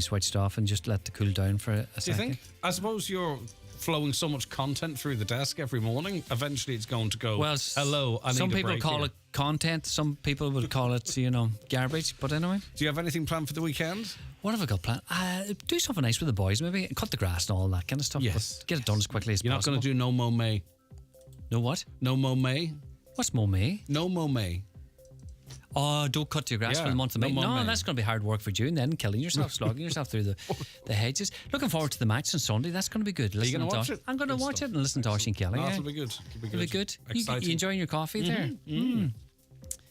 switched off and just let the cool down for a second. Do you think? I suppose you're flowing so much content through the desk every morning. Eventually, it's going to go. Well, hello. I need some a people break call here. it content. Some people would call it, garbage. But anyway, Do you have anything planned for the weekend? what have I got planned? Do something nice with the boys, maybe cut the grass and all that kind of stuff. Yes. But get it done as quickly as You're not possible. going to do no mo May. No what? No mo May. What's Mo May? No mo May. Oh, don't cut your grass Yeah, for the month of May. no No, more May. that's going to be hard work for June then, killing yourself, slogging yourself through the hedges. Looking forward to the match on Sunday. That's going to be good. Are you Listening going to to watch Osh- it? I'm going to Good watch stuff. it and listen to Oisin Kelly. No, Yeah. it'll be good. It'll be good. Exciting. You enjoying your coffee there?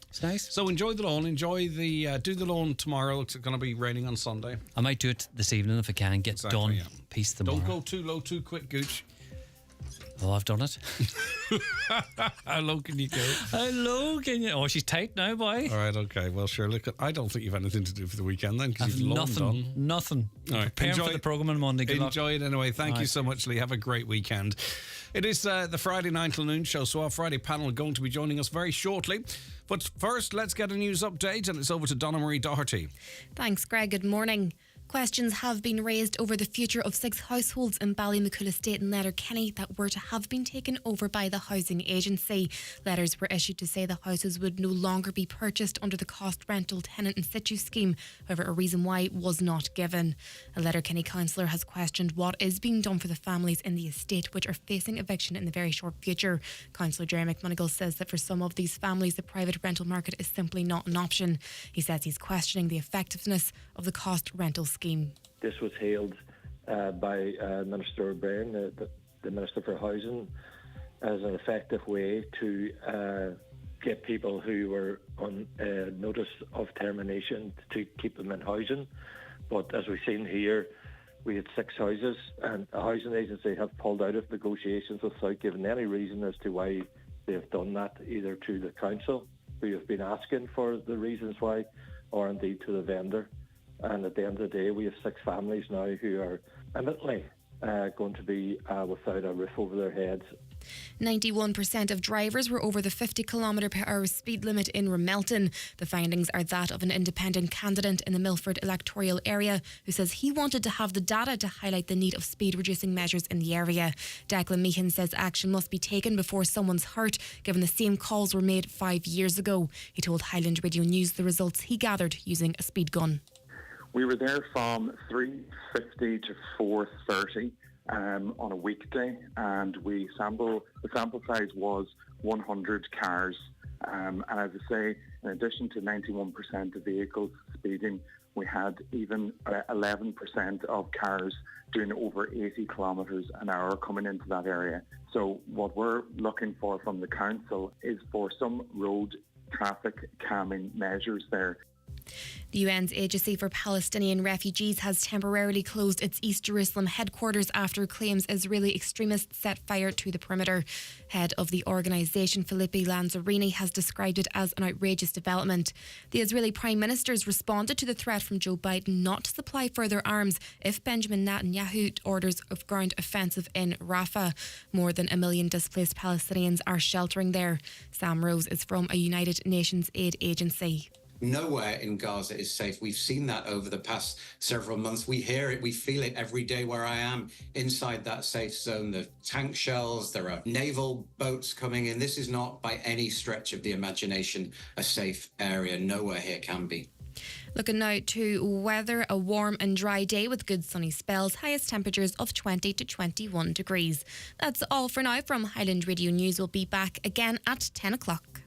It's nice. So enjoy the lawn. Enjoy the do the lawn tomorrow. It's going to be raining on Sunday. I might do it this evening if I can get Exactly, done. yeah. Peace tomorrow. Don't go too low too quick, Gooch. Oh, I've done it. How low can you go? Hello, can you? Oh, she's tight now, boy. All right, okay. Well, sure. Look, I don't think you've anything to do for the weekend then, because you've lawn done. Nothing. All right. Preparing for the programme on Monday. Good luck. Enjoy it anyway. Thank you Right. so much, Lee. Have a great weekend. It is the Friday 9 till noon show, so our Friday panel are going to be joining us very shortly. But first, let's get a news update, and it's over to Donna Marie Doherty. Thanks, Greg. Good morning. Questions have been raised over the future of 6 households in Ballymacool Estate in Letterkenny that were to have been taken over by the housing agency. Letters were issued to say the houses would no longer be purchased under the cost rental tenant in situ scheme. However, a reason why was not given. A Letterkenny councillor has questioned what is being done for the families in the estate which are facing eviction in the very short future. Councillor Jerry McMonigal says that for some of these families the private rental market is simply not an option. He says he's questioning the effectiveness of the cost rental scheme. This was hailed by Minister O'Brien, the Minister for Housing, as an effective way to get people who were on notice of termination to keep them in housing. But as we've seen here, we had 6 houses, and the housing agency have pulled out of negotiations without giving any reason as to why they have done that, either to the council, who have been asking for the reasons why, or indeed to the vendor. And at the end of the day, we have 6 families now who are imminently going to be without a roof over their heads. 91% of drivers were over the 50 km/h speed limit in Ramelton. The findings are that of an independent candidate in the Milford electoral area who says he wanted to have the data to highlight the need of speed reducing measures in the area. Declan Meehan says action must be taken before someone's hurt, given the same calls were made 5 years ago. He told Highland Radio News the results he gathered using a speed gun. We were there from 3:50 to 4:30 on a weekday, and the sample size was 100 cars. And as I say, in addition to 91% of vehicles speeding, we had even 11% of cars doing over 80 kilometres an hour coming into that area. So what we're looking for from the council is for some road traffic calming measures there. The UN's Agency for Palestinian Refugees has temporarily closed its East Jerusalem headquarters after claims Israeli extremists set fire to the perimeter. Head of the organisation, Philippi Lanzarini, has described it as an outrageous development. The Israeli Prime Minister's responded to the threat from Joe Biden not to supply further arms if Benjamin Netanyahu orders a ground offensive in Rafah. More than 1 million displaced Palestinians are sheltering there. Sam Rose is from a United Nations aid agency. Nowhere in Gaza is safe. We've seen that over the past several months. We hear it, we feel it every day where I am inside that safe zone. The tank shells, there are naval boats coming in. This is not by any stretch of the imagination a safe area. Nowhere here can be. Looking now to weather, a warm and dry day with good sunny spells, highest temperatures of 20 to 21 degrees. That's all for now from Highland Radio News. We'll be back again at 10 o'clock.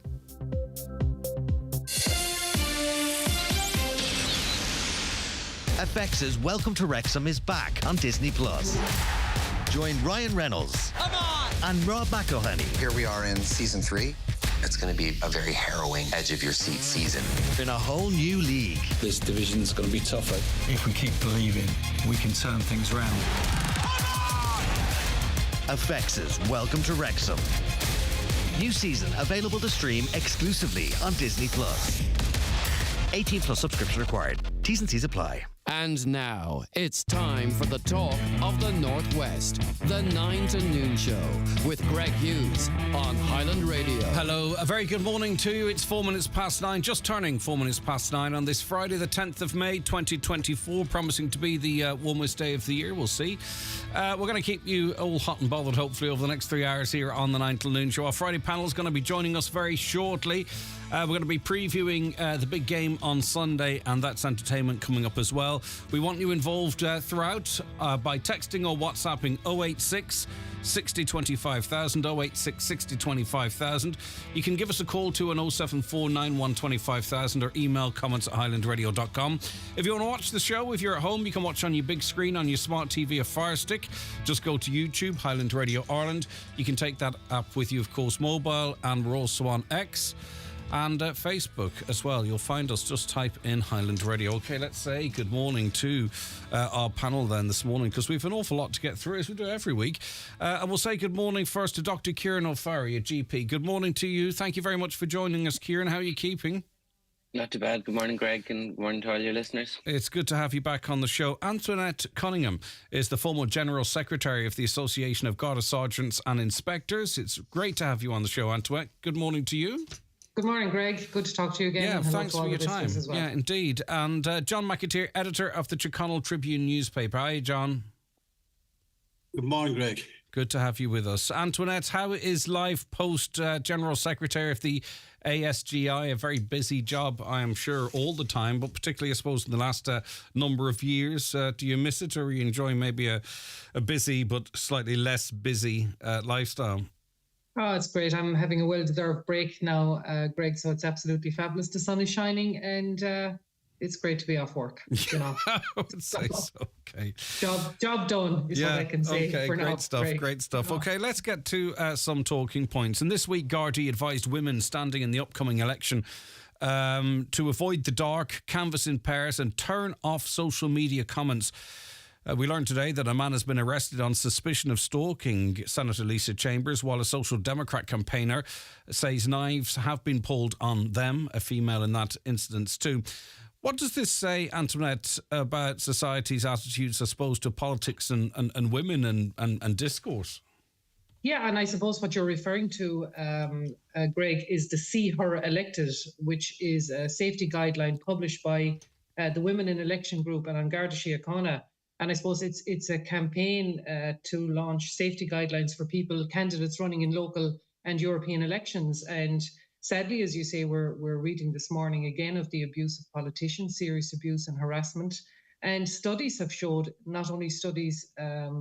FX's Welcome to Wrexham is back on Disney+. Join Ryan Reynolds and Rob McElhenney Here we are in season 3. It's going to be a very harrowing edge-of-your-seat season. in a whole new league. This division's going to be tougher. If we keep believing, we can turn things round. FX's Welcome to Wrexham. New season available to stream exclusively on Disney+. 18+ subscription required. T's and C's apply. And now, it's time for the talk of the Northwest. The 9 to Noon Show with Greg Hughes on Highland Radio. Hello, a very good morning to you. It's 4 minutes past 9, just turning 4 minutes past 9 on this Friday, the 10th of May, 2024, promising to be the warmest day of the year. We'll see. We're going to keep you all hot and bothered, hopefully, over the next 3 hours here on the 9 till Noon Show. Our Friday panel is going to be joining us very shortly. We're going to be previewing the big game on Sunday, and that's entertainment coming up as well. We want you involved throughout by texting or WhatsApping 086 60 25,000, 086 60 25,000. You can give us a call to an 074 91 25,000 or email comments at highlandradio.com. If you want to watch the show, if you're at home, you can watch on your big screen on your smart TV or Fire Stick. Just go to YouTube, Highland Radio Ireland. You can take that app with you, of course, mobile, and we're also on X. And Facebook as well. You'll find us. Just type in Highland Radio. Okay, let's say good morning to our panel then this morning, because we've an awful lot to get through, as we do every week. And we'll say good morning first to Dr. Kieran O'Farrill, a GP. Good morning to you. Thank you very much for joining us, Kieran. How are you keeping? Not too bad. Good morning, Greg, and good morning to all your listeners. It's good to have you back on the show. Antoinette Cunningham is the former General Secretary of the Association of Garda Sergeants and Inspectors. It's great to have you on the show, Antoinette. Good morning to you. Good morning, Greg. Good to talk to you again. Yeah, thanks for your time. Well. Yeah, indeed. And John McAteer, editor of the Tyrconnell Tribune newspaper. Hi, John. Good morning, Greg. Good to have you with us. Antoinette, how is life post General Secretary of the ASGI? A very busy job, I am sure, all the time, but particularly, I suppose, in the last number of years. Do you miss it, or are you enjoying maybe a busy but slightly less busy lifestyle? Oh, it's great. I'm having a well-deserved break now, Greg, so it's absolutely fabulous. The sun is shining and it's great to be off work. You know. I would say so. Okay. Job done is what I can say for now. Great stuff. Okay, let's get to some talking points. And this week, Gardaí advised women standing in the upcoming election to avoid the dark, canvass in pairs and turn off social media comments. We learned today that a man has been arrested on suspicion of stalking Senator Lisa Chambers, while a Social Democrat campaigner says knives have been pulled on them, a female in that incident too. What does this say, Antoinette, about society's attitudes, I suppose, to politics and women and discourse? Yeah, and I suppose what you're referring to, Greg, is the See Her Elected, which is a safety guideline published by the Women in Election Group and An Garda Síochána. And I suppose it's a campaign to launch safety guidelines for candidates running in local and European elections. And sadly, as you say, we're reading this morning again of the abuse of politicians, serious abuse and harassment. And studies have showed, not only studies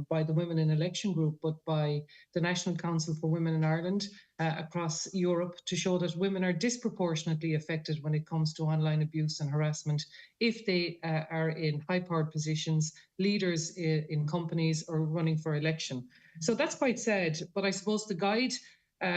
by the Women in Election Group, but by the National Council for Women in Ireland across Europe, to show that women are disproportionately affected when it comes to online abuse and harassment if they are in high-powered positions, leaders in companies, or running for election. So that's quite sad. But I suppose the guide,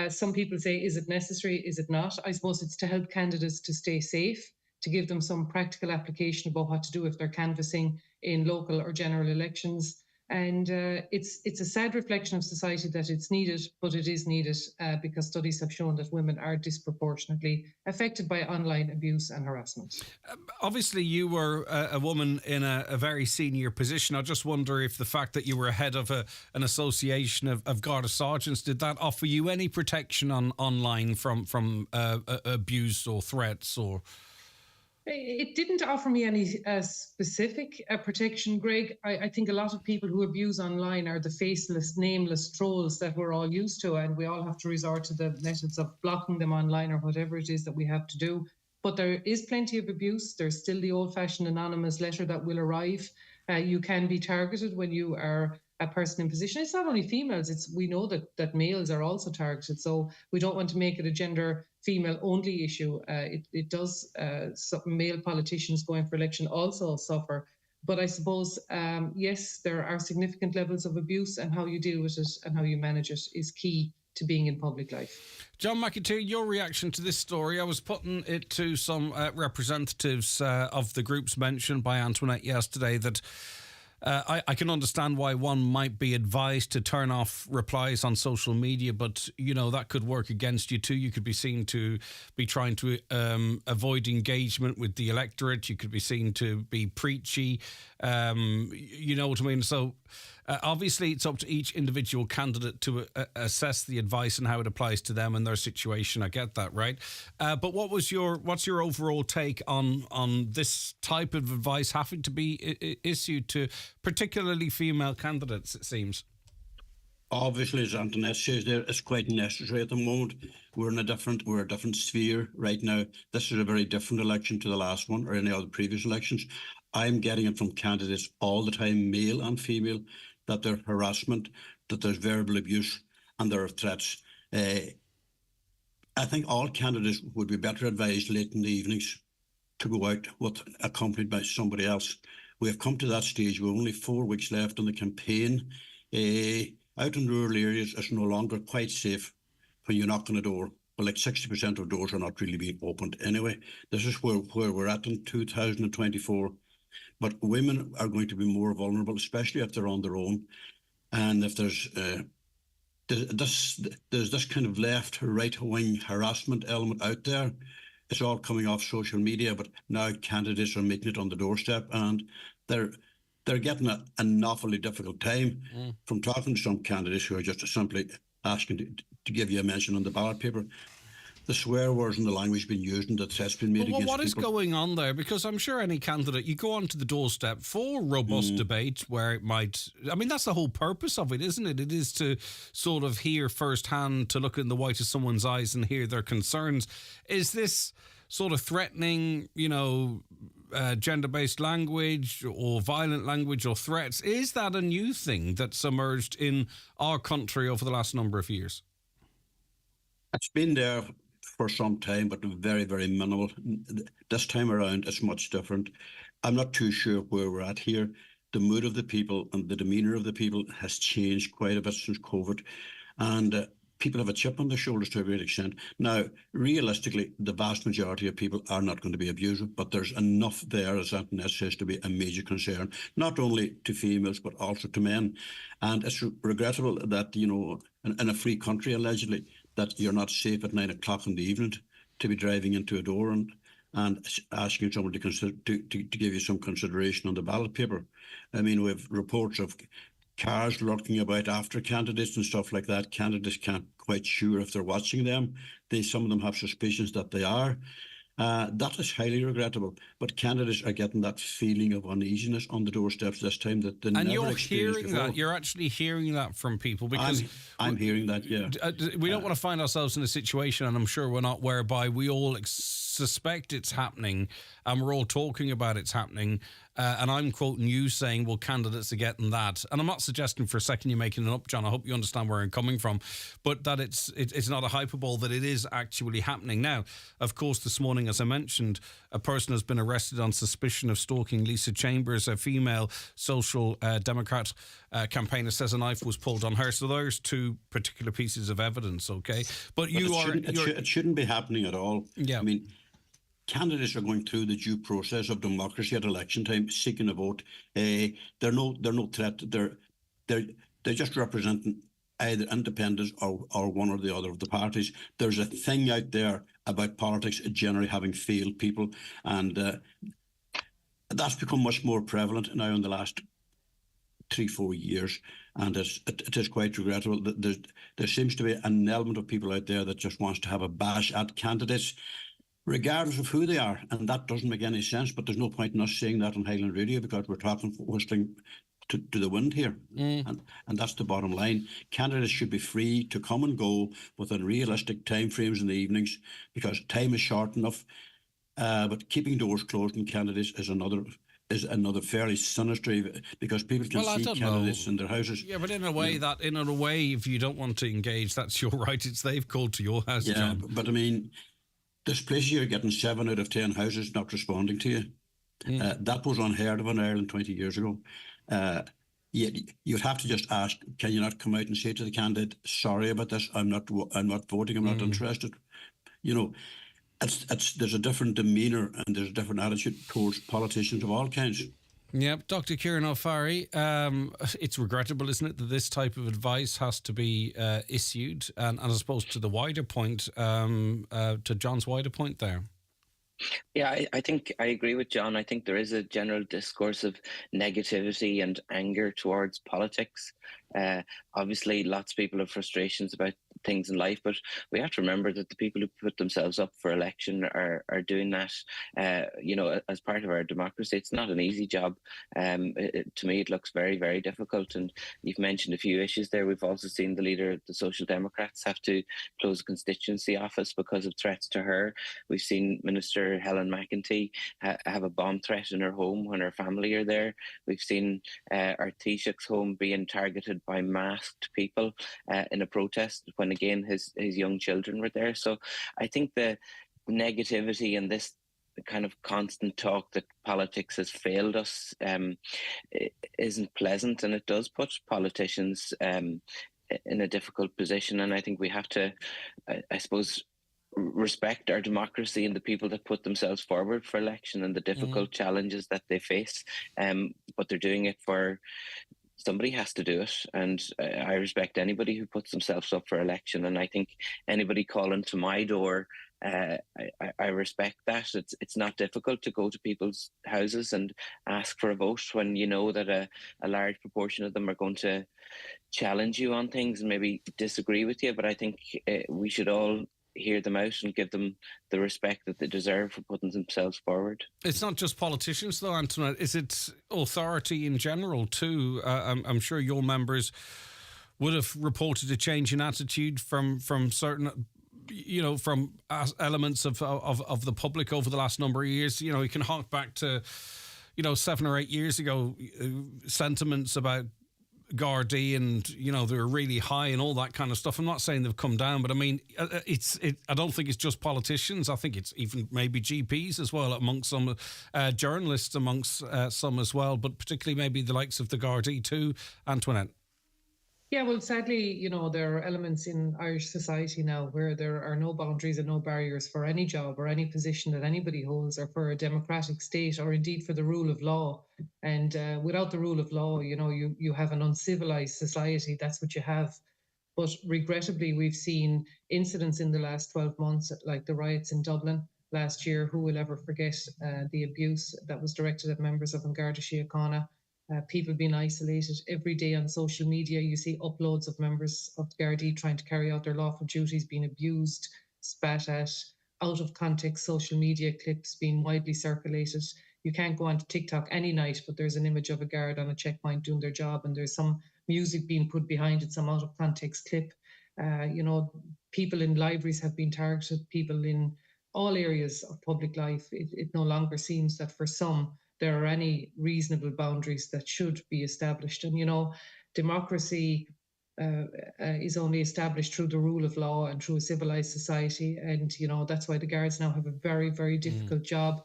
some people say, is it necessary? Is it not? I suppose it's to help candidates to stay safe, to give them some practical application about what to do if they're canvassing in local or general elections. And it's a sad reflection of society that it's needed, but it is needed because studies have shown that women are disproportionately affected by online abuse and harassment. Obviously, you were a woman in a very senior position. I just wonder if the fact that you were head of an association of Garda Sergeants, did that offer you any protection online from abuse or threats or... It didn't offer me any specific protection, Greg. I think a lot of people who abuse online are the faceless, nameless trolls that we're all used to, and we all have to resort to the methods of blocking them online or whatever it is that we have to do. But there is plenty of abuse. There's still the old-fashioned anonymous letter that will arrive. You can be targeted when you are a person in position. It's not only females, we know that males are also targeted. So we don't want to make it a gender female only issue. It does, male politicians going for election also suffer. But I suppose, yes, there are significant levels of abuse, and how you deal with it and how you manage it is key to being in public life. John McAteer, your reaction to this story. I was putting it to some representatives of the groups mentioned by Antoinette yesterday that I can understand why one might be advised to turn off replies on social media, but, you know, that could work against you too. You could be seen to be trying to avoid engagement with the electorate. You could be seen to be preachy. You know what I mean? So obviously it's up to each individual candidate to assess the advice and how it applies to them and their situation. I get that, right? But what's your overall take on this type of advice having to be issued to particularly female candidates, it seems? Obviously, as Antoinette says there, it's quite necessary at the moment. We're a different sphere right now. This is a very different election to the last one or any other previous elections. I'm getting it from candidates all the time, male and female, that there's harassment, that there's verbal abuse, and there are threats. I think all candidates would be better advised late in the evenings to go out accompanied by somebody else. We have come to that stage. We're only 4 weeks left in the campaign. Out in rural areas, it's no longer quite safe when you knock on a door. Well, like 60% of doors are not really being opened anyway. This is where we're at in 2024. But women are going to be more vulnerable, especially if they're on their own. And if there's this kind of left, right-wing harassment element out there, it's all coming off social media. But now candidates are making it on the doorstep, and they're getting an awfully difficult time from talking to some candidates who are just simply asking to give you a mention on the ballot paper. The swear words and the language being used and the threats being made against people. What is going on there? Because I'm sure any candidate, you go onto the doorstep for robust debate where it might... I mean, that's the whole purpose of it, isn't it? It is to sort of hear firsthand, to look in the white of someone's eyes and hear their concerns. Is this sort of threatening, you know, gender-based language or violent language or threats? Is that a new thing that's emerged in our country over the last number of years? It's been there for some time, but very, very minimal. This time around, it's much different. I'm not too sure where we're at here. The mood of the people and the demeanour of the people has changed quite a bit since COVID. And people have a chip on their shoulders to a great extent. Now, realistically, the vast majority of people are not going to be abusive, but there's enough there, as Antoinette says, to be a major concern, not only to females, but also to men. And it's regrettable that, you know, in a free country, allegedly, that you're not safe at 9 o'clock in the evening to be driving into a door and asking someone to give you some consideration on the ballot paper. I mean, we have reports of cars lurking about after candidates and stuff like that. Candidates can't quite sure if they're watching them. Some of them have suspicions that they are. That is highly regrettable. But candidates are getting that feeling of uneasiness on the doorsteps this time that they never experienced before. And you're hearing that. You're actually hearing that from people because I'm hearing that. Yeah, we don't want to find ourselves in a situation, and I'm sure we're not, whereby we all suspect it's happening and we're all talking about it's happening. And I'm quoting you saying, well, candidates are getting that. And I'm not suggesting for a second you're making it up, John. I hope you understand where I'm coming from. But that it's not a hyperbole, that it is actually happening. Now, of course, this morning, as I mentioned, a person has been arrested on suspicion of stalking Lisa Chambers, a female social democrat campaigner, says a knife was pulled on her. So there's two particular pieces of evidence, okay? But it shouldn't be happening at all. Yeah. I mean, candidates are going through the due process of democracy at election time, seeking a vote. They're no threat. They're just representing either independents or one or the other of the parties. There's a thing out there about politics generally having failed people, and that's become much more prevalent now in the last 3-4 years, and it is quite regrettable. There seems to be an element of people out there that just wants to have a bash at candidates, regardless of who they are, and that doesn't make any sense. But there's no point in us saying that on Highland Radio, because we're talking whistling to the wind here, and that's the bottom line. Candidates should be free to come and go within realistic time frames in the evenings, because time is short enough. But keeping doors closed in candidates is another fairly sinister, because people can see candidates in their houses. Yeah, but in a way, if you don't want to engage, that's your right. They've called to your house, John. But I mean, there's places you're getting 7 out of 10 houses not responding to you. That was unheard of in Ireland 20 years ago. You'd have to just ask, can you not come out and say to the candidate, sorry about this, I'm not voting, I'm not interested. You know, there's a different demeanour and there's a different attitude towards politicians of all kinds. Yep, Dr. Kieran O'Farry. It's regrettable, isn't it, that this type of advice has to be issued, and I suppose to the wider point, to John's wider point there. Yeah, I think I agree with John. I think there is a general discourse of negativity and anger towards politics. Obviously, lots of people have frustrations about things in life, but we have to remember that the people who put themselves up for election are doing that, as part of our democracy. It's not an easy job. To me, it looks very, very difficult. And you've mentioned a few issues there. We've also seen the leader of the Social Democrats have to close a constituency office because of threats to her. We've seen Minister Helen McEntee have a bomb threat in her home when her family are there. We've seen our Taoiseach's home being targeted by masked people in a protest when again his young children were there. So I think the negativity and this kind of constant talk that politics has failed us isn't pleasant, and it does put politicians in a difficult position. And I think we have to, I suppose, respect our democracy and the people that put themselves forward for election and the difficult challenges that they face. But they're doing it for somebody has to do it, and I respect anybody who puts themselves up for election. And I think anybody calling to my door, I respect that. It's not difficult to go to people's houses and ask for a vote when you know that a large proportion of them are going to challenge you on things and maybe disagree with you. But I think we should all hear them out and give them the respect that they deserve for putting themselves forward. It's not just politicians, though, Antoinette. Is it authority in general, too? I'm sure your members would have reported a change in attitude from certain, from elements of the public over the last number of years. You can hark back to, 7 or 8 years ago, sentiments about Gardaí and they were really high and all that kind of stuff. I'm not saying they've come down, but I mean I don't think it's just politicians. I think it's even maybe GPs as well, amongst some journalists, amongst some as well, but particularly maybe the likes of the Gardaí too. Antoinette. Yeah, well, sadly, there are elements in Irish society now where there are no boundaries and no barriers for any job or any position that anybody holds, or for a democratic state, or indeed for the rule of law. And without the rule of law, you have an uncivilized society. That's what you have. But regrettably, we've seen incidents in the last 12 months, like the riots in Dublin last year. Who will ever forget the abuse that was directed at members of An Garda Síochána? People being isolated. Every day on social media, you see uploads of members of the Gardaí trying to carry out their lawful duties being abused, spat at, out of context social media clips being widely circulated. You can't go onto TikTok any night, but there's an image of a guard on a checkpoint doing their job, and there's some music being put behind it, some out of context clip. People in libraries have been targeted, people in all areas of public life. It no longer seems that for some, there are any reasonable boundaries that should be established. And, democracy is only established through the rule of law and through a civilized society. And, that's why the guards now have a very, very difficult job.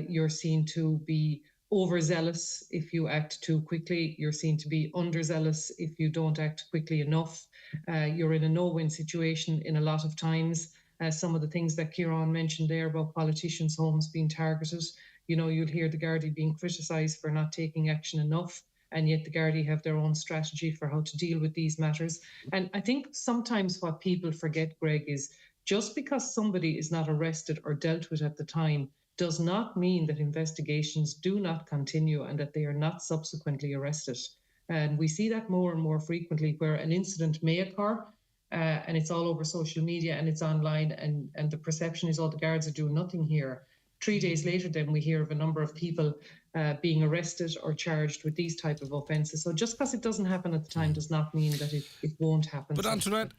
You're seen to be overzealous if you act too quickly. You're seen to be underzealous if you don't act quickly enough. You're in a no-win situation in a lot of times. Some of the things that Kieran mentioned there about politicians' homes being targeted, you'll hear the Gardaí being criticised for not taking action enough, and yet the Gardaí have their own strategy for how to deal with these matters. And I think sometimes what people forget, Greg, is just because somebody is not arrested or dealt with at the time does not mean that investigations do not continue and that they are not subsequently arrested. And we see that more and more frequently, where an incident may occur and it's all over social media and it's online, and the perception is, the guards are doing nothing here. 3 days later, then we hear of a number of people being arrested or charged with these type of offences. So just because it doesn't happen at the time does not mean that it won't happen. But Antoinette,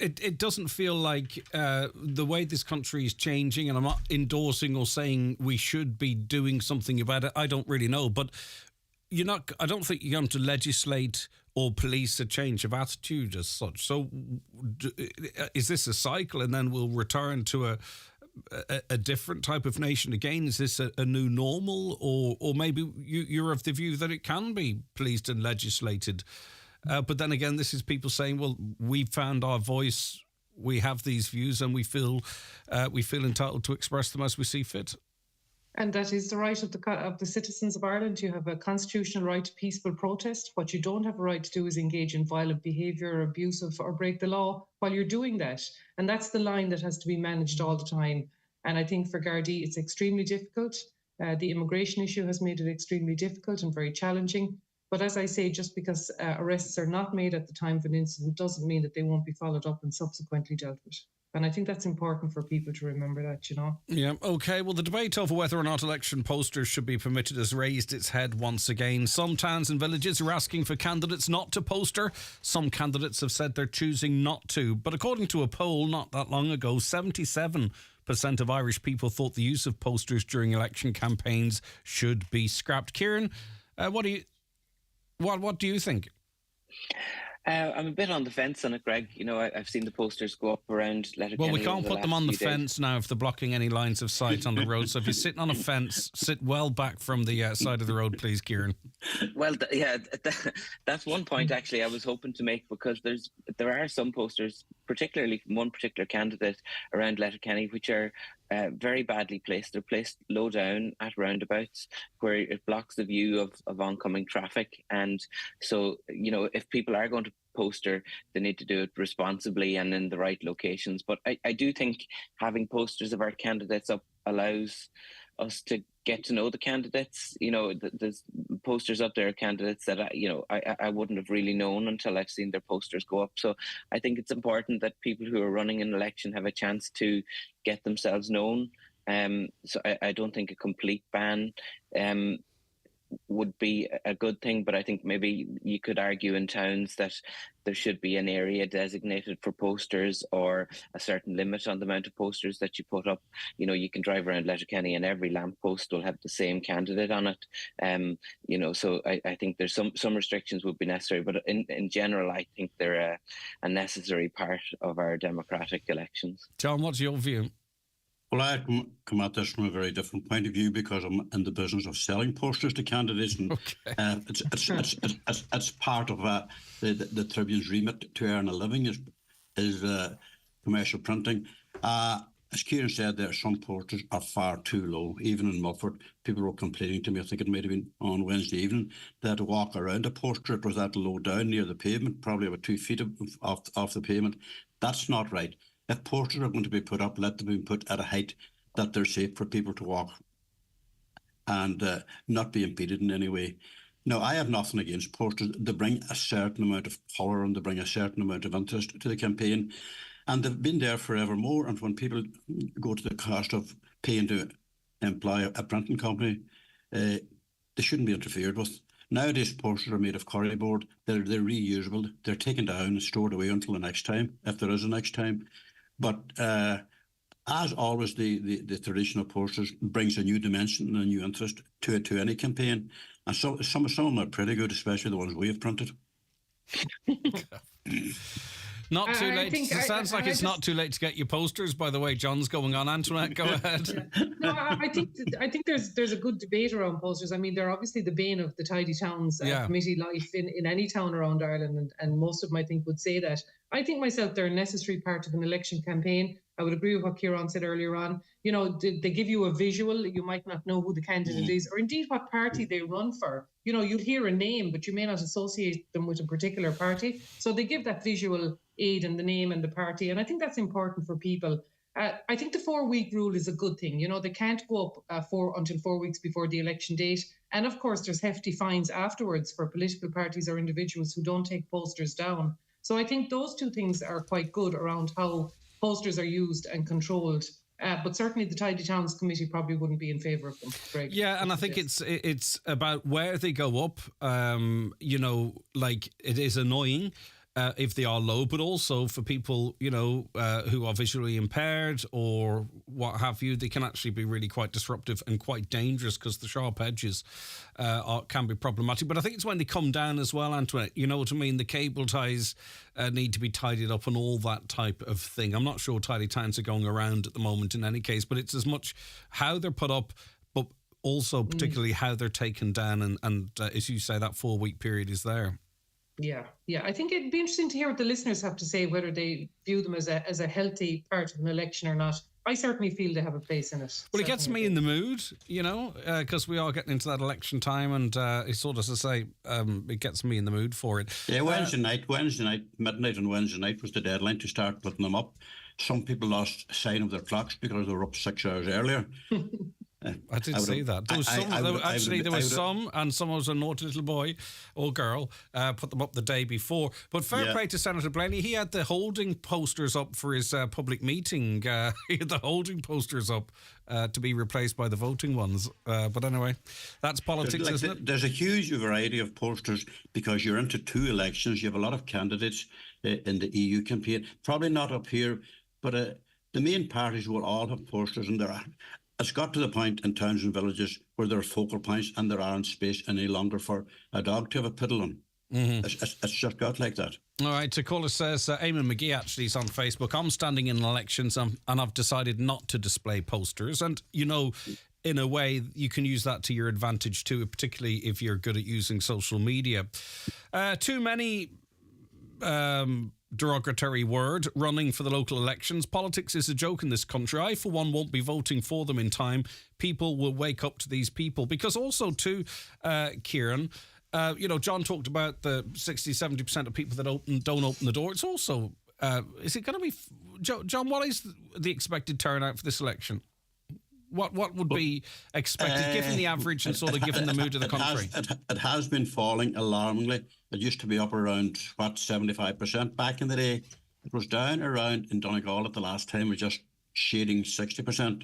it doesn't feel like the way this country is changing, and I'm not endorsing or saying we should be doing something about it. I don't really know, but I don't think you're going to legislate or police a change of attitude as such. So is this a cycle, and then we'll return to a different type of nation again? Is this a new normal, or maybe you're of the view that it can be policed and legislated? But then again, this is people saying, well, we've found our voice, we have these views, and we feel entitled to express them as we see fit. And that is the right of the citizens of Ireland. You have a constitutional right to peaceful protest. What you don't have a right to do is engage in violent behaviour or abusive or break the law while you're doing that. And that's the line that has to be managed all the time. And I think for Gardaí, it's extremely difficult. The immigration issue has made it extremely difficult and very challenging. But as I say, just because arrests are not made at the time of an incident doesn't mean that they won't be followed up and subsequently dealt with. And I think that's important for people to remember that, you know. Yeah, OK. Well, the debate over whether or not election posters should be permitted has raised its head once again. Some towns and villages are asking for candidates not to poster. Some candidates have said they're choosing not to. But according to a poll not that long ago, 77% of Irish people thought the use of posters during election campaigns should be scrapped. Kieran, what do you think? I'm a bit on the fence on it, Greg. You know, I've seen the posters go up around Letterkenny. Well, we can't put them on the fence now if they're blocking any lines of sight on the road. So if you're sitting on a fence, sit well back from the side of the road, please, Kieran. Well, that's one point actually I was hoping to make, because there are some posters, particularly from one particular candidate around Letterkenny, which are very badly placed. They're placed low down at roundabouts where it blocks the view of oncoming traffic. And so, you know, if people are going to poster, they need to do it responsibly and in the right locations. But I do think having posters of our candidates up allows us to get to know the candidates. You know, there's posters up there of candidates that I wouldn't have really known until I've seen their posters go up. So I think it's important that people who are running an election have a chance to get themselves known. So I don't think a complete ban would be a good thing, but I think maybe you could argue in towns that there should be an area designated for posters, or a certain limit on the amount of posters that you put up. You know, you can drive around Letterkenny and every lamppost will have the same candidate on it. You know, so I think there's some restrictions would be necessary, but in general, I think they're a necessary part of our democratic elections. John, what's your view? Well, I come at this from a very different point of view, because I'm in the business of selling posters to candidates, and it's part of the Tribune's remit to earn a living is commercial printing. As Kieran said, there some posters are far too low. Even in Mulford, people were complaining to me, I think it might have been on Wednesday evening, they had to walk around a poster. It was that low down near the pavement, probably about 2 feet off the pavement. That's not right. If posters are going to be put up, let them be put at a height that they're safe for people to walk and not be impeded in any way. Now, I have nothing against posters. They bring a certain amount of colour and they bring a certain amount of interest to the campaign. And they've been there forevermore. And when people go to the cost of paying to employ a printing company, they shouldn't be interfered with. Nowadays, posters are made of cardboard. They're reusable. They're taken down and stored away until the next time, if there is a next time. But as always, the traditional posters brings a new dimension and a new interest to any campaign. And so some of them are pretty good, especially the ones we have printed. Not too late. It sounds like it's not too late to get your posters. By the way, John's going on. Antoinette, go ahead. No, I think there's a good debate around posters. I mean, they're obviously the bane of the Tidy Towns committee life in any town around Ireland, and most of them, I think, would say that. I think myself they're a necessary part of an election campaign. I would agree with what Kieran said earlier on. You know, they give you a visual. You might not know who the candidate is, or indeed what party they run for. You know, you'll hear a name, but you may not associate them with a particular party. So they give that visual aid in the name and the party. And I think that's important for people. I think the 4-week rule is a good thing. You know, they can't go up until 4 weeks before the election date. And of course, there's hefty fines afterwards for political parties or individuals who don't take posters down. So I think those two things are quite good around how posters are used and controlled. But certainly the Tidy Towns Committee probably wouldn't be in favour of them. Greg. Yeah, and I think it's about where they go up. You know, like, it is annoying if they are low, but also for people, you know, who are visually impaired or what have you, they can actually be really quite disruptive and quite dangerous because the sharp edges can be problematic. But I think it's when they come down as well, Antoinette, you know what I mean? The cable ties need to be tidied up and all that type of thing. I'm not sure Tidy Towns are going around at the moment in any case, but it's as much how they're put up, but also particularly how they're taken down. And as you say, that 4-week period is there. Yeah. I think it'd be interesting to hear what the listeners have to say, whether they view them as a healthy part of an election or not. I certainly feel they have a place in it. Well, it gets me in the mood, because we are getting into that election time, and it's sort of, as I say, it gets me in the mood for it. Yeah, Wednesday night, midnight on Wednesday night was the deadline to start putting them up. Some people lost sight of their clocks because they were up 6 hours earlier. I did see that. There was some, and some was a naughty little boy or girl, put them up the day before. But fair play to Senator Blaney. He had the holding posters up for his public meeting. He had the holding posters up to be replaced by the voting ones. But anyway, that's politics, isn't it? There's a huge variety of posters because you're into 2 elections. You have a lot of candidates in the EU campaign. Probably not up here, but the main parties will all have posters, and it's got to the point in towns and villages where there are focal points and there aren't space any longer for a dog to have a piddle on. Mm-hmm. It's just got like that. All right, so caller says, Eamon McGee actually is on Facebook. I'm standing in elections and I've decided not to display posters. And, in a way, you can use that to your advantage too, particularly if you're good at using social media. Too many derogatory word running for the local elections. Politics is a joke in this country. I, for one, won't be voting for them in time. People will wake up to these people. Because also, too, Kieran, John talked about the 60-70% of people that don't open the door. It's also, is it going to be... John, what is the expected turnout for this election? What would be expected, given the average and sort of given the mood of the country? It has been falling alarmingly. It used to be up around, 75% back in the day. It was down around in Donegal at the last time, was just shading 60%.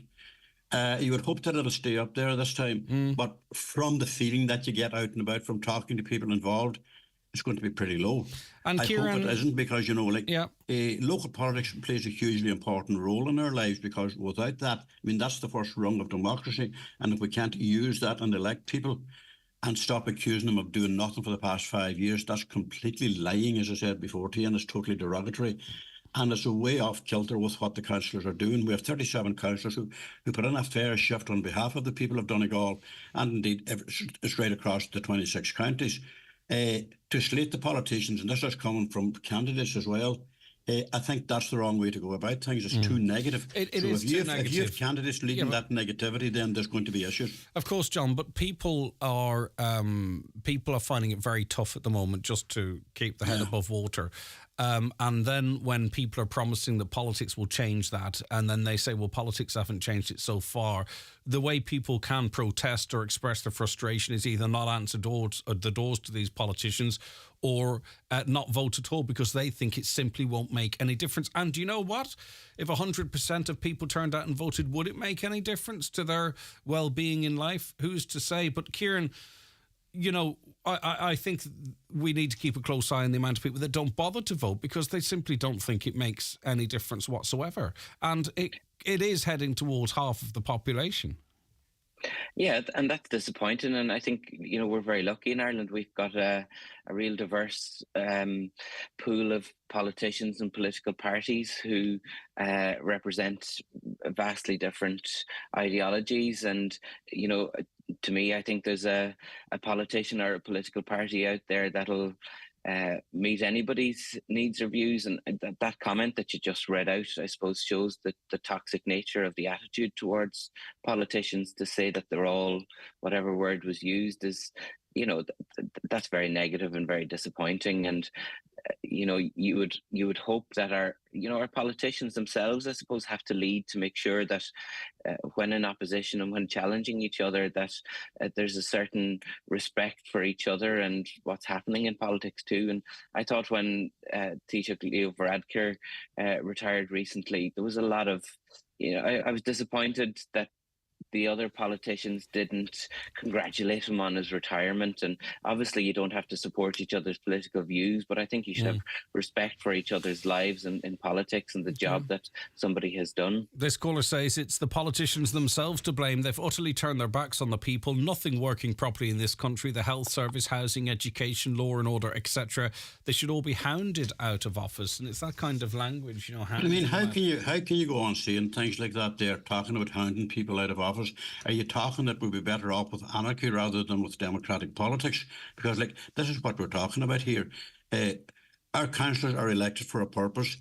You would hope that it'll stay up there this time. But from the feeling that you get out and about from talking to people involved, it's going to be pretty low. And I hope it isn't, because, local politics plays a hugely important role in our lives, because without that, that's the first rung of democracy. And if we can't use that and elect people and stop accusing them of doing nothing for the past 5 years, that's completely lying, as I said before to you, and it's totally derogatory. And it's a way off kilter with what the councillors are doing. We have 37 councillors who put in a fair shift on behalf of the people of Donegal, and indeed it's right across the 26 counties. To slate the politicians, and this is coming from candidates as well, I think that's the wrong way to go about things. It's too negative. It is too negative. If you have candidates leading that negativity, then there's going to be issues. Of course, John, but people are finding it very tough at the moment just to keep the head above water. And then when people are promising that politics will change that, and then they say, well, politics haven't changed it so far, the way people can protest or express their frustration is either not answer the doors to these politicians, or not vote at all, because they think it simply won't make any difference. And do you know what? If 100% of people turned out and voted, would it make any difference to their well-being in life? Who's to say? But Kieran, I think we need to keep a close eye on the amount of people that don't bother to vote, because they simply don't think it makes any difference whatsoever. And it is heading towards half of the population. Yeah, and that's disappointing. And I think, we're very lucky in Ireland. We've got a real diverse pool of politicians and political parties who represent vastly different ideologies. And, to me, I think there's a politician or a political party out there that'll meet anybody's needs or views. And that comment that you just read out, I suppose, shows the toxic nature of the attitude towards politicians, to say that they're all, whatever word was used, is, that's very negative and very disappointing. And you would hope that our politicians themselves, I suppose, have to lead to make sure that when in opposition and when challenging each other, that there's a certain respect for each other and what's happening in politics too. And I thought when Taoiseach Leo Varadkar retired recently, there was a lot of, I was disappointed that the other politicians didn't congratulate him on his retirement. And obviously you don't have to support each other's political views, but I think you should have respect for each other's lives in politics and the job that somebody has done. This caller says it's the politicians themselves to blame. They've utterly turned their backs on the people. Nothing working properly in this country. The health service, housing, education, law and order, etc. They should all be hounded out of office. And it's that kind of language, how can you go on saying things like that there, talking about hounding people out of office? Are you talking that we'll be better off with anarchy rather than with democratic politics? Because this is what we're talking about here. Our councillors are elected for a purpose.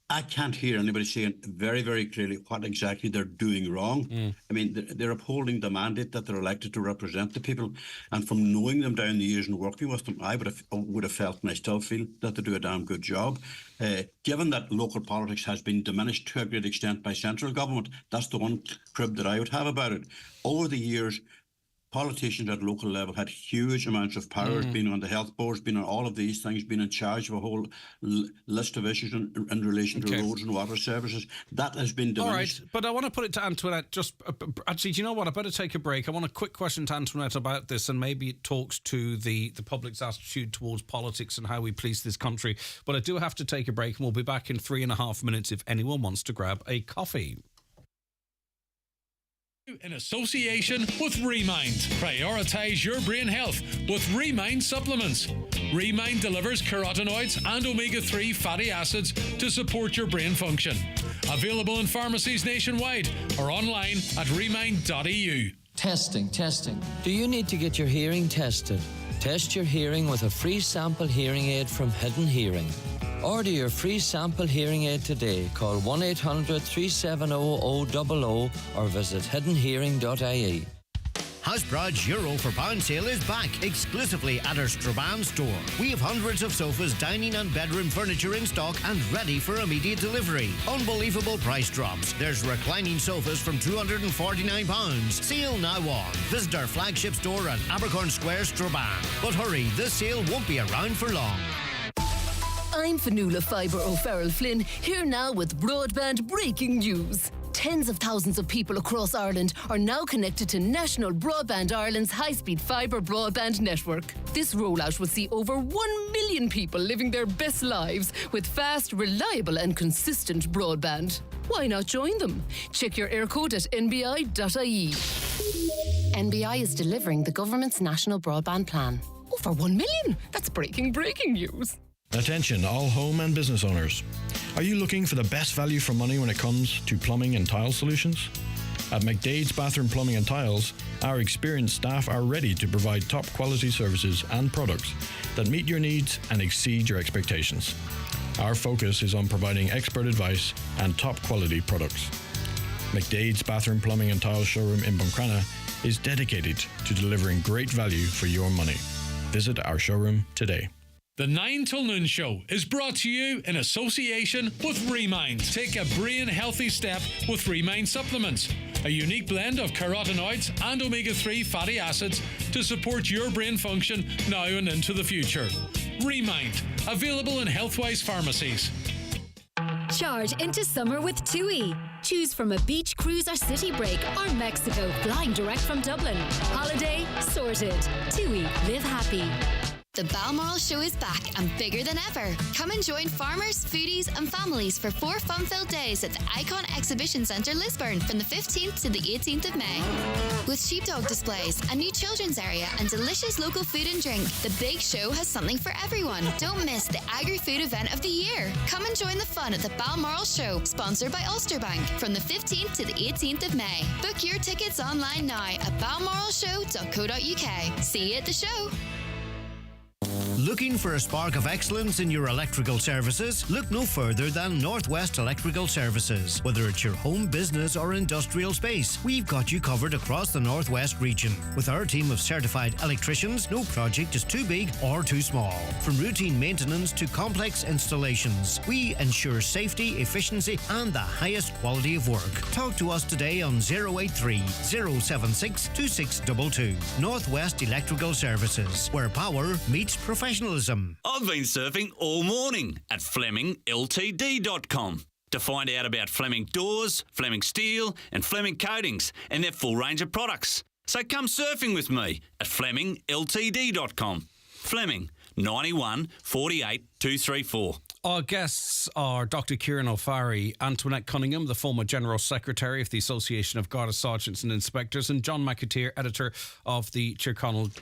I can't hear anybody saying very, very clearly what exactly they're doing wrong. I mean, they're upholding the mandate that they're elected to represent the people. And from knowing them down the years and working with them, I would have felt, and I still feel, that they do a damn good job. Given that local politics has been diminished to a great extent by central government, that's the one crib that I would have about it. Over the years, politicians at local level had huge amounts of power, being on the health boards, being on all of these things, being in charge of a whole list of issues in relation to roads and water services. That has been diminished. All right, but I want to put it to Antoinette. Just actually, do you know what? I better take a break. I want a quick question to Antoinette about this, and maybe it talks to the public's attitude towards politics and how we police this country. But I do have to take a break, and we'll be back in 3.5 minutes if anyone wants to grab a coffee. In association with Remind. Prioritise your brain health with Remind supplements. Remind delivers carotenoids and omega-3 fatty acids to support your brain function. Available in pharmacies nationwide or online at remind.eu. Testing. Do you need to get your hearing tested? Test your hearing with a free sample hearing aid from Hidden Hearing. Order your free sample hearing aid today. Call 1-800-370-000 or visit hiddenhearing.ie. Houseprod's Euro for Pound sale is back exclusively at our Strabane store. We have hundreds of sofas, dining and bedroom furniture in stock and ready for immediate delivery. Unbelievable price drops. There's reclining sofas from £249. Sale now on. Visit our flagship store at Abercorn Square, Strabane. But hurry, this sale won't be around for long. I'm Fionnuala Fibre O'Farrell Flynn, here now with broadband breaking news. Tens of thousands of people across Ireland are now connected to National Broadband Ireland's high-speed fibre broadband network. This rollout will see over 1 million people living their best lives with fast, reliable and consistent broadband. Why not join them? Check your Eircode at nbi.ie. NBI is delivering the government's national broadband plan. Over 1 million? That's breaking news. Attention all home and business owners. Are you looking for the best value for money when it comes to plumbing and tile solutions? At McDade's Bathroom Plumbing and Tiles, our experienced staff are ready to provide top quality services and products that meet your needs and exceed your expectations. Our focus is on providing expert advice and top quality products. McDade's Bathroom Plumbing and Tiles showroom in Buncrana is dedicated to delivering great value for your money. Visit our showroom today. The 9 till noon show is brought to you in association with Remind. Take a brain healthy step with Remind supplements. A unique blend of carotenoids and omega-3 fatty acids to support your brain function now and into the future. Remind. Available in Healthwise pharmacies. Charge into summer with TUI. Choose from a beach cruise or city break or Mexico flying direct from Dublin. Holiday sorted. TUI. Live happy. The Balmoral Show is back and bigger than ever. Come and join farmers, foodies and families for 4 fun-filled days at the Icon Exhibition Centre Lisburn from the 15th to the 18th of May. With sheepdog displays, a new children's area and delicious local food and drink, the big show has something for everyone. Don't miss the agri-food event of the year. Come and join the fun at the Balmoral Show, sponsored by Ulster Bank, from the 15th to the 18th of May. Book your tickets online now at balmoralshow.co.uk. See you at the show. Looking for a spark of excellence in your electrical services? Look no further than Northwest Electrical Services. Whether it's your home, business or industrial space, we've got you covered across the Northwest region. With our team of certified electricians, no project is too big or too small. From routine maintenance to complex installations, we ensure safety, efficiency and the highest quality of work. Talk to us today on 083 076 2622. Northwest Electrical Services, where power meets professionalism. I've been surfing all morning at FlemingLTD.com to find out about Fleming doors, Fleming steel and Fleming coatings and their full range of products. So come surfing with me at FlemingLTD.com. Fleming, 91 48 234. Our guests are Dr. Kieran O'Farry, Antoinette Cunningham, the former General Secretary of the Association of Garda Sergeants and Inspectors, and John McAteer, editor of the Tyrconnell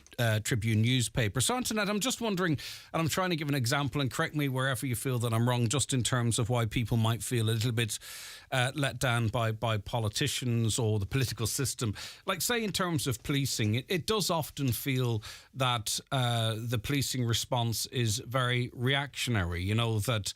Tribune newspaper. So, Antoinette, I'm just wondering, and I'm trying to give an example, and correct me wherever you feel that I'm wrong, just in terms of why people might feel a little bit let down by politicians or the political system. Like, say, in terms of policing, it does often feel that the policing response is very reactionary. You know, that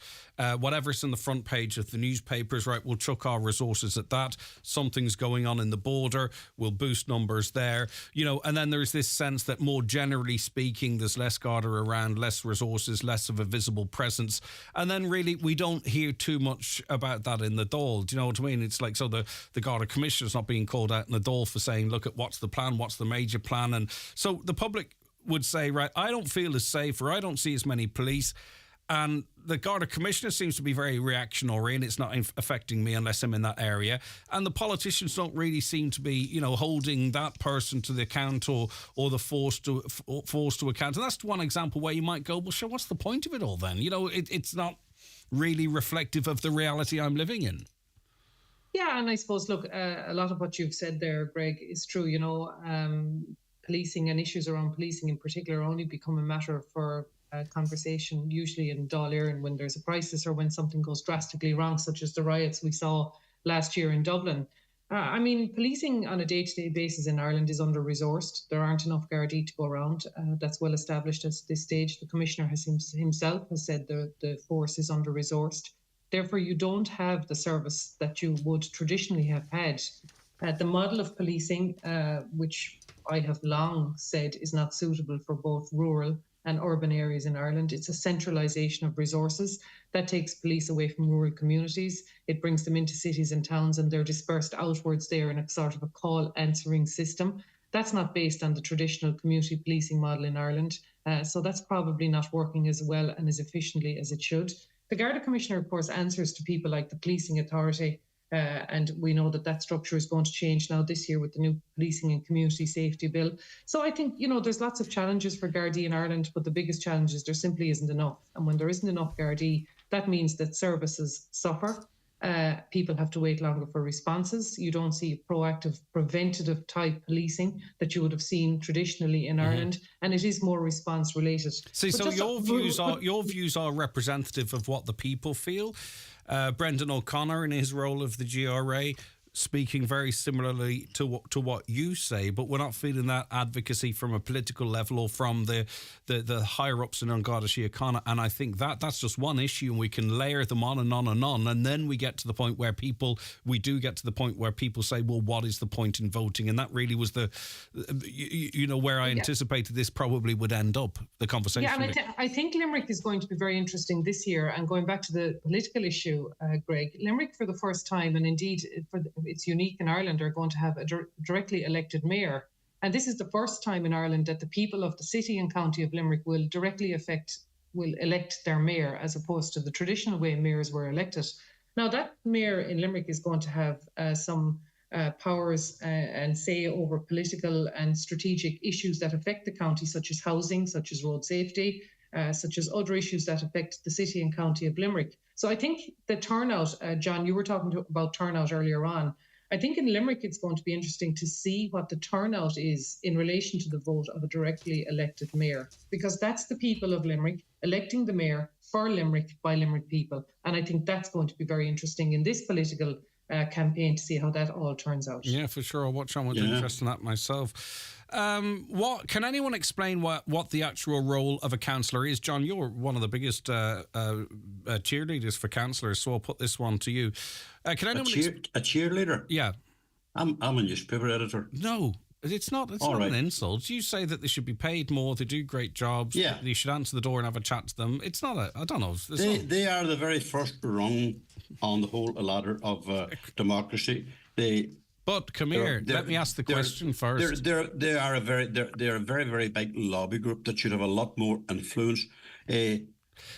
whatever's in the front page of the newspapers, right, we'll chuck our resources at that. Something's going on in the border, we'll boost numbers there. You know, and then there's this sense that more generally speaking, there's less Garda around, less resources, less of a visible presence. And then really we don't hear too much about that in the Dáil. Do you know what I mean? It's like, so the Garda Commissioner's not being called out in the Dáil for saying, look at what's the plan, what's the major plan. And so the public would say, right, I don't feel as safe, or I don't see as many police. And the Garda Commissioner seems to be very reactionary, and it's not affecting me unless I'm in that area. And the politicians don't really seem to be, you know, holding that person to the account or the force to account. And that's one example where you might go, well, sure, what's the point of it all then? You know, it's not really reflective of the reality I'm living in. Yeah, and I suppose, look, a lot of what you've said there, Greg, is true. You know, policing and issues around policing in particular only become a matter for conversation, usually in Dáil Éireann, when there's a crisis or when something goes drastically wrong, such as the riots we saw last year in Dublin. I mean, policing on a day-to-day basis in Ireland is under-resourced. There aren't enough Gardaí to go around. That's well established at this stage. The Commissioner himself has said the force is under-resourced. Therefore, you don't have the service that you would traditionally have had. The model of policing, which I have long said is not suitable for both rural and urban areas in Ireland. It's a centralisation of resources that takes police away from rural communities. It brings them into cities and towns, and they're dispersed outwards there in a sort of a call answering system. That's not based on the traditional community policing model in Ireland. So that's probably not working as well and as efficiently as it should. The Garda Commissioner, of course, answers to people like the Policing Authority, and we know that structure is going to change now this year with the new Policing and Community Safety Bill. So I think, you know, there's lots of challenges for Gardaí in Ireland, but the biggest challenge is there simply isn't enough. And when there isn't enough Gardaí, that means that services suffer. People have to wait longer for responses. You don't see proactive, preventative type policing that you would have seen traditionally in Ireland, and it is more response related. See, so your views are representative of what the people feel. Brendan O'Connor, in his role of the GRA, speaking very similarly to what you say, but we're not feeling that advocacy from a political level or from the higher ups in Garda Síochána. And I think that's just one issue, and we can layer them on and on and on, and then we get to the point where people say, well, what is the point in voting? And that really was where I anticipated this probably would end up, the conversation. Yeah, and I think Limerick is going to be very interesting this year. And going back to the political issue, Greg, Limerick for the first time, and indeed it's unique in Ireland, are going to have a directly elected mayor. And this is the first time in Ireland that the people of the city and county of Limerick will elect their mayor, as opposed to the traditional way mayors were elected. Now, that mayor in Limerick is going to have some powers and say over political and strategic issues that affect the county, such as housing, such as road safety, such as other issues that affect the city and county of Limerick. So I think the turnout, John, you were talking about turnout earlier on. I think in Limerick it's going to be interesting to see what the turnout is in relation to the vote of a directly elected mayor, because that's the people of Limerick electing the mayor for Limerick by Limerick people. And I think that's going to be very interesting in this political campaign to see how that all turns out. Yeah, for sure. I'll watch on with interest in that myself. What can anyone explain what the actual role of a councillor is? John, you're one of the biggest cheerleaders for councillors, so I'll put this one to you. Can anyone a cheerleader? Yeah, I'm a newspaper editor. No, it's not. It's not an insult. You say that they should be paid more. They do great jobs. Yeah, you should answer the door and have a chat to them. It's not I don't know. They are the very first rung on the whole ladder of democracy. But come here, let me ask the question first. They are a very very big lobby group that should have a lot more influence.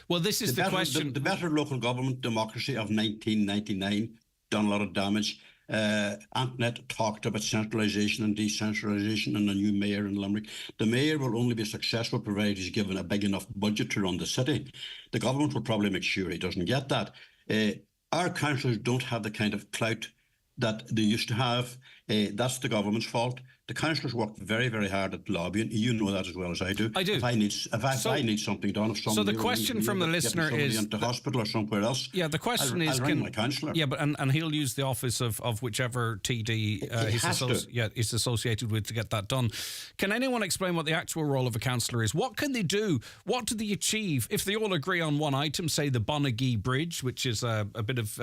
Well, this is the question. The better local government democracy of 1999 done a lot of damage. Antoinette talked about centralisation and decentralisation and a new mayor in Limerick. The mayor will only be successful provided he's given a big enough budget to run the city. The government will probably make sure he doesn't get that. Our councillors don't have the kind of clout that they used to have. That's the government's fault. the councillors work very, very hard at lobbying. You know that as well as I do. I do. If I need something done, if somebody the question from the listener is into hospital or somewhere else. Yeah, the question I'll ring my councillor. Yeah, but and he'll use the office of whichever TD he's associated with to get that done. Can anyone explain what the actual role of a councillor is? What can they do? What do they achieve if they all agree on one item? Say the Bonagee Bridge, which is a bit of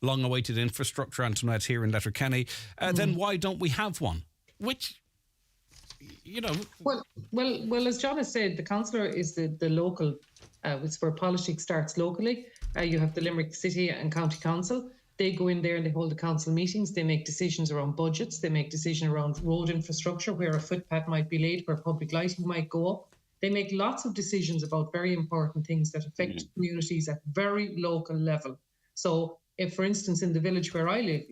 long-awaited infrastructure, Antoinette, here in Letterkenny. Then why don't we have one? Which, Well, as John has said, the councillor is the local. It's where politics starts locally. You have the Limerick City and County Council. They go in there and they hold the council meetings. They make decisions around budgets. They make decisions around road infrastructure, where a footpath might be laid, where public lighting might go up. They make lots of decisions about very important things that affect communities at very local level. So if, for instance, in the village where I live,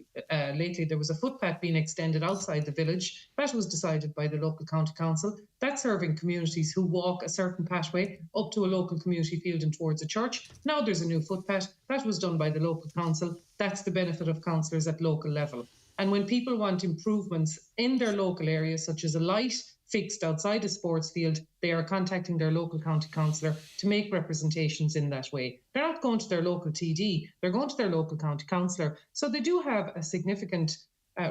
lately there was a footpath being extended outside the village. That was decided by the local county council. That's serving communities who walk a certain pathway up to a local community field and towards a church. Now there's a new footpath. That was done by the local council. That's the benefit of councillors at local level. And when people want improvements in their local area, such as a light fixed outside a sports field, they are contacting their local county councillor to make representations in that way. They're not going to their local TD, they're going to their local county councillor. So they do have a significant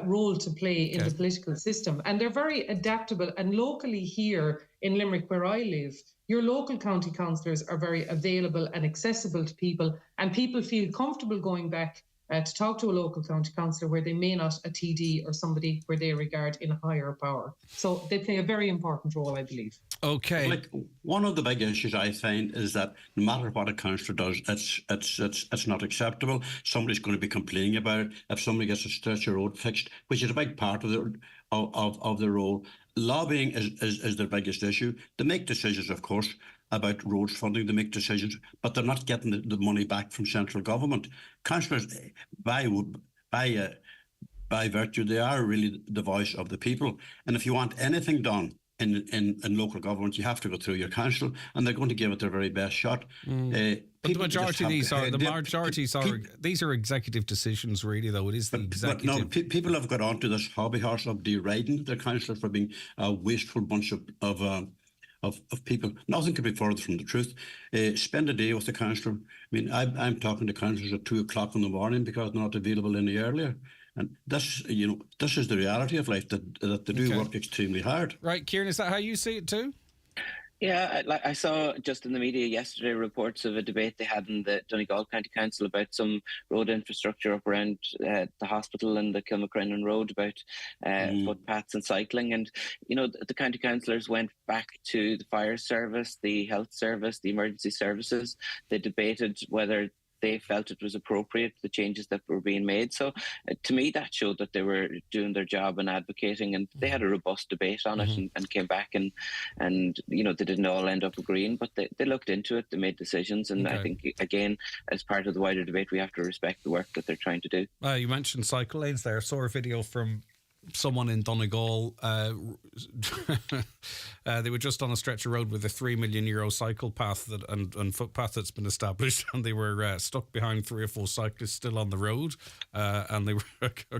role to play in the political system. And they're very adaptable. And locally here in Limerick, where I live, your local county councillors are very available and accessible to people. And people feel comfortable going back to talk to a local county councillor where they may not a TD or somebody where they regard in a higher power. So they play a very important role, I believe. Okay. Like, one of the big issues I find is that no matter what a councillor does, it's not acceptable. Somebody's going to be complaining about it. If somebody gets a stretch of road fixed, which is a big part of the role, lobbying is their biggest issue. They make decisions, of course, about roads funding. They make decisions, but they're not getting the money back from central government. Councillors, by virtue, they are really the voice of the people. And if you want anything done in local government, you have to go through your council, and they're going to give it their very best shot. But the majority of these are executive decisions, really, though. It is the executive. But no, people have got onto this hobby horse of deriding their councillors for being a wasteful bunch of people. Nothing could be further from the truth. Spend a day with the councillor. I mean, I'm talking to councillors at 2:00 in the morning because they're not available any earlier. And this is the reality of life, that they do work extremely hard. Right, Kieran, is that how you see it too? Yeah, I saw just in the media yesterday reports of a debate they had in the Donegal County Council about some road infrastructure up around the hospital and the Kilmacrennan Road, about footpaths and cycling. And, the county councillors went back to the fire service, the health service, the emergency services. They debated whether they felt it was appropriate, the changes that were being made. So to me, that showed that they were doing their job and advocating, and they had a robust debate on it and came back and they didn't all end up agreeing, but they looked into it, they made decisions. And I think, again, as part of the wider debate, we have to respect the work that they're trying to do. You mentioned cycle lanes there. I saw a video from someone in Donegal. They were just on a stretch of road with a €3 million cycle path and footpath that's been established, and they were stuck behind 3 or 4 cyclists still on the road, and they were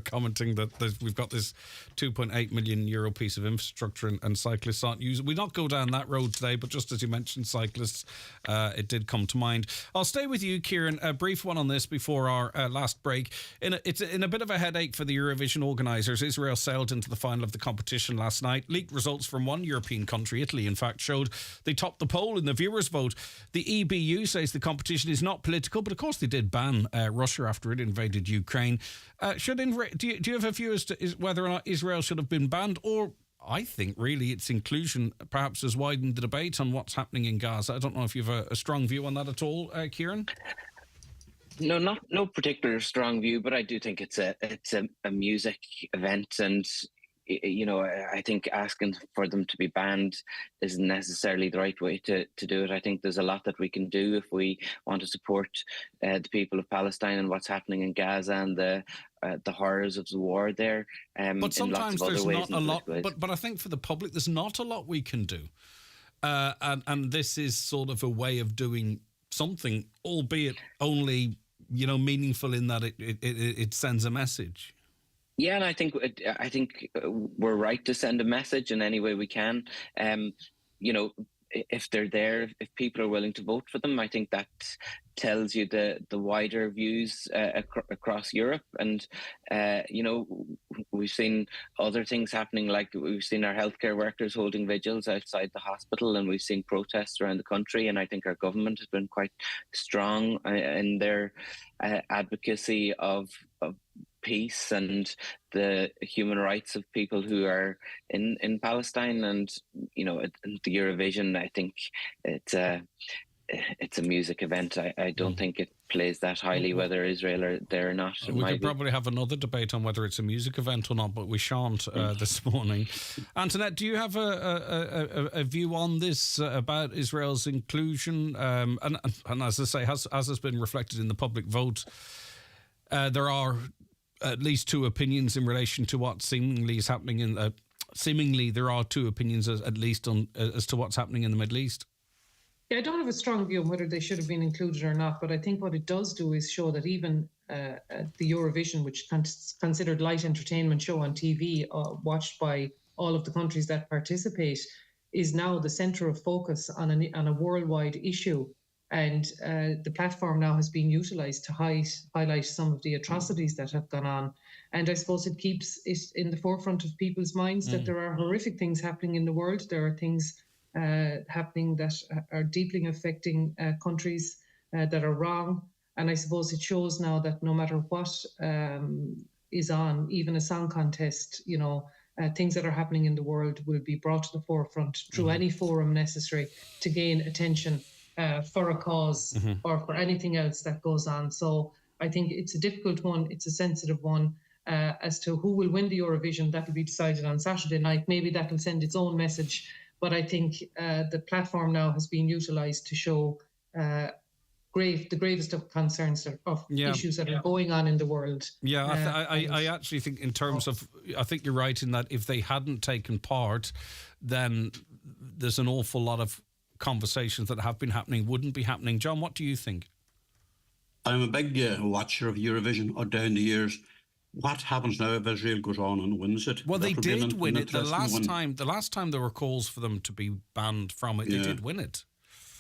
commenting that we've got this €2.8 million piece of infrastructure and cyclists aren't using. We not go down that road today, but just as you mentioned cyclists, it did come to mind. I'll stay with you, Kieran. A brief one on this before our last break. It's in a bit of a headache for the Eurovision organisers. Israel sailed into the final of the competition last night. Leaked results from one European country, Italy, in fact, showed they topped the poll in the viewers' vote. The EBU says the competition is not political, but of course they did ban Russia after it invaded Ukraine. Do you have a view as to whether or not Israel should have been banned? Or I think really its inclusion perhaps has widened the debate on what's happening in Gaza. I don't know if you have a strong view on that at all, Kieran? No, no particular strong view, but I do think it's a music event, and I think asking for them to be banned isn't necessarily the right way to do it. I think there's a lot that we can do if we want to support the people of Palestine and what's happening in Gaza and the horrors of the war there. But sometimes there's not a lot. But I think for the public, there's not a lot we can do, and this is sort of a way of doing something, albeit only meaningful in that it sends a message. Yeah, and I think we're right to send a message in any way we can. If they're there, if people are willing to vote for them, I think that tells you the wider views across Europe. And we've seen other things happening, like we've seen our healthcare workers holding vigils outside the hospital, and we've seen protests around the country. And I think our government has been quite strong in their advocacy of peace and the human rights of people who are in Palestine. And the Eurovision, I think it's a music event. I don't think it plays that highly whether Israel are there or not. We could probably have another debate on whether it's a music event or not, but we shan't this morning. Antoinette, do you have a view on this about Israel's inclusion? And as I say, as has been reflected in the public vote, there are at least two opinions in relation to what seemingly is happening in. Seemingly, there are two opinions at least on as to what's happening in the Middle East. Yeah, I don't have a strong view on whether they should have been included or not, but I think what it does do is show that even the Eurovision, which is considered light entertainment show on TV, watched by all of the countries that participate, is now the centre of focus on a worldwide issue. And the platform now has been utilised to highlight some of the atrocities that have gone on. And I suppose it keeps it in the forefront of people's minds that there are horrific things happening in the world. There are things happening that are deeply affecting countries that are wrong. And I suppose it shows now that no matter what is on, even a song contest, things that are happening in the world will be brought to the forefront through any forum necessary to gain attention for a cause or for anything else that goes on. So I think it's a difficult one. It's a sensitive one. As to who will win the Eurovision, that will be decided on Saturday night. Maybe that will send its own message. But I think the platform now has been utilised to show the gravest of concerns of issues that are going on in the world. Yeah, I actually think in terms of, I think you're right in that if they hadn't taken part, then there's an awful lot of conversations that have been happening wouldn't be happening. John, what do you think? I'm a big watcher of Eurovision down the years. What happens now if Israel goes on and wins it? Well, they did win it. The last time there were calls for them to be banned from it, they did win it.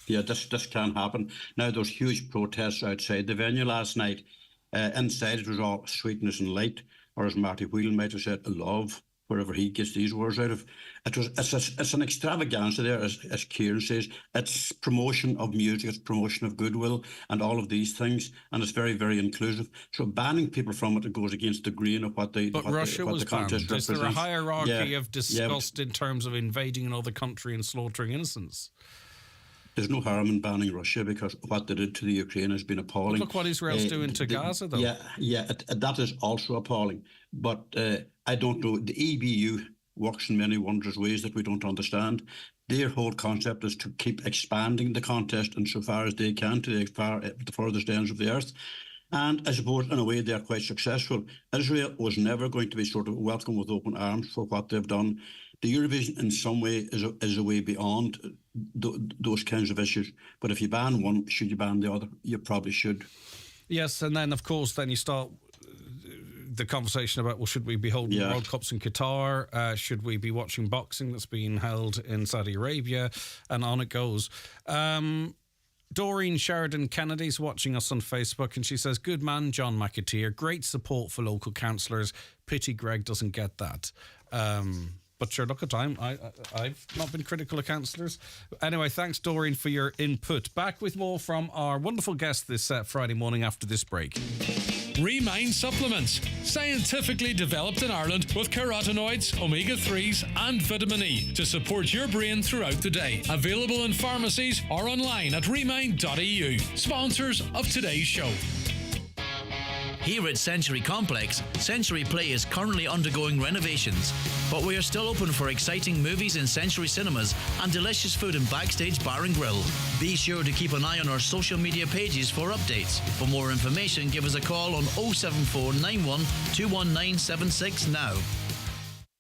Yeah, this can't happen. Now, there's huge protests outside the venue last night. Inside it was all sweetness and light, or as Marty Whelan might have said, love, wherever he gets these words out of. It's an extravaganza there, as Kieran says. It's promotion of music, it's promotion of goodwill and all of these things, and it's very, very inclusive. So banning people from it goes against the grain of what Russia was the contest banned. Is there a hierarchy of disgust in terms of invading another country and slaughtering innocents? There's no harm in banning Russia because what they did to the Ukraine has been appalling. But look what Israel's doing to Gaza, though. That is also appalling. But I don't know. The EBU works in many wondrous ways that we don't understand. Their whole concept is to keep expanding the contest insofar as they can to the furthest ends of the earth. And I suppose, in a way, they're quite successful. Israel was never going to be sort of welcomed with open arms for what they've done. The Eurovision, in some way, is a way beyond those kinds of issues. But if you ban one, should you ban the other? You probably should. Yes, and then, of course, then you start the conversation about, well, should we be holding World Cups in Qatar? Should we be watching boxing that's being held in Saudi Arabia? And on it goes. Doreen Sheridan Kennedy's watching us on Facebook, and she says, good man, John McAteer. Great support for local councillors. Pity Greg doesn't get that. But sure, look at time. I've not been critical of councillors. Anyway, thanks, Doreen, for your input. Back with more from our wonderful guest this Friday morning after this break. Remind supplements, scientifically developed in Ireland with carotenoids, omega-3s and vitamin E to support your brain throughout the day. Available in pharmacies or online at remind.eu. Sponsors of today's show. Here at Century Complex, Century Play is currently undergoing renovations, but we are still open for exciting movies in Century Cinemas and delicious food in Backstage Bar and Grill. Be sure to keep an eye on our social media pages for updates. For more information, give us a call on 07491 21976 now.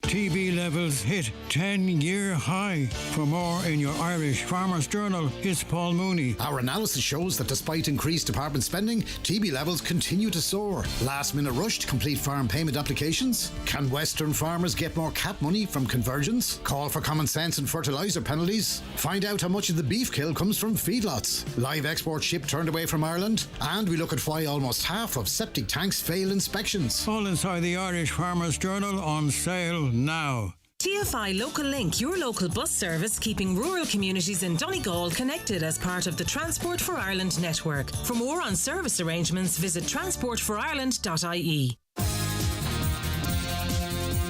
TB levels hit 10-year high. For more in your Irish Farmers Journal, it's Paul Mooney. Our analysis shows that despite increased department spending, TB levels continue to soar. Last-minute rush to complete farm payment applications? Can Western farmers get more cap money from convergence? Call for common sense and fertiliser penalties? Find out how much of the beef kill comes from feedlots. Live export ship turned away from Ireland? And we look at why almost half of septic tanks fail inspections. All inside the Irish Farmers Journal, on sale now. TFI Local Link, your local bus service keeping rural communities in Donegal connected as part of the Transport for Ireland network. For more on service arrangements, visit transportforireland.ie.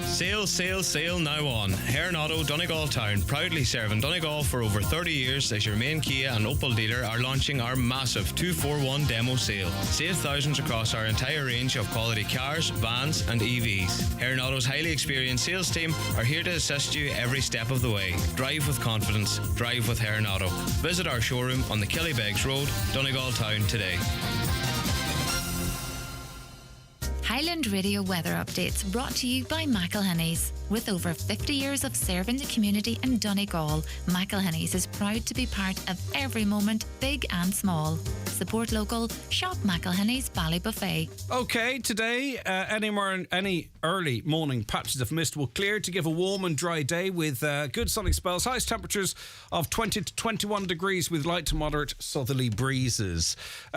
Sale, sale, sale now on. Hearn Auto, Donegal Town, proudly serving Donegal for over 30 years as your main Kia and Opel dealer, are launching our massive 241 demo sale. Save thousands across our entire range of quality cars, vans and EVs. Hearn Auto's highly experienced sales team are here to assist you every step of the way. Drive with confidence. Drive with Hearn Auto. Visit our showroom on the Killybegs Road, Donegal Town today. Highland Radio weather updates brought to you by McElhinney's. With over 50 years of serving the community in Donegal, McElhinney's is proud to be part of every moment, big and small. Support local, shop McElhinney's Ballybuffet. Okay, today, any early morning patches of mist will clear to give a warm and dry day with good sunny spells. Highest temperatures of 20 to 21 degrees with light to moderate southerly breezes.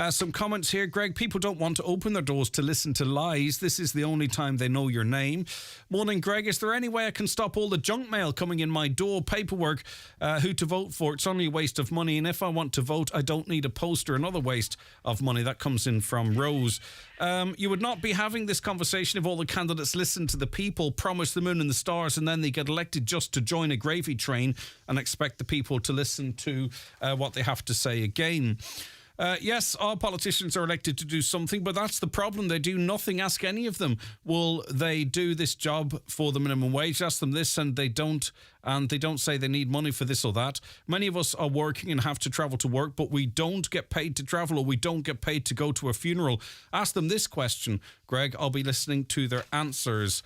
Some comments here. Greg, people don't want to open their doors to listen to lies. This is the only time they know your name. Morning, Greg. Is there any way I can stop all the junk mail coming in my door? Paperwork, who to vote for. It's only a waste of money. And if I want to vote, I don't need a poster. Another waste of money. That comes in from Rose. You would not be having this conversation if all the candidates listen to the people, promise the moon and the stars, and then they get elected just to join a gravy train and expect the people to listen to what they have to say again. Yes, all politicians are elected to do something, but that's the problem. They do nothing. Ask any of them, will they do this job for the minimum wage? Ask them this and they don't. And they don't say they need money for this or that. Many of us are working and have to travel to work, but we don't get paid to travel, or we don't get paid to go to a funeral. Ask them this question, Greg. I'll be listening to their answers.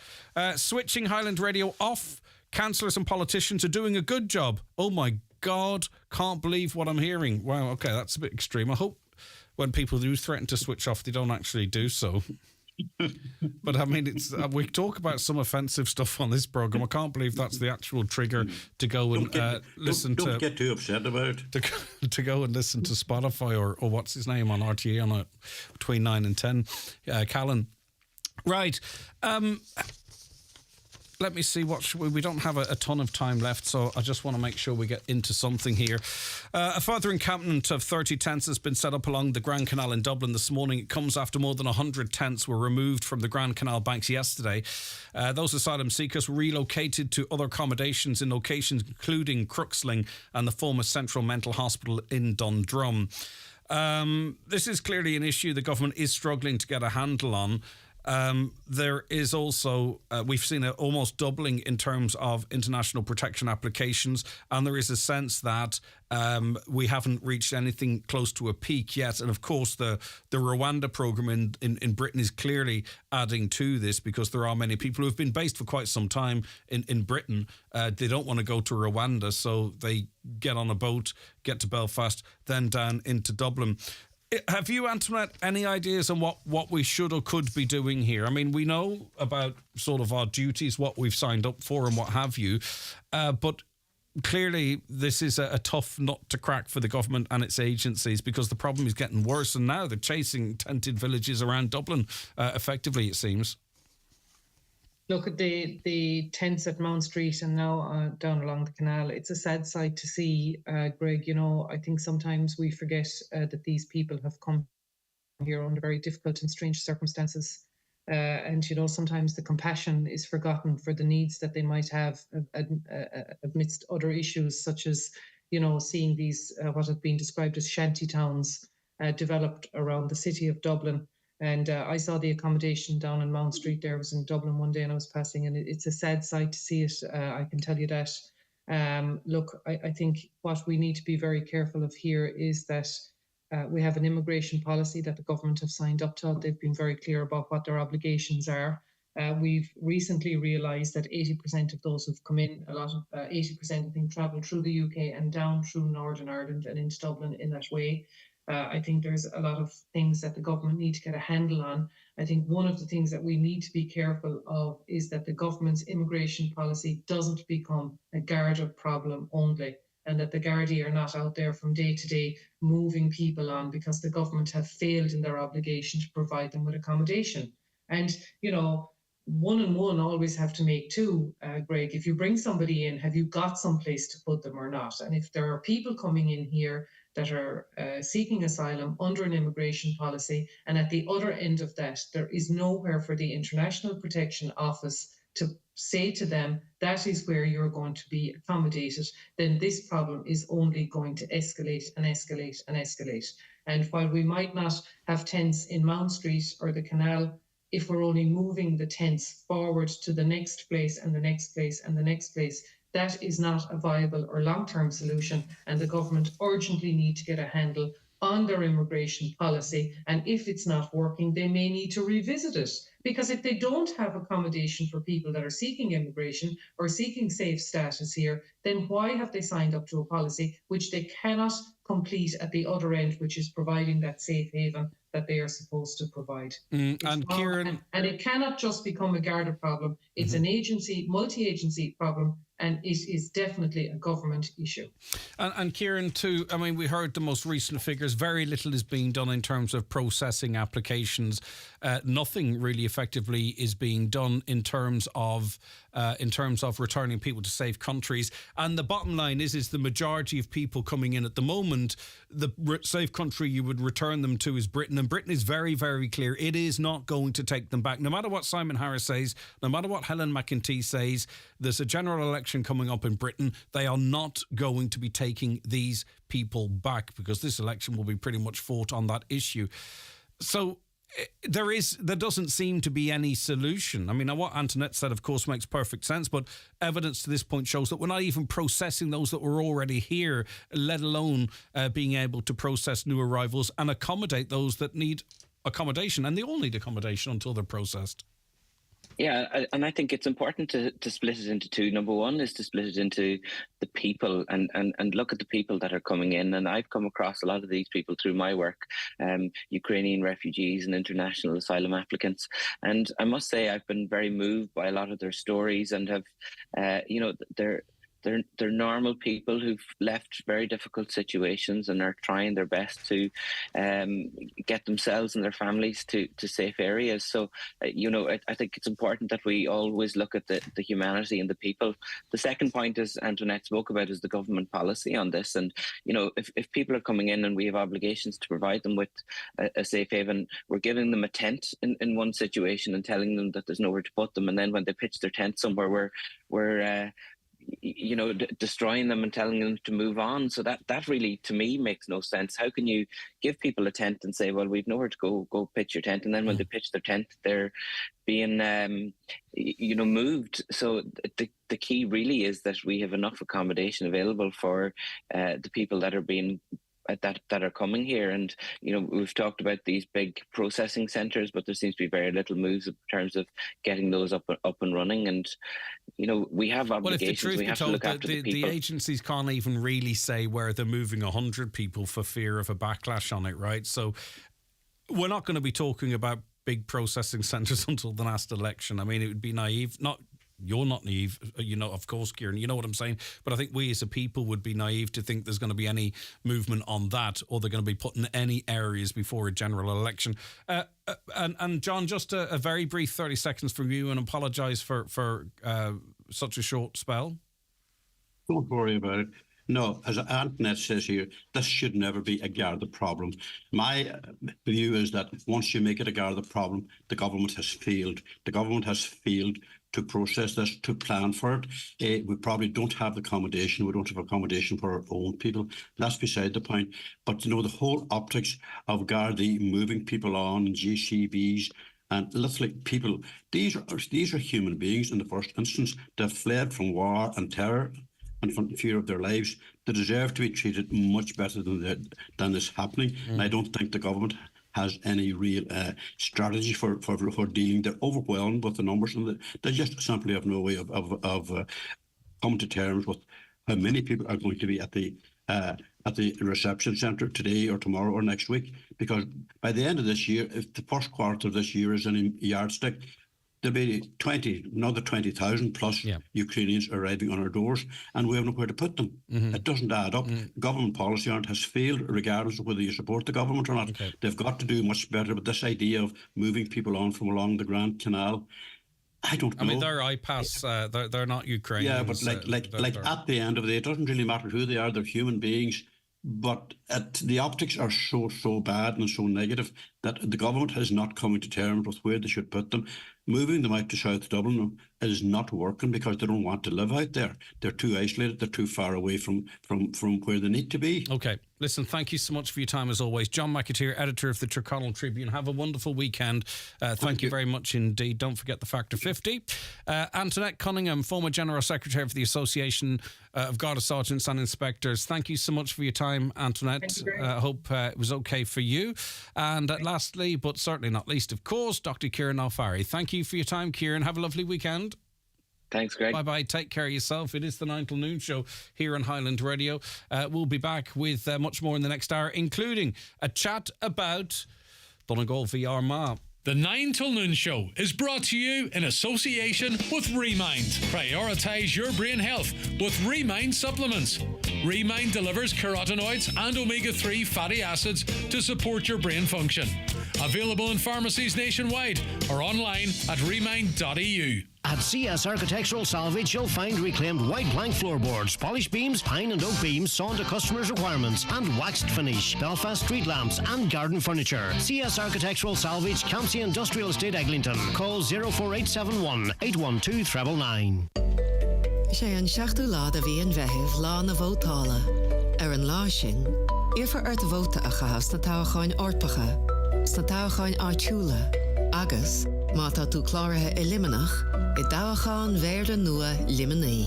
Switching Highland Radio off. Councillors and politicians are doing a good job. Oh my God, can't believe what I'm hearing. Wow, okay, that's a bit extreme. I hope when people do threaten to switch off, they don't actually do so. But I mean, it's we talk about some offensive stuff on this programme. I can't believe that's the actual trigger to go and listen to... Don't get too upset about it. To go and listen to Spotify or what's his name on RTE on between 9 and 10. Callan. Right. Let me see what we don't have a ton of time left, so I just want to make sure we get into something here. A further encampment of 30 tents has been set up along the Grand Canal in Dublin this morning. It comes after more than 100 tents were removed from the Grand Canal banks yesterday. Those asylum seekers were relocated to other accommodations in locations including Crooksling and the former Central Mental Hospital in Dundrum. This is clearly an issue the government is struggling to get a handle on. There is also, we've seen an almost doubling in terms of international protection applications, and there is a sense that we haven't reached anything close to a peak yet. And of course, the Rwanda programme in Britain is clearly adding to this, because there are many people who have been based for quite some time in Britain. They don't want to go to Rwanda, so they get on a boat, get to Belfast, then down into Dublin. Have you, Antoinette, any ideas on what we should or could be doing here? I mean, we know about sort of our duties, what we've signed up for and what have you, but clearly this is a tough nut to crack for the government and its agencies, because the problem is getting worse, and now they're chasing tented villages around Dublin, effectively, it seems. Look at the tents at Mount Street and now down along the canal. It's a sad sight to see, Greg. You know, I think sometimes we forget that these people have come here under very difficult and strange circumstances. And, you know, sometimes the compassion is forgotten for the needs that they might have amidst other issues, such as, you know, seeing these, what have been described as shanty towns developed around the city of Dublin. And I saw the accommodation down on Mount Street there. I was in Dublin one day and I was passing, and it's a sad sight to see it. I can tell you that. Look, I think what we need to be very careful of here is that we have an immigration policy that the government have signed up to. They've been very clear about what their obligations are. We've recently realised that 80% of those who've come in, 80% I think travel through the UK and down through Northern Ireland and into Dublin in that way. I think there's a lot of things that the government need to get a handle on. I think one of the things that we need to be careful of is that the government's immigration policy doesn't become a Garda problem only, and that the Gardaí are not out there from day to day moving people on because the government have failed in their obligation to provide them with accommodation. And, you know, one and one always have to make two, Greg. If you bring somebody in, have you got some place to put them or not? And if there are people coming in here that are seeking asylum under an immigration policy, and at the other end of that, there is nowhere for the International Protection Office to say to them, that is where you're going to be accommodated, then this problem is only going to escalate and escalate and escalate. And while we might not have tents in Mount Street or the canal, if we're only moving the tents forward to the next place and the next place and the next place, that is not a viable or long-term solution, and the government urgently need to get a handle on their immigration policy. And if it's not working, they may need to revisit it. Because if they don't have accommodation for people that are seeking immigration or seeking safe status here, then why have they signed up to a policy which they cannot complete at the other end, which is providing that safe haven that they are supposed to provide? And Kieran, and it cannot just become a Garda problem. It's an agency, multi-agency problem, and it is definitely a government issue. And Kieran, too, I mean, we heard the most recent figures. Very little is being done in terms of processing applications. Nothing really effectively is being done in terms of returning people to safe countries. And the bottom line is the majority of people coming in at the moment, the safe country you would return them to is Britain. And Britain is very, very clear. It is not going to take them back. No matter what Simon Harris says, no matter what Helen McEntee says, there's a general election coming up in Britain. They are not going to be taking these people back because this election will be pretty much fought on that issue. So there doesn't seem to be any solution. I mean, what Antoinette said, of course, makes perfect sense, but evidence to this point shows that we're not even processing those that were already here, let alone being able to process new arrivals and accommodate those that need accommodation. And they all need accommodation until they're processed. Yeah, and I think it's important to split it into two. Number one is to split it into the people and look at the people that are coming in. And I've come across a lot of these people through my work, Ukrainian refugees and international asylum applicants. And I must say I've been very moved by a lot of their stories and have, they're normal people who've left very difficult situations and are trying their best to get themselves and their families to safe areas. So, I think it's important that we always look at the humanity and the people. The second point, as Antoinette spoke about, is the government policy on this. And, if people are coming in and we have obligations to provide them with a safe haven, we're giving them a tent in one situation and telling them that there's nowhere to put them. And then when they pitch their tent somewhere, we're destroying them and telling them to move on. So that really, to me, makes no sense. How can you give people a tent and say, well, we've nowhere to go pitch your tent, and then when they pitch their tent, they're being moved. So the key really is that we have enough accommodation available for the people that are being that are coming here. And we've talked about these big processing centres, but there seems to be very little moves in terms of getting those up and running. And we have obligations. Well, if the truth we have be told, to look after the people. The agencies can't even really say where they're moving 100 people for fear of a backlash on it, right? So we're not going to be talking about big processing centres until the last election. I mean, it would be naive. You're not naive, of course, Kieran, you know what I'm saying. But I think we as a people would be naive to think there's going to be any movement on that, or they're going to be put in any areas before a general election. And John, just a very brief 30 seconds from you, and apologise for such a short spell. Don't worry about it. No, as Antoinette says here, this should never be a Garda problem. My view is that once you make it a Garda problem, the government has failed. The government has failed to process this, to plan for it. We probably don't have the accommodation. We don't have accommodation for our own people. That's beside the point. But the whole optics of Gardaí moving people on and GCVs and literally people, these are human beings in the first instance. They've fled from war and terror and from fear of their lives. They deserve to be treated much better than this happening. And I don't think the government has any real strategy for dealing. They're overwhelmed with the numbers, and they just simply have no way of coming to terms with how many people are going to be at the reception centre today or tomorrow or next week. Because by the end of this year, if the first quarter of this year is any yardstick, there'll be another 20,000 plus Ukrainians arriving on our doors, and we have nowhere to put them. It doesn't add up. Government policy on it has failed, regardless of whether you support the government or not. They've got to do much better with this idea of moving people on from along the Grand Canal. I don't know. I mean, they're IPAS. They're not Ukrainians. Yeah, but like at the end of the day, it doesn't really matter who they are. They're human beings. But the optics are so bad and so negative that the government is not coming to terms with where they should put them. Moving them out to South Dublin is not working because they don't want to live out there. They're too isolated. They're too far away from where they need to be. Okay. Listen, thank you so much for your time as always. John McAteer, editor of the Tyrconnell Tribune. Have a wonderful weekend. Thank you very much indeed. Don't forget the Factor 50. Antoinette Cunningham, former General Secretary of the Association of Garda Sergeants and Inspectors. Thank you so much for your time, Antoinette. I hope it was okay for you. And lastly, but certainly not least, of course, Dr. Kieran Alfari. Thank you for your time, Kieran. Have a lovely weekend. Thanks, Greg. Bye-bye. Take care of yourself. It is the 9 till noon show here on Highland Radio. We'll be back with much more in the next hour, including a chat about Donegal v Armagh. The 9 till noon show is brought to you in association with Remind. Prioritise your brain health with Remind supplements. Remind delivers carotenoids and omega-3 fatty acids to support your brain function. Available in pharmacies nationwide or online at remind.eu. At CS Architectural Salvage, you'll find reclaimed white plank floorboards, polished beams, pine and oak beams sawn to customers' requirements, and waxed finish, Belfast street lamps and garden furniture. CS Architectural Salvage, Campsie Industrial Estate, Eglinton. Call 04871 812 999. sé an seachtú lád a bhí an bheitheh lá na bhótála. An lá sin, iarfar a bhóta a chahas na tábhacháin orpacha, sna tábhacháin áitiúla, agus, má tá tú chláirithe I limanach, I tábhacháin Mhéarla nua limaní.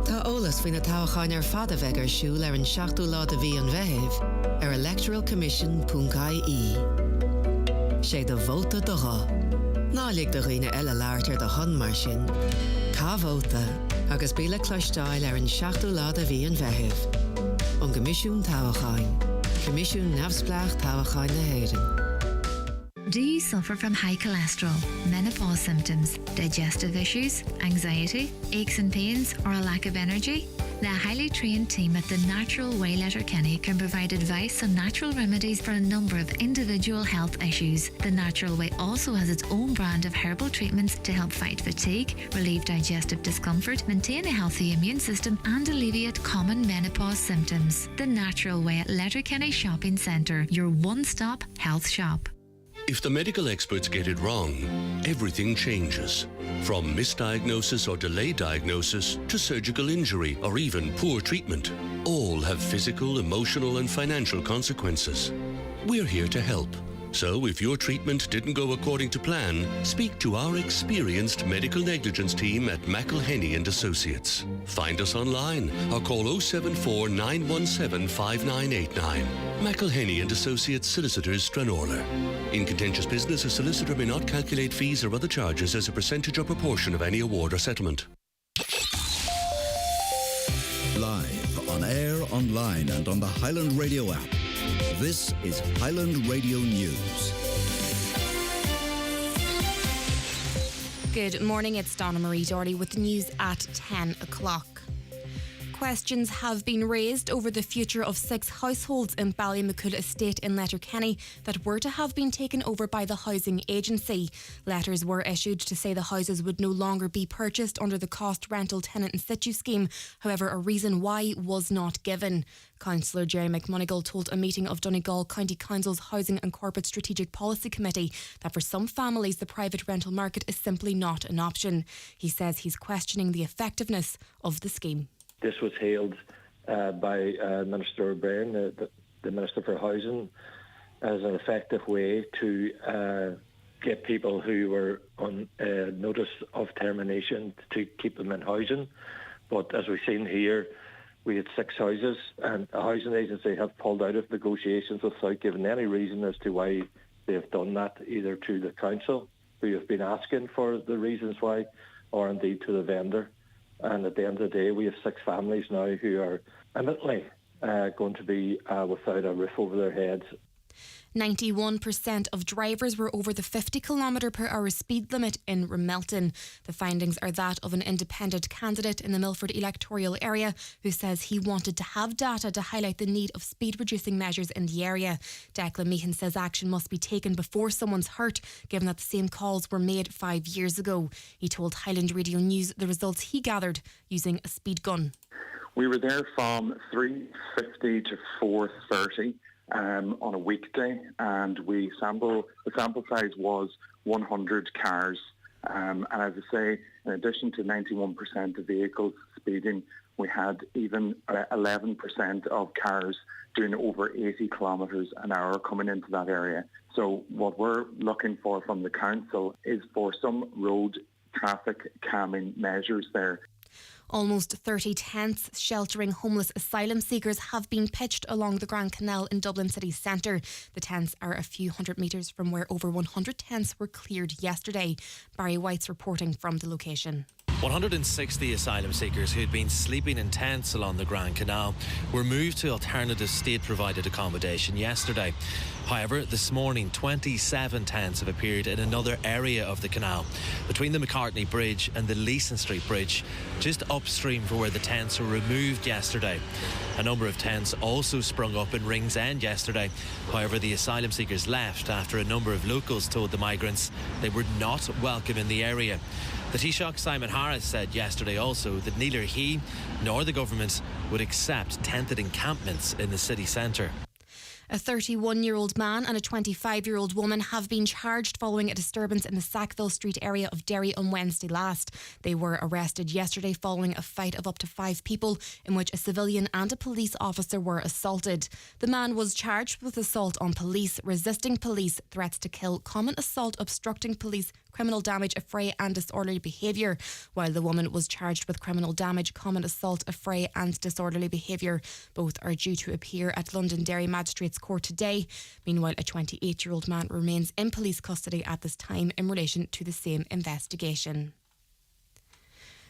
Tá ólas faoin na tábhacháin fada bheith siúil an seachtú lád a bhí an bheitheh electoralcommission.ie. sé do bhóta do rá. Nálig do riine eile láirtar do hon mar sin. Cá bhóta agus bíle cloisteáil an seachtú lád a bhí an bheitheh. An Comisiún Tábhacháin. Comisiún Neamhspleách Tábhacháin na Héireann. Do you suffer from high cholesterol, menopause symptoms, digestive issues, anxiety, aches and pains, or a lack of energy? The highly trained team at The Natural Way Letterkenny can provide advice on natural remedies for a number of individual health issues. The Natural Way also has its own brand of herbal treatments to help fight fatigue, relieve digestive discomfort, maintain a healthy immune system, and alleviate common menopause symptoms. The Natural Way at Letterkenny Shopping Centre, your one-stop health shop. If the medical experts get it wrong, everything changes. From misdiagnosis or delayed diagnosis to surgical injury or even poor treatment, all have physical, emotional, and financial consequences. We're here to help. So if your treatment didn't go according to plan, speak to our experienced medical negligence team at McElhenney and Associates. Find us online or call 074 917 5989. McElhenney and Associates Solicitors, Stranorlar. In contentious business, a solicitor may not calculate fees or other charges as a percentage or proportion of any award or settlement. Live, on air, online, and on the Highland Radio app. This is Highland Radio News. Good morning, it's Donna Marie Doherty with the news at 10 o'clock. Questions have been raised over the future of 6 households in Ballymacool Estate in Letterkenny that were to have been taken over by the housing agency. Letters were issued to say the houses would no longer be purchased under the cost rental tenant in situ scheme. However, a reason why was not given. Councillor Jerry McMonigal told a meeting of Donegal County Council's Housing and Corporate Strategic Policy Committee that for some families the private rental market is simply not an option. He says he's questioning the effectiveness of the scheme. This was hailed by Minister O'Brien, the Minister for Housing, as an effective way to get people who were on notice of termination to keep them in housing. But as we've seen here, we had 6 houses, and a housing agency have pulled out of negotiations without giving any reason as to why they have done that, either to the council, who have been asking for the reasons why, or indeed to the vendor. And at the end of the day, we have 6 families now who are imminently going to be without a roof over their heads. 91% of drivers were over the 50 km/h speed limit in Ramelton. The findings are that of an independent candidate in the Milford electoral area who says he wanted to have data to highlight the need of speed reducing measures in the area. Declan Meehan says action must be taken before someone's hurt, given that the same calls were made 5 years ago. He told Highland Radio News the results he gathered using a speed gun. We were there from 3:50 to 4:30. On a weekday, and the sample size was 100 cars. And as I say, in addition to 91% of vehicles speeding, we had even 11% of cars doing over 80 kilometres an hour coming into that area. So what we're looking for from the council is for some road traffic calming measures there. Almost 30 tents sheltering homeless asylum seekers have been pitched along the Grand Canal in Dublin city centre. The tents are a few hundred metres from where over 100 tents were cleared yesterday. Barry White's reporting from the location. 160 asylum seekers who had been sleeping in tents along the Grand Canal were moved to alternative state-provided accommodation yesterday. However, this morning 27 tents have appeared in another area of the canal, between the McCartney Bridge and the Leeson Street Bridge, just upstream from where the tents were removed yesterday. A number of tents also sprung up in Ringsend yesterday. However, the asylum seekers left after a number of locals told the migrants they were not welcome in the area. The Taoiseach Simon Harris said yesterday also that neither he nor the government would accept tented encampments in the city centre. A 31-year-old man and a 25-year-old woman have been charged following a disturbance in the Sackville Street area of Derry on Wednesday last. They were arrested yesterday following a fight of up to 5 people in which a civilian and a police officer were assaulted. The man was charged with assault on police, resisting police, threats to kill, common assault, obstructing police, criminal damage, affray and disorderly behaviour, while the woman was charged with criminal damage, common assault, affray and disorderly behaviour. Both are due to appear at Londonderry Magistrates Court today. Meanwhile, a 28-year-old man remains in police custody at this time in relation to the same investigation.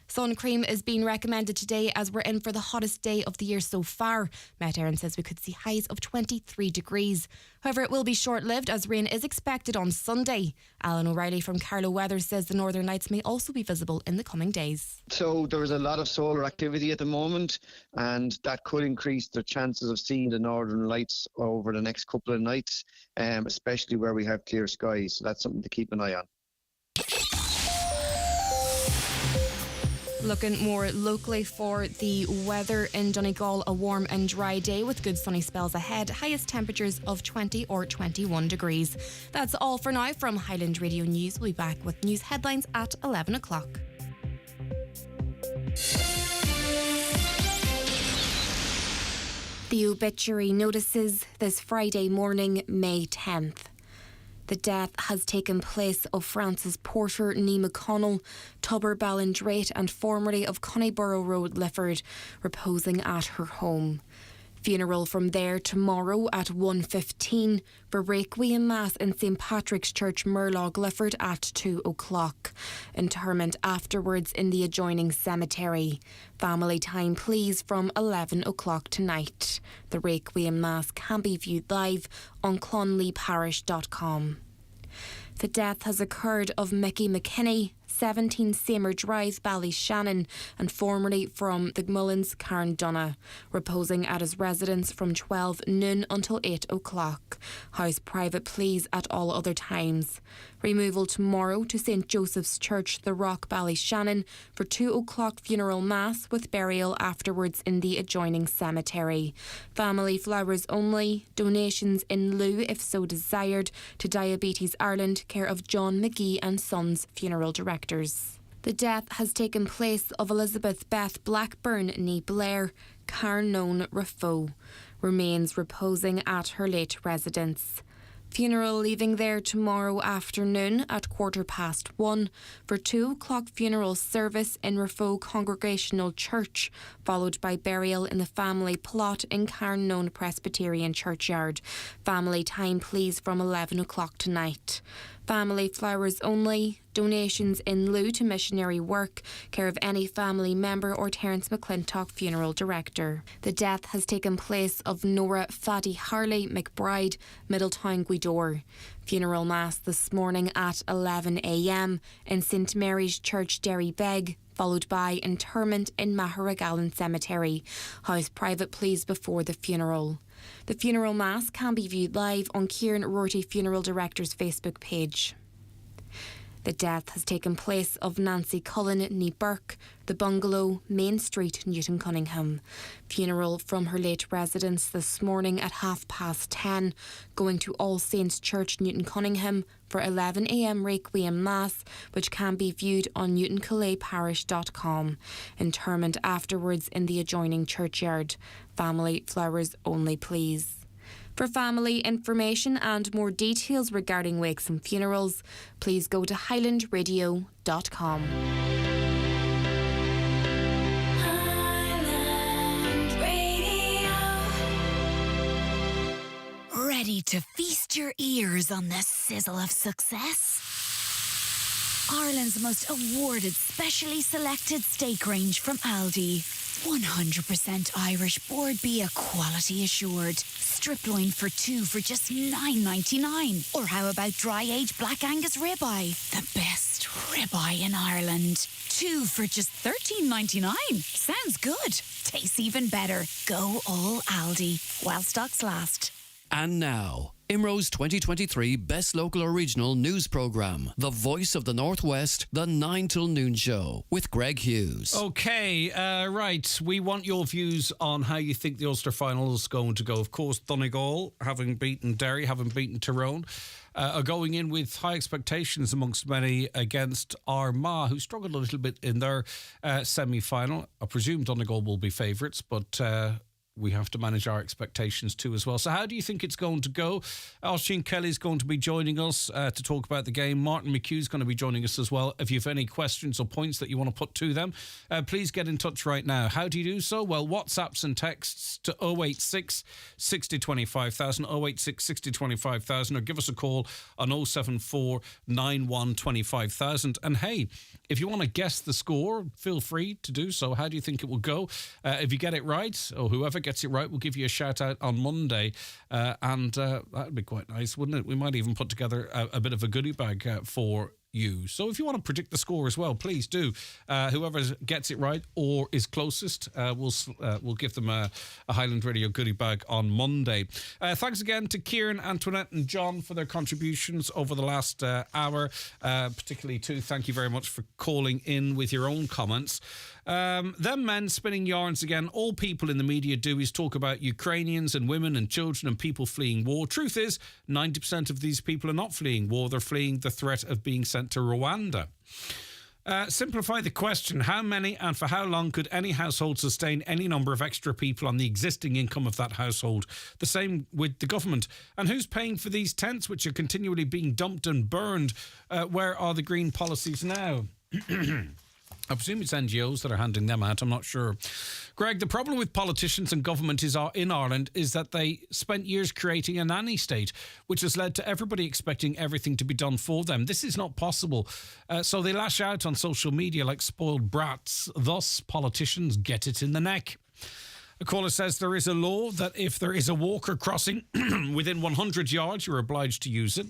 Sun cream is being recommended today as we're in for the hottest day of the year so far. Met Éireann says we could see highs of 23 degrees. However, it will be short-lived as rain is expected on Sunday. Alan O'Reilly from Carlow Weather says the Northern Lights may also be visible in the coming days. So there is a lot of solar activity at the moment, and that could increase the chances of seeing the Northern Lights over the next couple of nights, especially where we have clear skies. So that's something to keep an eye on. Looking more locally for the weather in Donegal, a warm and dry day with good sunny spells ahead, highest temperatures of 20 or 21 degrees. That's all for now from Highland Radio News. We'll be back with news headlines at 11 o'clock. The obituary notices this Friday morning, May 10th. The death has taken place of Frances Porter, Nee McConnell, Tubber Ballindrate and formerly of Connyborough Road, Lifford, reposing at her home. Funeral from there tomorrow at 1:15 for Requiem Mass in St Patrick's Church, Murlog, Lifford at 2 o'clock. Interment afterwards in the adjoining cemetery. Family time please from 11 o'clock tonight. The Requiem Mass can be viewed live on clonleeparish.com. The death has occurred of Mickey McKinney, 17 Seymour Drive, Ballyshannon, and formerly from the Mullins, Carndonagh, reposing at his residence from 12 noon until 8 o'clock. House private please at all other times. Removal tomorrow to St Joseph's Church, The Rock, Ballyshannon, for 2 o'clock funeral mass with burial afterwards in the adjoining cemetery. Family flowers only, donations in lieu if so desired, to Diabetes Ireland, care of John McGee and Sons Funeral Directors. The death has taken place of Elizabeth Beth Blackburn, née Blair, Carnone Rafo. Remains reposing at her late residence. Funeral leaving there tomorrow afternoon at 1:15 for 2 o'clock funeral service in Rafo Congregational Church, followed by burial in the family plot in Carnone Presbyterian Churchyard. Family time please from 11 o'clock tonight. Family flowers only. Donations in lieu to missionary work, care of any family member or Terence McClintock, funeral director. The death has taken place of Nora Faddy Harley McBride, Middletown Gweedore. Funeral mass this morning at 11 a.m. in St Mary's Church, Derrybeg, followed by interment in Maharagallen Cemetery. House private please before the funeral. The funeral mass can be viewed live on Kieran Rorty Funeral Director's Facebook page. The death has taken place of Nancy Cullen nee Burke, The Bungalow, Main Street, Newton Cunningham. Funeral from her late residence this morning at 10:30, going to All Saints Church, Newton Cunningham, for 11 a.m. Requiem Mass, which can be viewed on newtoncalais.parish.com. Interment afterwards in the adjoining churchyard. Family flowers only please. For family information and more details regarding wakes and funerals, please go to highlandradio.com. Ready to feast your ears on the sizzle of success? Ireland's most awarded specially selected steak range from Aldi. 100% Irish board beef, quality assured. Strip loin for two for just $9.99. Or how about dry aged Black Angus ribeye? The best ribeye in Ireland. Two for just $13.99. Sounds good. Tastes even better. Go all Aldi while stocks last. And now, IMRO's 2023 Best Local or Regional News Programme, The Voice of the Northwest, the 9 till noon show, with Greg Hughes. Okay, right. We want your views on how you think the Ulster final is going to go. Of course, Donegal, having beaten Derry, having beaten Tyrone, are going in with high expectations amongst many against Armagh, who struggled a little bit in their semi-final. I presume Donegal will be favourites, but we have to manage our expectations too as well. So how do you think it's going to go? Oisín Kelly's going to be joining us to talk about the game. Martin McHugh's going to be joining us as well. If you have any questions or points that you want to put to them, please get in touch right now. How do you do so? Well, WhatsApps and texts to 086 60 25,000, 086 60 25,000, or give us a call on 074 91 25,000. And hey, if you want to guess the score, feel free to do so. How do you think it will go? If you get it right, or whoever gets it right, we'll give you a shout out on Monday, and that would be quite nice, wouldn't it? We might even put together a bit of a goodie bag for you. So if you want to predict the score as well, please do. Whoever gets it right or is closest, we'll give them a Highland Radio goodie bag on Monday. Thanks again to Kieran, Antoinette and John for their contributions over the last hour, particularly too. Thank you very much for calling in with your own comments. Them men spinning yarns again. All people in the media do is talk about Ukrainians and women and children and people fleeing war. Truth is, 90% of these people are not fleeing war. They're fleeing the threat of being sent to Rwanda. Simplify the question. How many and for how long could any household sustain any number of extra people on the existing income of that household? The same with the government. And who's paying for these tents which are continually being dumped and burned? Where are the green policies now? I presume it's NGOs that are handing them out. I'm not sure. Greg, the problem with politicians and government in Ireland is that they spent years creating a nanny state, which has led to everybody expecting everything to be done for them. This is not possible. So they lash out on social media like spoiled brats. Thus, politicians get it in the neck. A caller says there is a law that if there is a walker crossing within 100 yards, you're obliged to use it.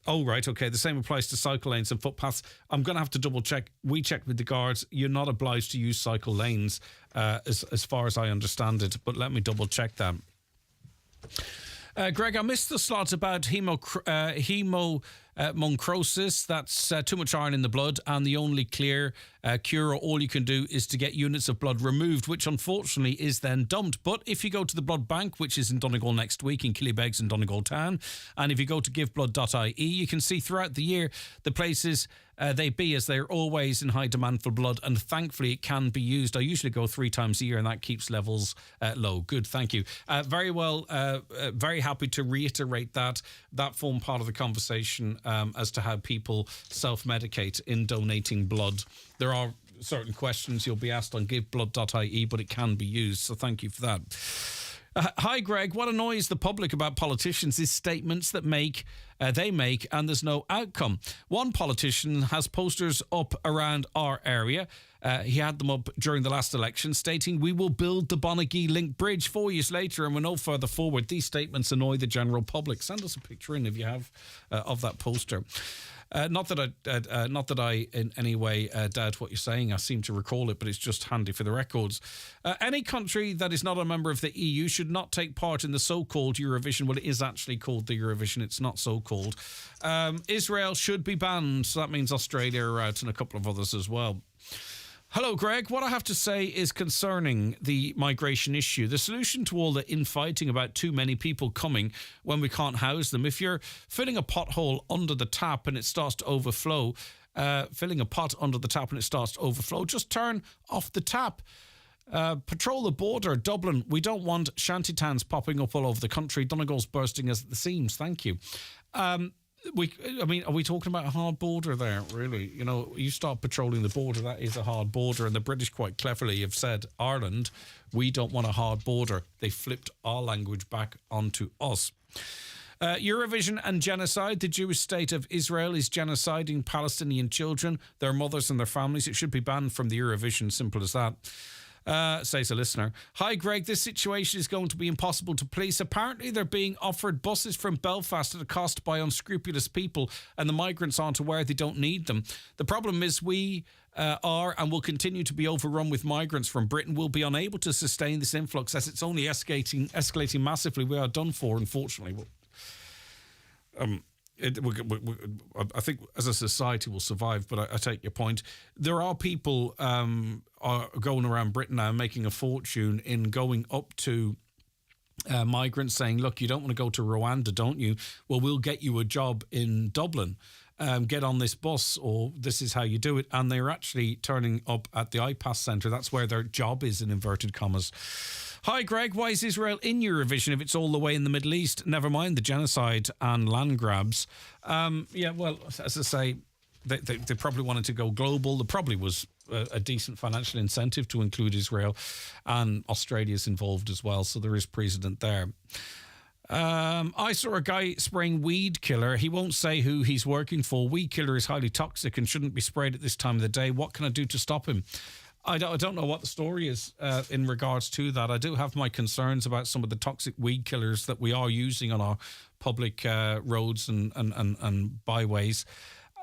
Oh, right, okay. The same applies to cycle lanes and footpaths. I'm going to have to double check. We checked with the guards. You're not obliged to use cycle lanes as far as I understand it, but let me double check that. Greg, I missed the slot about Muncrosis, that's too much iron in the blood, and the only clear cure, or all you can do, is to get units of blood removed, which unfortunately is then dumped. But if you go to the blood bank, which is in Donegal next week, in Killybegs and Donegal Town, and if you go to giveblood.ie, you can see throughout the year the places they be, as they're always in high demand for blood, and thankfully it can be used. I usually go 3 times a year, and that keeps levels low. Good, thank you. Very well, very happy to reiterate that formed part of the conversation as to how people self-medicate in donating blood. There are certain questions you'll be asked on giveblood.ie, but it can be used, so thank you for that. Hi, Greg. What annoys the public about politicians is statements that they make and there's no outcome. One politician has posters up around our area. He had them up during the last election stating, "We will build the Bonagee Link Bridge." 4 years later, and we're no further forward. These statements annoy the general public. Send us a picture in if you have of that poster. Not that I in any way doubt what you're saying. I seem to recall it, but it's just handy for the records. Any country that is not a member of the EU should not take part in the so-called Eurovision. Well, it is actually called the Eurovision. It's not so-called. Israel should be banned. So that means Australia are out and a couple of others as well. Hello, Greg. What I have to say is concerning the migration issue. The solution to all the infighting about too many people coming when we can't house them, if you're filling a pothole under the tap and it starts to overflow, just turn off the tap. Patrol the border. Dublin, we don't want shantytowns popping up all over the country. Donegal's bursting at the seams. Thank you. Are we talking about a hard border there, really? You know, you start patrolling the border, that is a hard border, and the British quite cleverly have said, Ireland, we don't want a hard border. They flipped our language back onto us. Eurovision and genocide. The Jewish state of Israel is genociding Palestinian children, their mothers and their families. It should be banned from the Eurovision, simple as that. Says a listener. Hi, Greg. This situation is going to be impossible to police. Apparently, they're being offered buses from Belfast at a cost by unscrupulous people, and the migrants aren't aware they don't need them. The problem is we are and will continue to be overrun with migrants from Britain. We'll be unable to sustain this influx as it's only escalating massively. We are done for, unfortunately. I think as a society we'll survive, but I take your point. There are people are going around Britain now making a fortune in going up to migrants saying, look, you don't want to go to Rwanda, don't you? Well, we'll get you a job in Dublin. Get on this bus, or this is how you do it. And they're actually turning up at the IPAS centre. That's where their job is, in inverted commas. Hi, Greg. Why is Israel in Eurovision if it's all the way in the Middle East? Never mind the genocide and land grabs. Well, as I say, they probably wanted to go global. There probably was a decent financial incentive to include Israel, and Australia's involved as well, so there is precedent there. I saw a guy spraying weed killer. He won't say who he's working for. Weed killer is highly toxic and shouldn't be sprayed at this time of the day. What can I do to stop him? I don't know what the story is in regards to that. I do have my concerns about some of the toxic weed killers that we are using on our public roads and byways,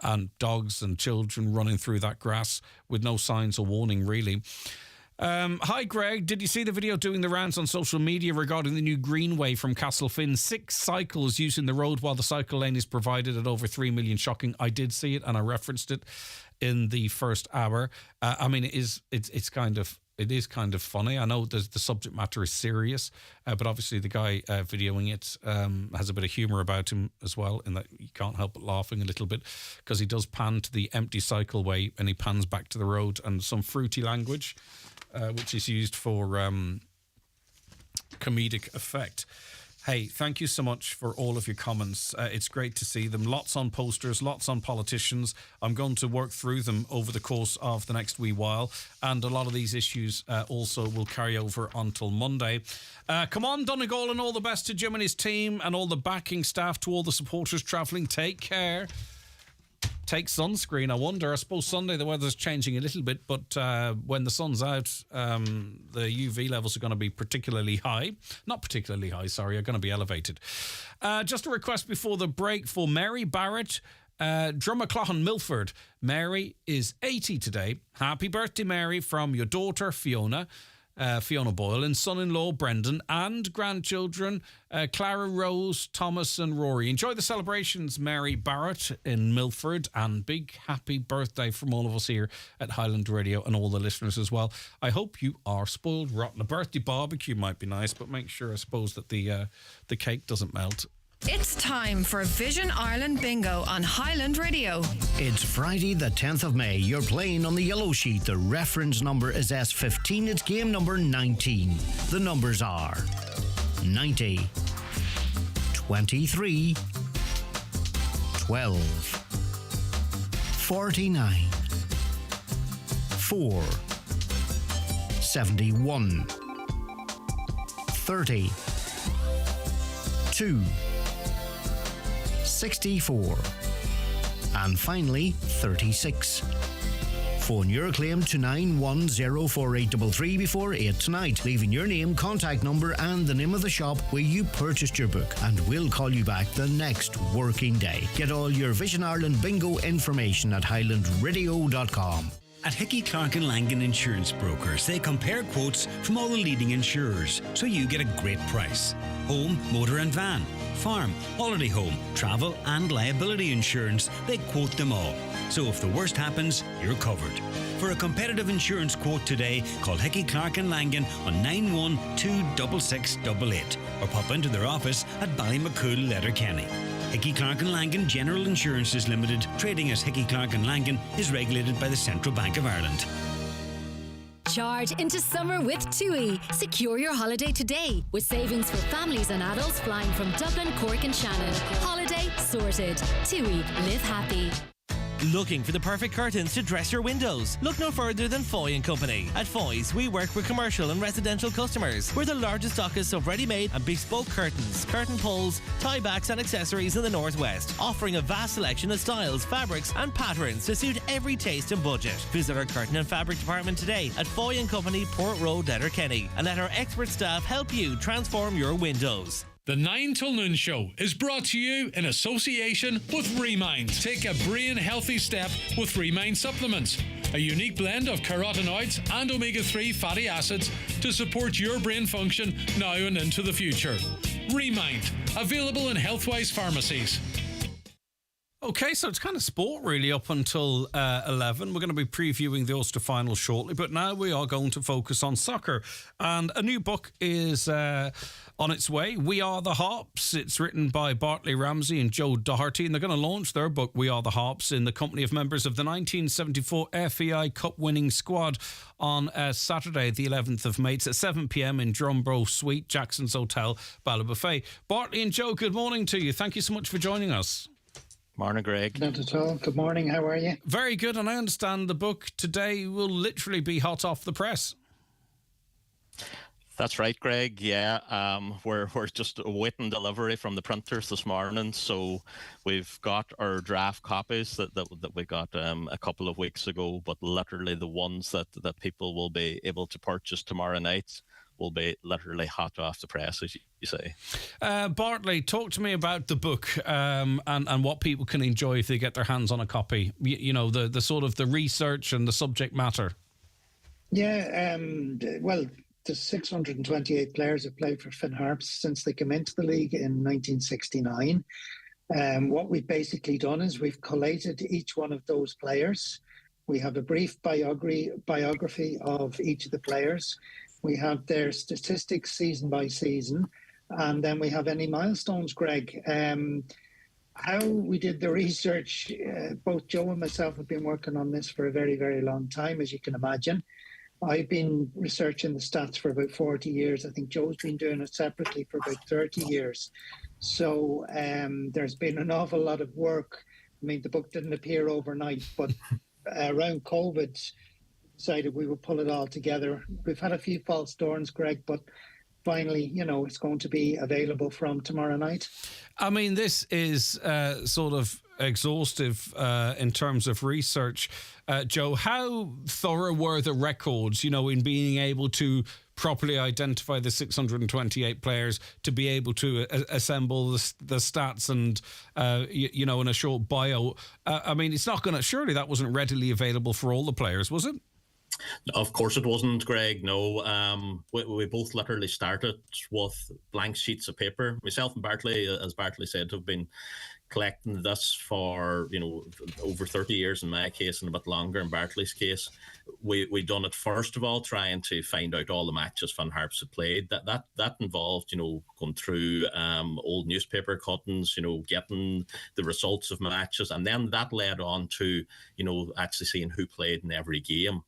and dogs and children running through that grass with no signs or warning, really. Hi, Greg. Did you see the video doing the rounds on social media regarding the new greenway from Castlefin? 6 cycles using the road while the cycle lane is provided at over 3 million. Shocking. I did see it and I referenced it in the first hour. It is kind of funny. I know the subject matter is serious, but obviously the guy videoing it has a bit of humour about him as well, in that you can't help but laughing a little bit, because he does pan to the empty cycleway and he pans back to the road, and some fruity language, which is used for comedic effect. Hey, thank you so much for all of your comments. It's great to see them. Lots on posters, lots on politicians. I'm going to work through them over the course of the next wee while. And a lot of these issues also will carry over until Monday. Come on, Donegal, and all the best to Jim and his team, and all the backing staff, to all the supporters travelling. Take care. Take sunscreen. I suppose Sunday the weather's changing a little bit, but when the sun's out, the UV levels are going to be particularly high. Not particularly high, sorry, are going to be elevated. Just a request before the break for Mary Barrett, Drumaclohan, Milford. Mary is 80 today. Happy birthday, Mary, from your daughter, Fiona. Fiona Boyle, and son-in-law Brendan, and grandchildren Clara, Rose, Thomas and Rory. Enjoy the celebrations, Mary Barrett in Milford, and big happy birthday from all of us here at Highland Radio and all the listeners as well. I hope you are spoiled rotten. A birthday barbecue might be nice, but make sure, I suppose, that the cake doesn't melt. It's time for Vision Ireland Bingo on Highland Radio. It's Friday the 10th of May. You're playing on the yellow sheet. The reference number is S15. It's game number 19. The numbers are 90, 23, 12, 49, 4, 71, 30, 2, 64, and finally 36. Phone your claim to 9104833 before 8 tonight, leaving your name, contact number and the name of the shop where you purchased your book, and we'll call you back the next working day. Get all your Vision Ireland bingo information at highlandradio.com. At Hickey, Clark and Langan Insurance Brokers, they compare quotes from all the leading insurers, so you get a great price. Home, motor and van, farm, holiday home, travel and liability insurance, they quote them all. So if the worst happens, you're covered. For a competitive insurance quote today, call Hickey, Clark and Langan on 9126688 or pop into their office at Ballymacool, Letterkenny. Hickey, Clark and Langan General Insurances Limited, trading as Hickey, Clark and Langan, is regulated by the Central Bank of Ireland. Charge into summer with TUI. Secure your holiday today with savings for families and adults flying from Dublin, Cork and Shannon. Holiday sorted. TUI. Live happy. Looking for the perfect curtains to dress your windows? Look no further than Foy & Company. At Foy's, we work with commercial and residential customers. We're the largest stockists of ready-made and bespoke curtains, curtain pulls, tie-backs and accessories in the Northwest, offering a vast selection of styles, fabrics and patterns to suit every taste and budget. Visit our curtain and fabric department today at Foy & Company, Port Road, Letterkenny, and let our expert staff help you transform your windows. The 9 till noon show is brought to you in association with Remind. Take a brain healthy step with Remind supplements, a unique blend of carotenoids and omega-3 fatty acids to support your brain function now and into the future. Remind, available in Healthwise pharmacies. Okay, so it's kind of sport really up until 11. We're going to be previewing the Ulster final shortly, but now we are going to focus on soccer. And a new book is on its way, We Are the Harps. It's written by Bartley Ramsey and Joe Doherty, and they're going to launch their book, We Are the Harps, in the company of members of the 1974 FAI Cup winning squad on Saturday, the 11th of May. It's at 7 p.m. in Drumbro Suite, Jackson's Hotel, Ballabufay. Bartley and Joe, good morning to you. Thank you so much for joining us. Morning, Greg. Not at all. Good morning. How are you? Very good. And I understand the book today will literally be hot off the press. That's right, Greg. Yeah, we're just awaiting delivery from the printers this morning. So we've got our draft copies that we got a couple of weeks ago, but literally the ones that people will be able to purchase tomorrow night will be literally hot off the press, as you say. Bartley, talk to me about the book and what people can enjoy if they get their hands on a copy. You know, the sort of the research and the subject matter. Yeah, well, the 628 players have played for Finn Harps since they came into the league in 1969. What we've basically done is we've collated each one of those players. We have a brief biography of each of the players. We have their statistics season by season, and then we have any milestones, Greg. How we did the research, both Joe and myself have been working on this for a very, very long time, as you can imagine. I've been researching the stats for about 40 years. I think Joe's been doing it separately for about 30 years. So there's been an awful lot of work. I mean, the book didn't appear overnight, but around COVID, decided we would pull it all together. We've had a few false starts, Greg, but finally, you know, it's going to be available from tomorrow night. I mean, this is sort of exhaustive in terms of research. Joe, how thorough were the records, you know, in being able to properly identify the 628 players, to be able to assemble the stats and, you know, in a short bio? I mean, it's not going to, surely that wasn't readily available for all the players, was it? Of course it wasn't, Greg. No, we both literally started with blank sheets of paper. Myself and Bartley, as Bartley said, have been collecting this for over 30 years in my case, and a bit longer in Bartley's case. We done it first of all trying to find out all the matches Finn Harps had played. That involved going through old newspaper cuttings, getting the results of matches, and then that led on to actually seeing who played in every game.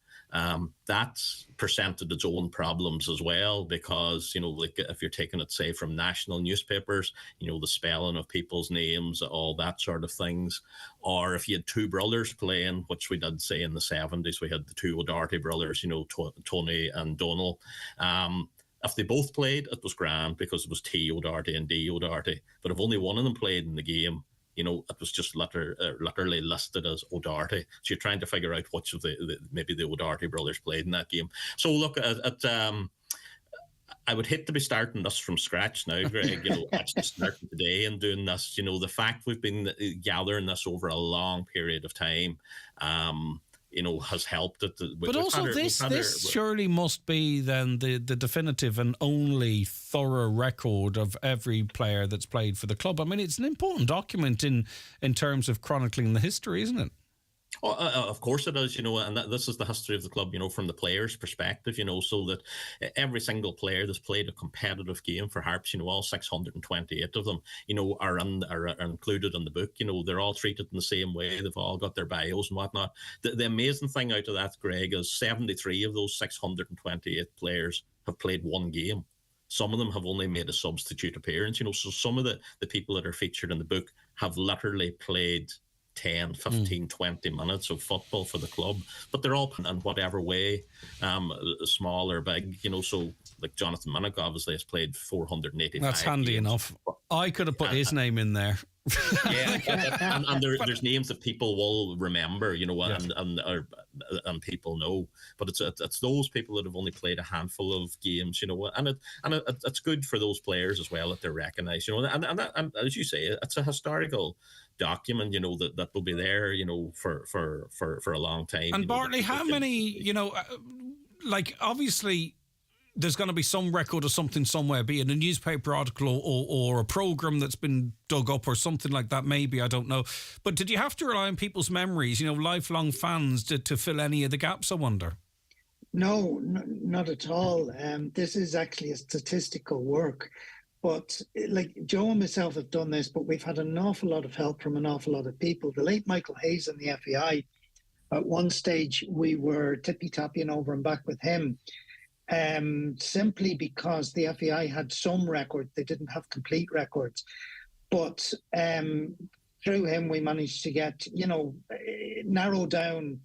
That presented its own problems as well, because like if you're taking it, say, from national newspapers, the spelling of people's names, all that sort of things, or if you had two brothers playing, which we did say in the 70s, we had the two O'Doherty brothers, Tony and Donal. If they both played, it was grand because it was T O'Doherty and D O'Doherty. But if only one of them played in the game, it was just literally listed as O'Doherty. So you're trying to figure out which of maybe the O'Doherty brothers played in that game. So look, I would hate to be starting this from scratch now, Greg, actually starting today and doing this. The fact we've been gathering this over a long period of time, has helped it. But also this surely must be then the definitive and only thorough record of every player that's played for the club. I mean, it's an important document in terms of chronicling the history, isn't it? Oh, of course it is, and this is the history of the club, from the players' perspective, so that every single player that's played a competitive game for Harps, all 628 of them, are included in the book. They're all treated in the same way. They've all got their bios and whatnot. The amazing thing out of that, Greg, is 73 of those 628 players have played one game. Some of them have only made a substitute appearance, so some of the people that are featured in the book have literally played 10, 15, 20 minutes of football for the club, but they're all in whatever way, small or big, so like Jonathan Minnick obviously has played 485. That's handy games. Enough. I could have put his name in there. Yeah, and there's names that people will remember, and people know, but it's those people that have only played a handful of games, and it's good for those players as well that they're recognised, and as you say, it's a historical document, that will be there, for a long time. And Bartley, how many, obviously there's going to be some record of something somewhere, be it a newspaper article or a programme that's been dug up or something like that, maybe, I don't know. But did you have to rely on people's memories, lifelong fans, to fill any of the gaps, I wonder? No, not at all. This is actually a statistical work. But like Joe and myself have done this, but we've had an awful lot of help from an awful lot of people. The late Michael Hayes in the FAI, at one stage we were tippy-tapping over and back with him, simply because the FAI had some records. They didn't have complete records. But through him we managed to get, narrow down.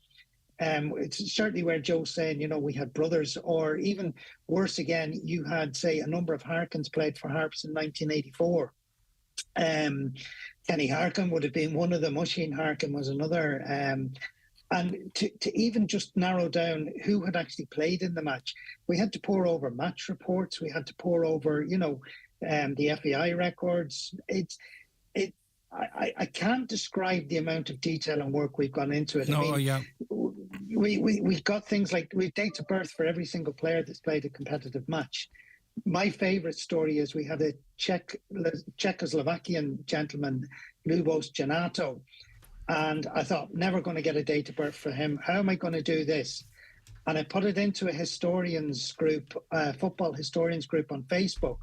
It's certainly where Joe's saying, we had brothers, or even worse again, you had, say, a number of Harkins played for Harps in 1984. Kenny Harkin would have been one of them. Oisin Harkin was another. And to even just narrow down who had actually played in the match, we had to pore over match reports. We had to pore over, the FAI records. I can't describe the amount of detail and work we've gone into it. We got things like we date of birth for every single player that's played a competitive match. My favourite story is we had a Czechoslovakian gentleman, Lubos Janato, and I thought, never going to get a date of birth for him. How am I going to do this? And I put it into a historians group, football historians group on Facebook,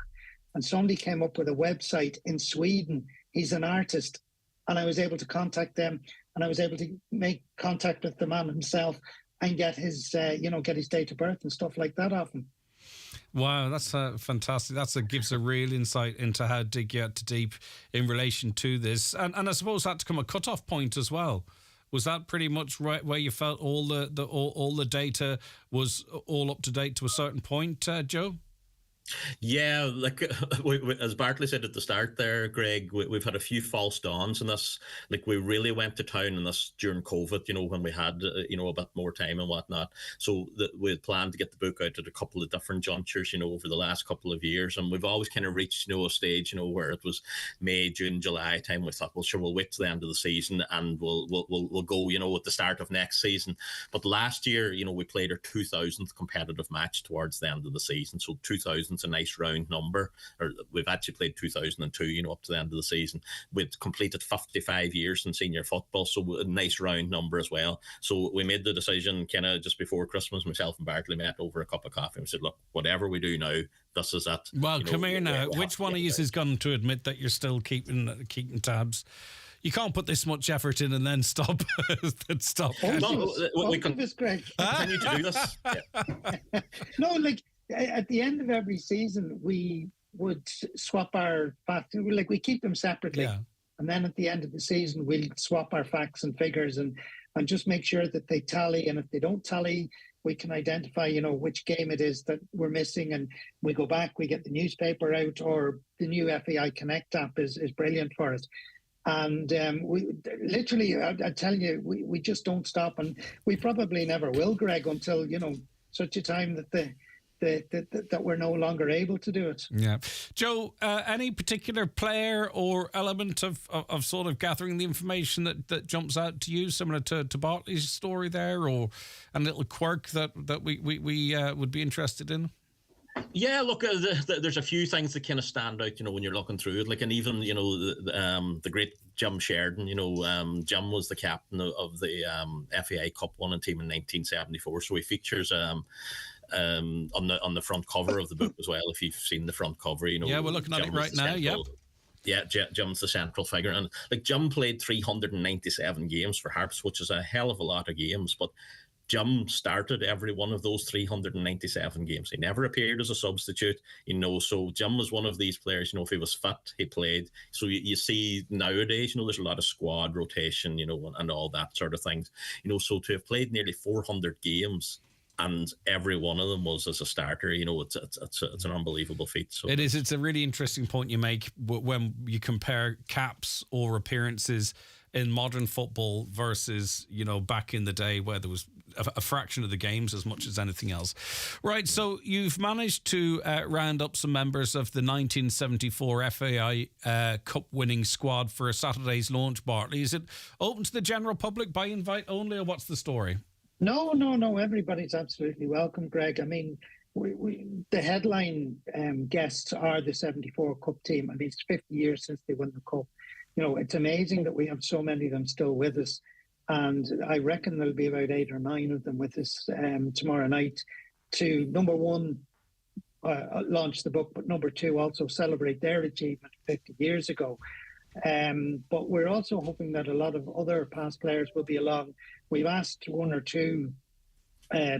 and somebody came up with a website in Sweden. He's an artist, and I was able to contact them, and I was able to make contact with the man himself and get his, get his date of birth and stuff like that off him. Wow, that's fantastic. That gives a real insight into how to get deep in relation to this. And I suppose that had to come a cut-off point as well. Was that pretty much right where you felt all the data was all up to date to a certain point, Joe? Yeah, like as Bartley said at the start there, Greg, we've had a few false dawns in this. Like we really went to town in this during COVID, when we had, a bit more time and whatnot. So we had planned to get the book out at a couple of different junctures, over the last couple of years. And we've always kind of reached, a stage, where it was May, June, July time. We thought, well, sure, we'll wait to the end of the season and we'll go, at the start of next season. But last year, we played our 2000th competitive match towards the end of the season. So 2000's a nice round number, or we've actually played 2002, up to the end of the season. We'd completed 55 years in senior football, so a nice round number as well. So we made the decision kind of just before Christmas. Myself and Bartley met over a cup of coffee and we said, look, whatever we do now, this is it. Well, come here now. Which one of you is going to admit that you're still keeping tabs? You can't put this much effort in and then stop. Stop. We can continue to do this. Yeah. No, like at the end of every season, we would swap our facts. Like we keep them separately, and then at the end of the season, we'll swap our facts and figures and just make sure that they tally. And if they don't tally, we can identify, which game it is that we're missing, and we go back. We get the newspaper out, or the new FAI Connect app is brilliant for us. And we literally, I tell you, we just don't stop, and we probably never will, Greg, until such a time that that we're no longer able to do it. Yeah, Joe, any particular player or element of sort of gathering the information that jumps out to you, similar to Bartley's story there, or a little quirk that we would be interested in? Yeah, look, there's a few things that kind of stand out, when you're looking through it. Like, and even, the great Jim Sheridan, Jim was the captain of the FAI Cup winning team in 1974. So he features on the front cover of the book as well. If you've seen the front cover, yeah, we're looking at it right now. Yep. Yeah, Jim's the central figure, and like Jim played 397 games for Harps, which is a hell of a lot of games, but Jim started every one of those 397 games. He never appeared as a substitute, so Jim was one of these players, if he was fit, he played. So you see nowadays, there's a lot of squad rotation, and all that sort of things. So to have played nearly 400 games and every one of them was as a starter, it's an unbelievable feat. So it is. It's a really interesting point you make when you compare caps or appearances in modern football versus, back in the day where there was a fraction of the games as much as anything else. Right, so you've managed to round up some members of the 1974 FAI Cup winning squad for Saturday's launch, Bartley. Is it open to the general public by invite only, or what's the story? No. Everybody's absolutely welcome, Greg. I mean, the headline guests are the 74 Cup team. I mean, it's 50 years since they won the Cup. It's amazing that we have so many of them still with us. And I reckon there'll be about 8 or 9 of them with us tomorrow night to, number one, launch the book, but number two, also celebrate their achievement 50 years ago. But we're also hoping that a lot of other past players will be along. We've asked one or two,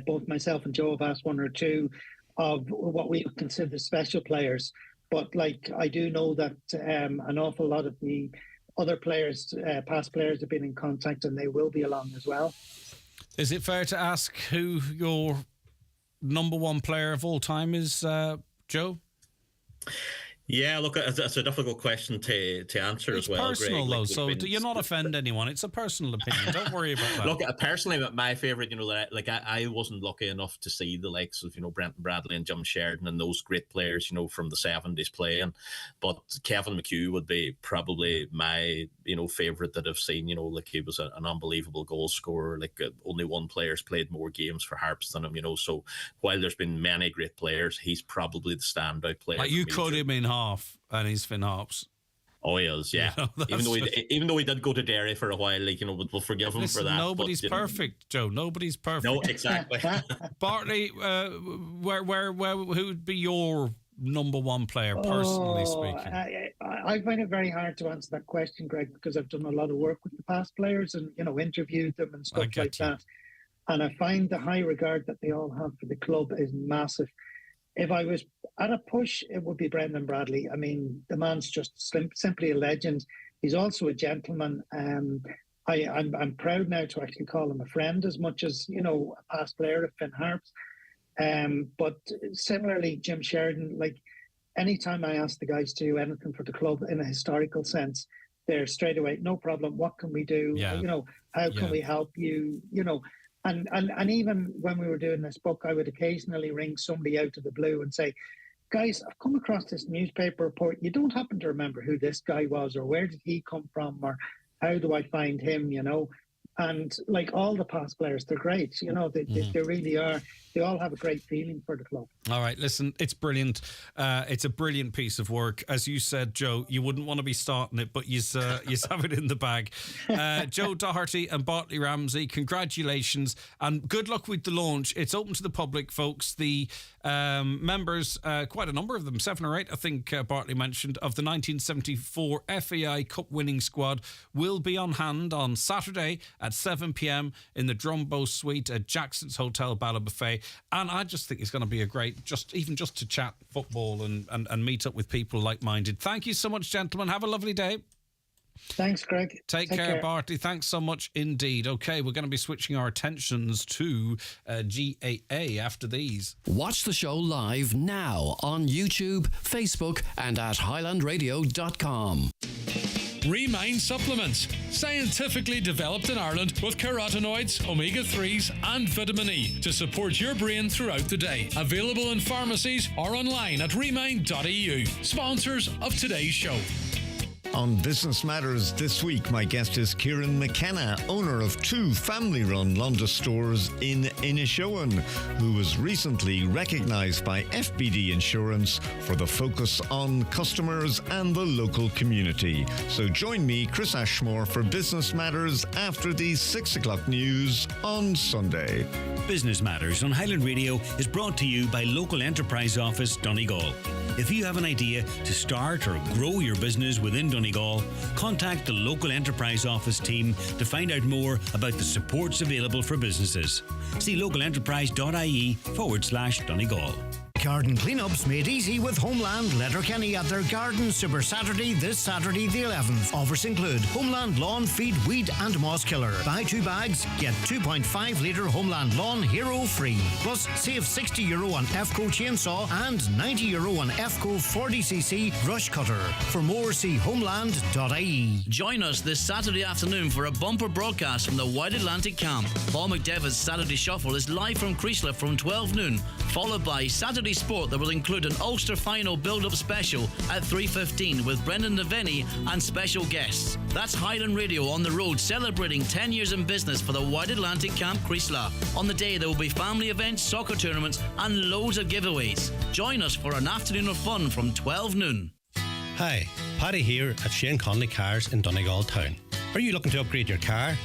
both myself and Joe have asked one or two of what we consider special players. But I do know that an awful lot of the other players, past players, have been in contact, and they will be along as well. Is it fair to ask who your number one player of all time is, Joe? Yeah, look, that's a difficult question to answer as well. It's personal, Greg. though, so you're not offend anyone. It's a personal opinion. Don't worry about that. Look, personally, my favourite, I wasn't lucky enough to see the likes of, Brenton Bradley and Jim Sheridan and those great players, from the 70s playing. But Kevin McHugh would be probably my, favourite that I've seen. He was an unbelievable goal scorer. Only one player's played more games for Harps than him, So while there's been many great players, he's probably the standout player. You cut him in half, and he's Finn Harps. Oh, he is, yeah. Even though he did go to Derry for a while, we'll forgive him for that. Nobody's perfect, Joe. Nobody's perfect. No, exactly. Bartley, who would be your number one player, personally speaking? I find it very hard to answer that question, Greg, because I've done a lot of work with the past players and interviewed them and stuff like that. And I find the high regard that they all have for the club is massive. If I was at a push, it would be Brendan Bradley. I mean, the man's just simply a legend. He's also a gentleman. I'm proud now to actually call him a friend as much as, a past player of Finn Harps. But similarly, Jim Sheridan, like anytime I ask the guys to do anything for the club in a historical sense, they're straight away, no problem. What can we do? Yeah. How can we help you? And even when we were doing this book, I would occasionally ring somebody out of the blue and say, guys, I've come across this newspaper report. You don't happen to remember who this guy was, or where did he come from, or how do I find him, And like all the past players, they're great. They really are. They all have a great feeling for the club. All right, listen, it's brilliant. It's a brilliant piece of work. As you said, Joe, you wouldn't want to be starting it, but you have it in the bag. Joe Doherty and Bartley Ramsey, congratulations and good luck with the launch. It's open to the public, folks. The members, quite a number of them, 7 or 8, I think Bartley mentioned, of the 1974 FAI Cup winning squad will be on hand on Saturday at 7 p.m. in the Drumbo Suite at Jackson's Hotel Ballabufay. And I just think it's going to be a great, just to chat football and meet up with people like-minded. Thank you so much, gentlemen. Have a lovely day. Thanks, Greg. Take care, Bartley. Thanks so much indeed. Okay, we're going to be switching our attentions to GAA after these. Watch the show live now on YouTube, Facebook and at highlandradio.com. Remind supplements, scientifically developed in Ireland with carotenoids, omega-3s and vitamin E to support your brain throughout the day. Available in pharmacies or online at remind.eu. Sponsors of today's show. On Business Matters this week, my guest is Kieran McKenna, owner of 2 family-run London stores in Inishowen, who was recently recognised by FBD Insurance for the focus on customers and the local community. So join me, Chris Ashmore, for Business Matters after the 6 o'clock news on Sunday. Business Matters on Highland Radio is brought to you by Local Enterprise Office Donegal. If you have an idea to start or grow your business within Donegal, contact the Local Enterprise Office team to find out more about the supports available for businesses. See localenterprise.ie/Donegal. Garden cleanups made easy with Homeland Letterkenny at their Garden Super Saturday this Saturday the 11th. Offers include Homeland Lawn Feed, Weed and Moss Killer. Buy 2 bags, get 2.5 litre Homeland Lawn Hero free. Plus save €60 on EFCO chainsaw and €90 on EFCO 40cc brush cutter. For more, see homeland.ie. Join us this Saturday afternoon for a bumper broadcast from the Wide Atlantic Camp. Paul McDevitt's Saturday Shuffle is live from Creasler from 12 noon, followed by Saturday Sport that will include an Ulster final build-up special at 3:15 with Brendan Neveni and special guests. That's Highland Radio on the road celebrating 10 years in business for the Wide Atlantic Camp Creasler. On the day there will be family events, soccer tournaments and loads of giveaways. Join us for an afternoon of fun from 12 noon. Hi, Paddy here at Shane Conley Cars in Donegal Town. Are you looking to upgrade your car?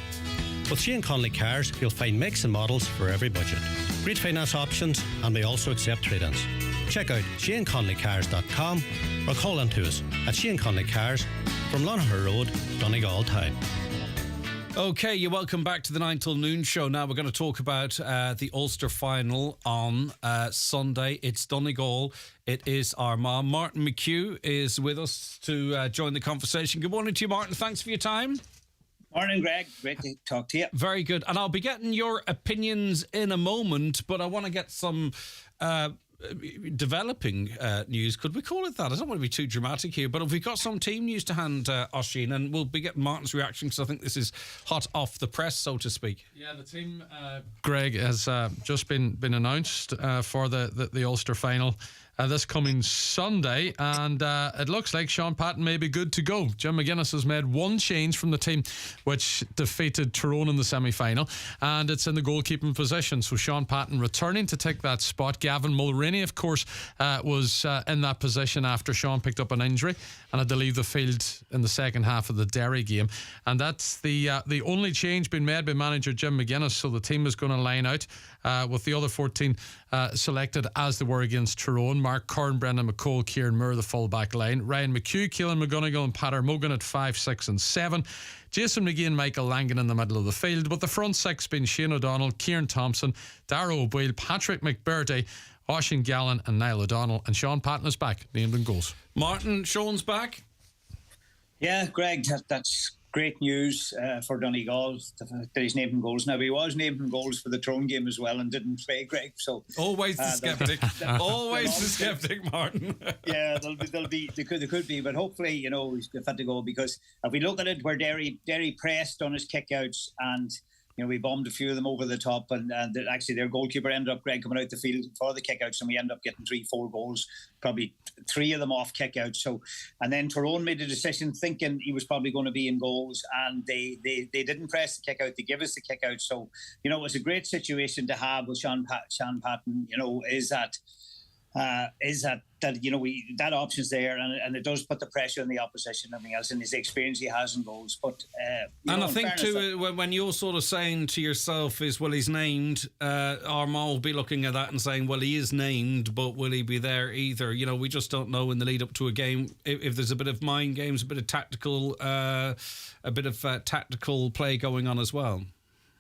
With Shane Conley Cars, you'll find makes and models for every budget. Great finance options, and we also accept trade-ins. Check out ShaneConleyCars.com or call in to us at Shane Conley Cars from Lonher Road, Donegal Town. Okay, you're welcome back to the 9 till noon show. Now we're going to talk about the Ulster final on Sunday. It's Donegal. It is Armagh. Martin McHugh is with us to join the conversation. Good morning to you, Martin. Thanks for your time. Morning, Greg. Great to talk to you. Very good. And I'll be getting your opinions in a moment, but I want to get some developing news. Could we call it that? I don't want to be too dramatic here, but have we got some team news to hand, Oisín? And we'll be getting Martin's reaction because I think this is hot off the press, so to speak. Yeah, the team, Greg, has just been announced for the Ulster final. This coming Sunday, and it looks like Sean Patton may be good to go. Jim McGuinness has made one change from the team, which defeated Tyrone in the semi-final, and it's in the goalkeeping position. So Sean Patton returning to take that spot. Gavin Mulroney, of course, was in that position after Sean picked up an injury and had to leave the field in the second half of the Derry game. And that's the only change being made by manager Jim McGuinness. So the team is going to line out with the other 14 selected as they were against Tyrone. Mark Curran, Brendan McCall, Kieran Moore, the full-back line. Ryan McHugh, Keelan McGonigal and Pater Mogan at 5, 6 and 7. Jason McGee and Michael Langan in the middle of the field, with the front six being Shane O'Donnell, Kieran Thompson, Darragh O'Boyle, Patrick McBurdy, Oisín Gallen and Niall O'Donnell. And Sean Patton is back, named in goals. Martin, Sean's back? Yeah, Greg, that's great news for Donegal that he's named in goals. Now, he was named in goals for the Tyrone game as well and didn't play, Greg. So always the sceptic. Always the sceptic, Martin. Yeah, they could be, but hopefully, he's fit to go, because if we look at it, where Derry pressed on his kickouts, and we bombed a few of them over the top, and actually their goalkeeper ended up, Greg, coming out the field for the kickouts, and we ended up getting 3-4 goals, probably 3 of them off kickouts. So, and then Tyrone made a decision thinking he was probably going to be in goals, and they didn't press the kickout. They give us the kickout. So, it was a great situation to have with Sean Patton. That option's there, and it does put the pressure on the opposition and everything else, and his experience he has in goals. But and I think too, when you're sort of saying to yourself is, well, he's named, Armagh will be looking at that and saying, well, he is named, but will he be there either? We just don't know in the lead up to a game if there's a bit of mind games, a bit of tactical play going on as well.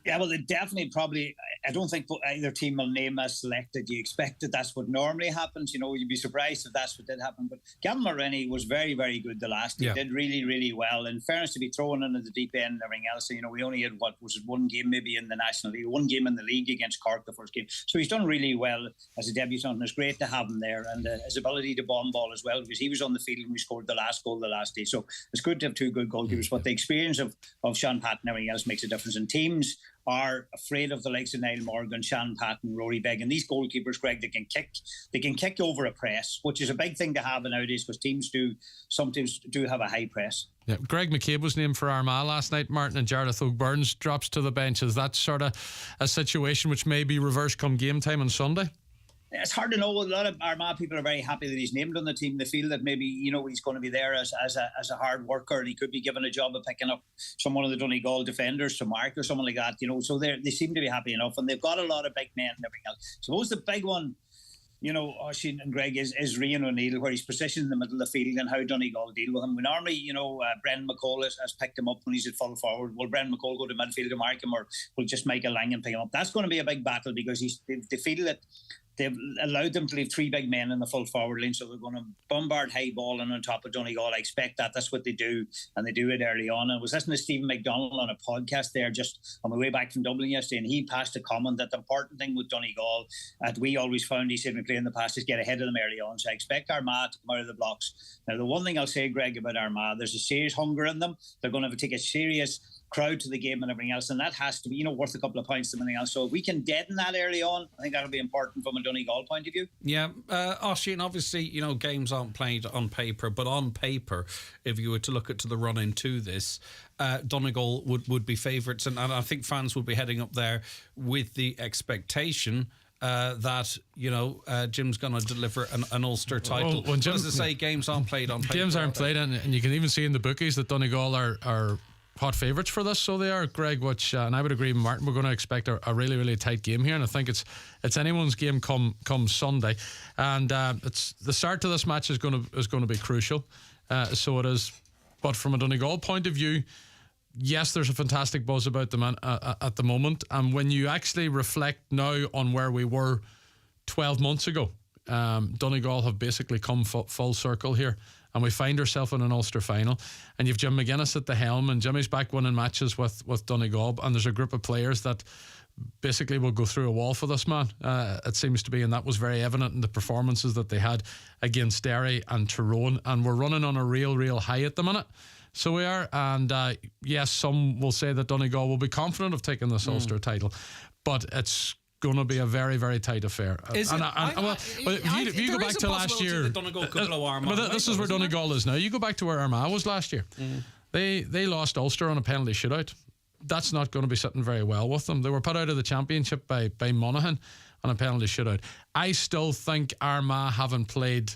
Yeah, well, they definitely probably. I don't think either team will name as selected. You expect that's what normally happens. You'd be surprised if that's what did happen. But Gavin Mulroney was very, very good the last. He did really, really well. In fairness, to be thrown into the deep end and everything else. We only had one game maybe in the National League, one game in the league against Cork, the first game. So he's done really well as a debutant, and it's great to have him there, and his ability to bomb ball as well, because he was on the field when we scored the last goal the last day. So it's good to have 2 good goalkeepers. But the experience of Sean Patton and everything else makes a difference. And teams are afraid of the likes of Niall Morgan, Sean Patton, Rory Begg, and these goalkeepers, Greg, they can kick over a press, which is a big thing to have nowadays, because teams sometimes do have a high press. Yeah, Greg McCabe was named for Armagh last night, Martin, and Jarlath O'Byrne drops to the bench. Is that sort of a situation which may be reversed come game time on Sunday? It's hard to know. A lot of Armagh people are very happy that he's named on the team. They feel that maybe he's going to be there as a hard worker, and he could be given a job of picking up one of the Donegal defenders to mark or someone like that. So they seem to be happy enough, and they've got a lot of big men and everything else. Suppose the big one, Oisin and Greg, is Rian O'Neill, where he's positioned in the middle of the field, and how Donegal deal with him. We normally, Brendan McCall has picked him up when he's at full forward. Will Brendan McCall go to midfield to mark him, or will just Michael Langan pick him up? That's going to be a big battle, because they feel that they've allowed them to leave 3 big men in the full forward lane, so they're going to bombard high ball and on top of Donegal. I expect that. That's what they do, and they do it early on. I was listening to Stephen McDonald on a podcast there just on my way back from Dublin yesterday, and he passed a comment that the important thing with Donegal, that we always found, he said, we play in the past, is get ahead of them early on. So I expect Armagh to come out of the blocks. Now, the one thing I'll say, Greg, about Armagh, there's a serious hunger in them. They're going to take a serious crowd to the game and everything else, and that has to be worth a couple of points and everything else. So if we can deaden that early on, I think that'll be important from a Donegal point of view. Yeah, Oisin, obviously games aren't played on paper, but on paper, if you were to look at the run into this, Donegal would be favourites, and I think fans would be heading up there with the expectation that Jim's going to deliver an Ulster title. Well, Jim, as I say, games aren't played on paper. Games aren't played, and you can even see in the bookies that Donegal are hot favourites for this, so they are, Greg, which and I would agree with Martin, we're going to expect a really, really tight game here, and I think it's anyone's game come Sunday, and it's the start to this match is going to be crucial, so it is. But from a Donegal point of view, yes, there's a fantastic buzz about them at the moment, and when you actually reflect now on where we were 12 months ago, Donegal have basically come full circle here, and we find ourselves in an Ulster final, and you've Jim McGuinness at the helm, and Jimmy's back winning matches with Donegal, and there's a group of players that basically will go through a wall for this man, it seems to be, and that was very evident in the performances that they had against Derry and Tyrone, and we're running on a real high at the minute. So we are, and yes, some will say that Donegal will be confident of taking this Ulster title, but it's going to be a very, very tight affair. Is it? If you go back to last year, this is where Donegal is now. You go back to where Armagh was last year. They lost Ulster on a penalty shootout. That's not going to be sitting very well with them. They were put out of the championship by Monaghan on a penalty shootout. I still think Armagh haven't played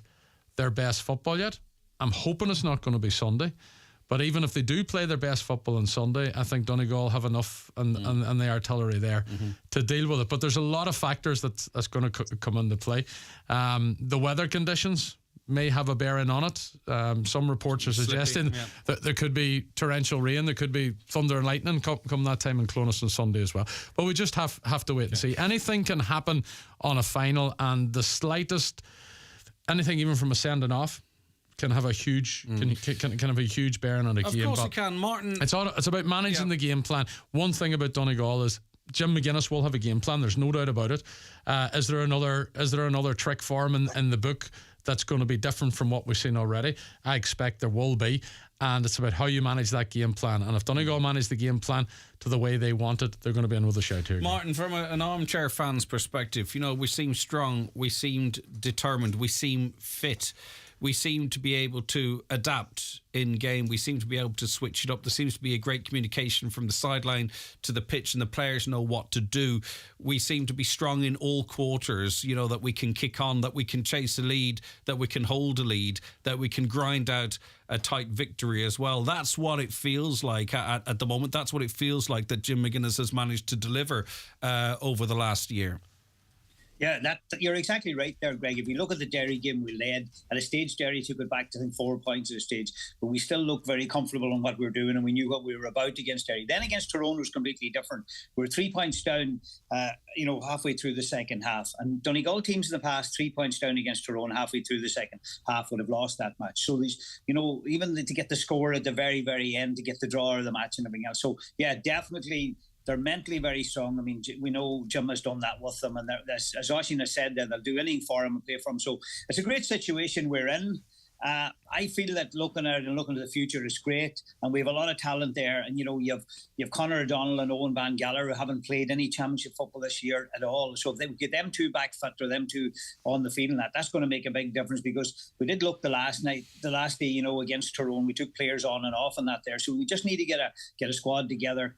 their best football yet. I'm hoping it's not going to be Sunday. But even if they do play their best football on Sunday, I think Donegal have enough and the artillery there to deal with it. But there's a lot of factors that's going to come into play. The weather conditions may have a bearing on it. Some reports are suggesting that there could be torrential rain, there could be thunder and lightning come that time in Clonus on Sunday as well. But we just have to wait and see. Anything can happen on a final, and the slightest anything, even from a sending off can have a huge can have a huge bearing on a game. Of course it can, Martin. It's about managing the game plan. One thing about Donegal is Jim McGuinness will have a game plan. There's no doubt about it. Is there another trick for him in the book that's going to be different from what we've seen already? I expect there will be, and it's about how you manage that game plan. And if Donegal manage the game plan to the way they want it, they're going to be in with a shout here. Martin, from an armchair fan's perspective, we seem strong, we seemed determined, we seem fit. We seem to be able to adapt in game. We seem to be able to switch it up. There seems to be a great communication from the sideline to the pitch, and the players know what to do. We seem to be strong in all quarters, that we can kick on, that we can chase a lead, that we can hold a lead, that we can grind out a tight victory as well. That's what it feels like at the moment. That's what it feels like that Jim McGuinness has managed to deliver over the last year. Yeah, you're exactly right there, Greg. If you look at the Derry game, we led. At a stage, Derry took it back to, I think, 4 points at a stage. But we still looked very comfortable on what we were doing, and we knew what we were about against Derry. Then against Tyrone was completely different. We were 3 points down, halfway through the second half. And Donegal teams in the past, 3 points down against Tyrone halfway through the second half would have lost that match. So, even to get the score at the very, very end, to get the draw of the match and everything else. So, yeah, definitely they're mentally very strong. I mean, we know Jim has done that with them, and as Oisin has said, they'll do anything for him and play for him. So it's a great situation we're in. I feel that looking at it and looking to the future is great, and we have a lot of talent there. And you've Conor O'Donnell and Owen Van Galler who haven't played any championship football this year at all. So if they get them two back fit or them two on the field, and that's going to make a big difference, because we did look the last day, against Tyrone, we took players on and off and that there. So we just need to get a squad together.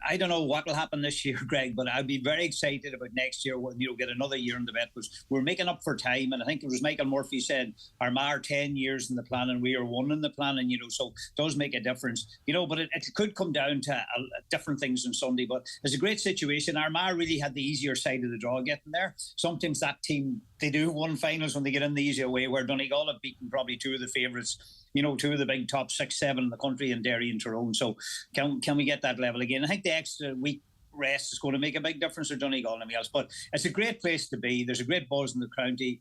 I don't know what will happen this year, Greg, but I'd be very excited about next year when get another year in the vet, because we're making up for time. And I think it was Michael Murphy said Armagh are 10 years in the plan and we are 1 in the plan, and so it does make a difference. But it could come down to different things on Sunday. But it's a great situation. Armagh really had the easier side of the draw getting there. Sometimes that team, they do won finals when they get in the easier way, where Donegal have beaten probably two of the favourites, two of the big top 6-7 in the country, in Derry and Tyrone. So can we get that level again? I think the extra week rest is going to make a big difference for Donegal and everything else. But it's a great place to be. There's a great buzz in the county.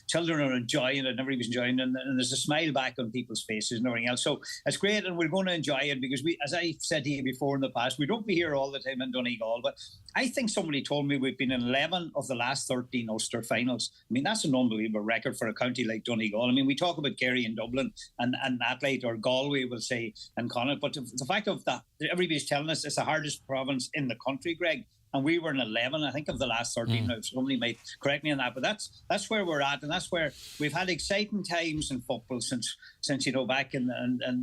Children are enjoying it, and everybody's enjoying it, and there's a smile back on people's faces and everything else. So it's great, and we're going to enjoy it, because we, as I said to you before in the past, we don't be here all the time in Donegal. But I think somebody told me we've been in 11 of the last 13 Ulster finals. I mean, that's an unbelievable record for a county like Donegal. I mean, we talk about Kerry and Dublin and Adelaide, or Galway, we'll say, and Connacht. But the fact of that, everybody's telling us it's the hardest province in the country, Greg, and we were in 11, I think, of the last 13. Now, somebody might correct me on that, but that's where we're at, and that's where we've had exciting times in football since back in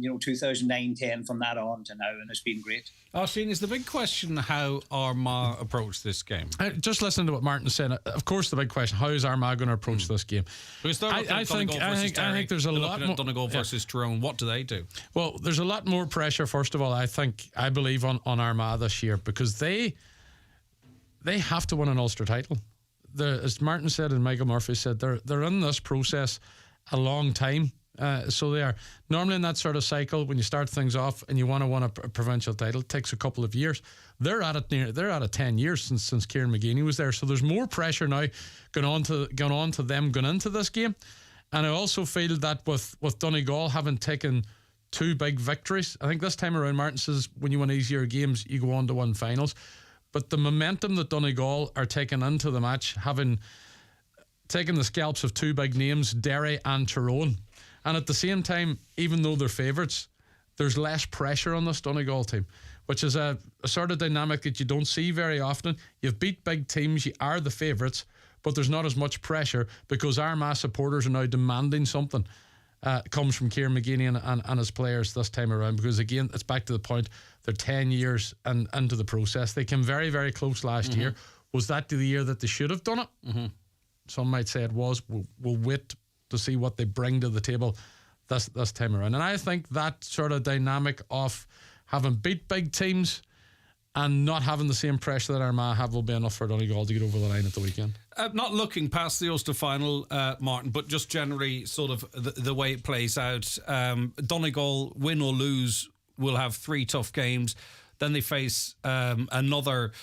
2009-10, from that on to now, and it's been great. Oisin, is the big question how Armagh approach this game? Just listening to what Martin said, of course the big question, how is Armagh going to approach this game? Because I think there's a lot more. Donegal versus Tyrone, what do they do? Well, there's a lot more pressure, first of all, I believe on Armagh this year, because they have to win an Ulster title. As Martin said and Michael Murphy said, they're in this process a long time. So they are. Normally in that sort of cycle, when you start things off and you want to win a provincial title, it takes a couple of years. They're at it 10 years since Kieran McGeeney was there. So there's more pressure now going on to them going into this game. And I also feel that with Donegal having taken 2 big victories, I think this time around, Martin says when you win easier games, you go on to win finals. But the momentum that Donegal are taking into the match, having taken the scalps of 2 big names, Derry and Tyrone, and at the same time, even though they're favourites, there's less pressure on this Donegal team, which is a sort of dynamic that you don't see very often. You've beat big teams, you are the favourites, but there's not as much pressure, because Armagh supporters are now demanding something. Comes from Kieran McGeeney and his players this time around, because again, it's back to the point, they're 10 years into the process. They came very, very close last year. Was that the year that they should have done it? Some might say it was. We'll wait to see what they bring to the table this time around. And I think that sort of dynamic of having beat big teams and not having the same pressure that Armagh have will be enough for Donegal to get over the line at the weekend. Not looking past the Ulster final, Martin, but just generally sort of the way it plays out. Donegal, win or lose, will have 3 tough games. Then they face another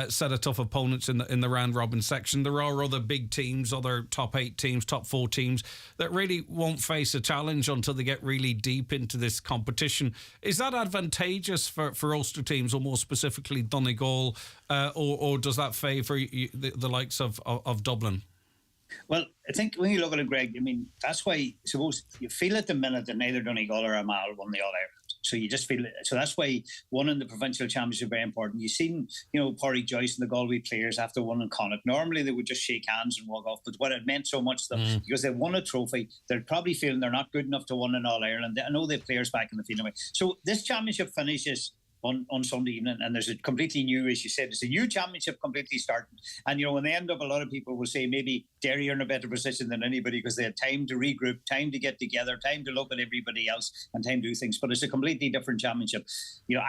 set of tough opponents in the round robin section. There are other big teams, other top 8 teams, top 4 teams that really won't face a challenge until they get really deep into this competition. Is that advantageous for Ulster teams, or more specifically Donegal, or does that favour the likes of Dublin? Well, I think when you look at it, Greg, I mean, that's why, suppose you feel at the minute that neither Donegal or Armagh won the All-Ireland. So you just feel it. So that's why one in the provincial championship is very important. You've seen, Pádraig Joyce and the Galway players after one in Connacht. Normally they would just shake hands and walk off. But what it meant so much to them, because they won a trophy, they're probably feeling they're not good enough to win an All-Ireland. I know they have players back in the field anyway. So this championship finishes on Sunday evening, and there's a completely new, as you said, it's a new championship completely starting. And when they end up, a lot of people will say maybe Derry are in a better position than anybody because they had time to regroup, time to get together, time to look at everybody else, and time to do things. But it's a completely different championship.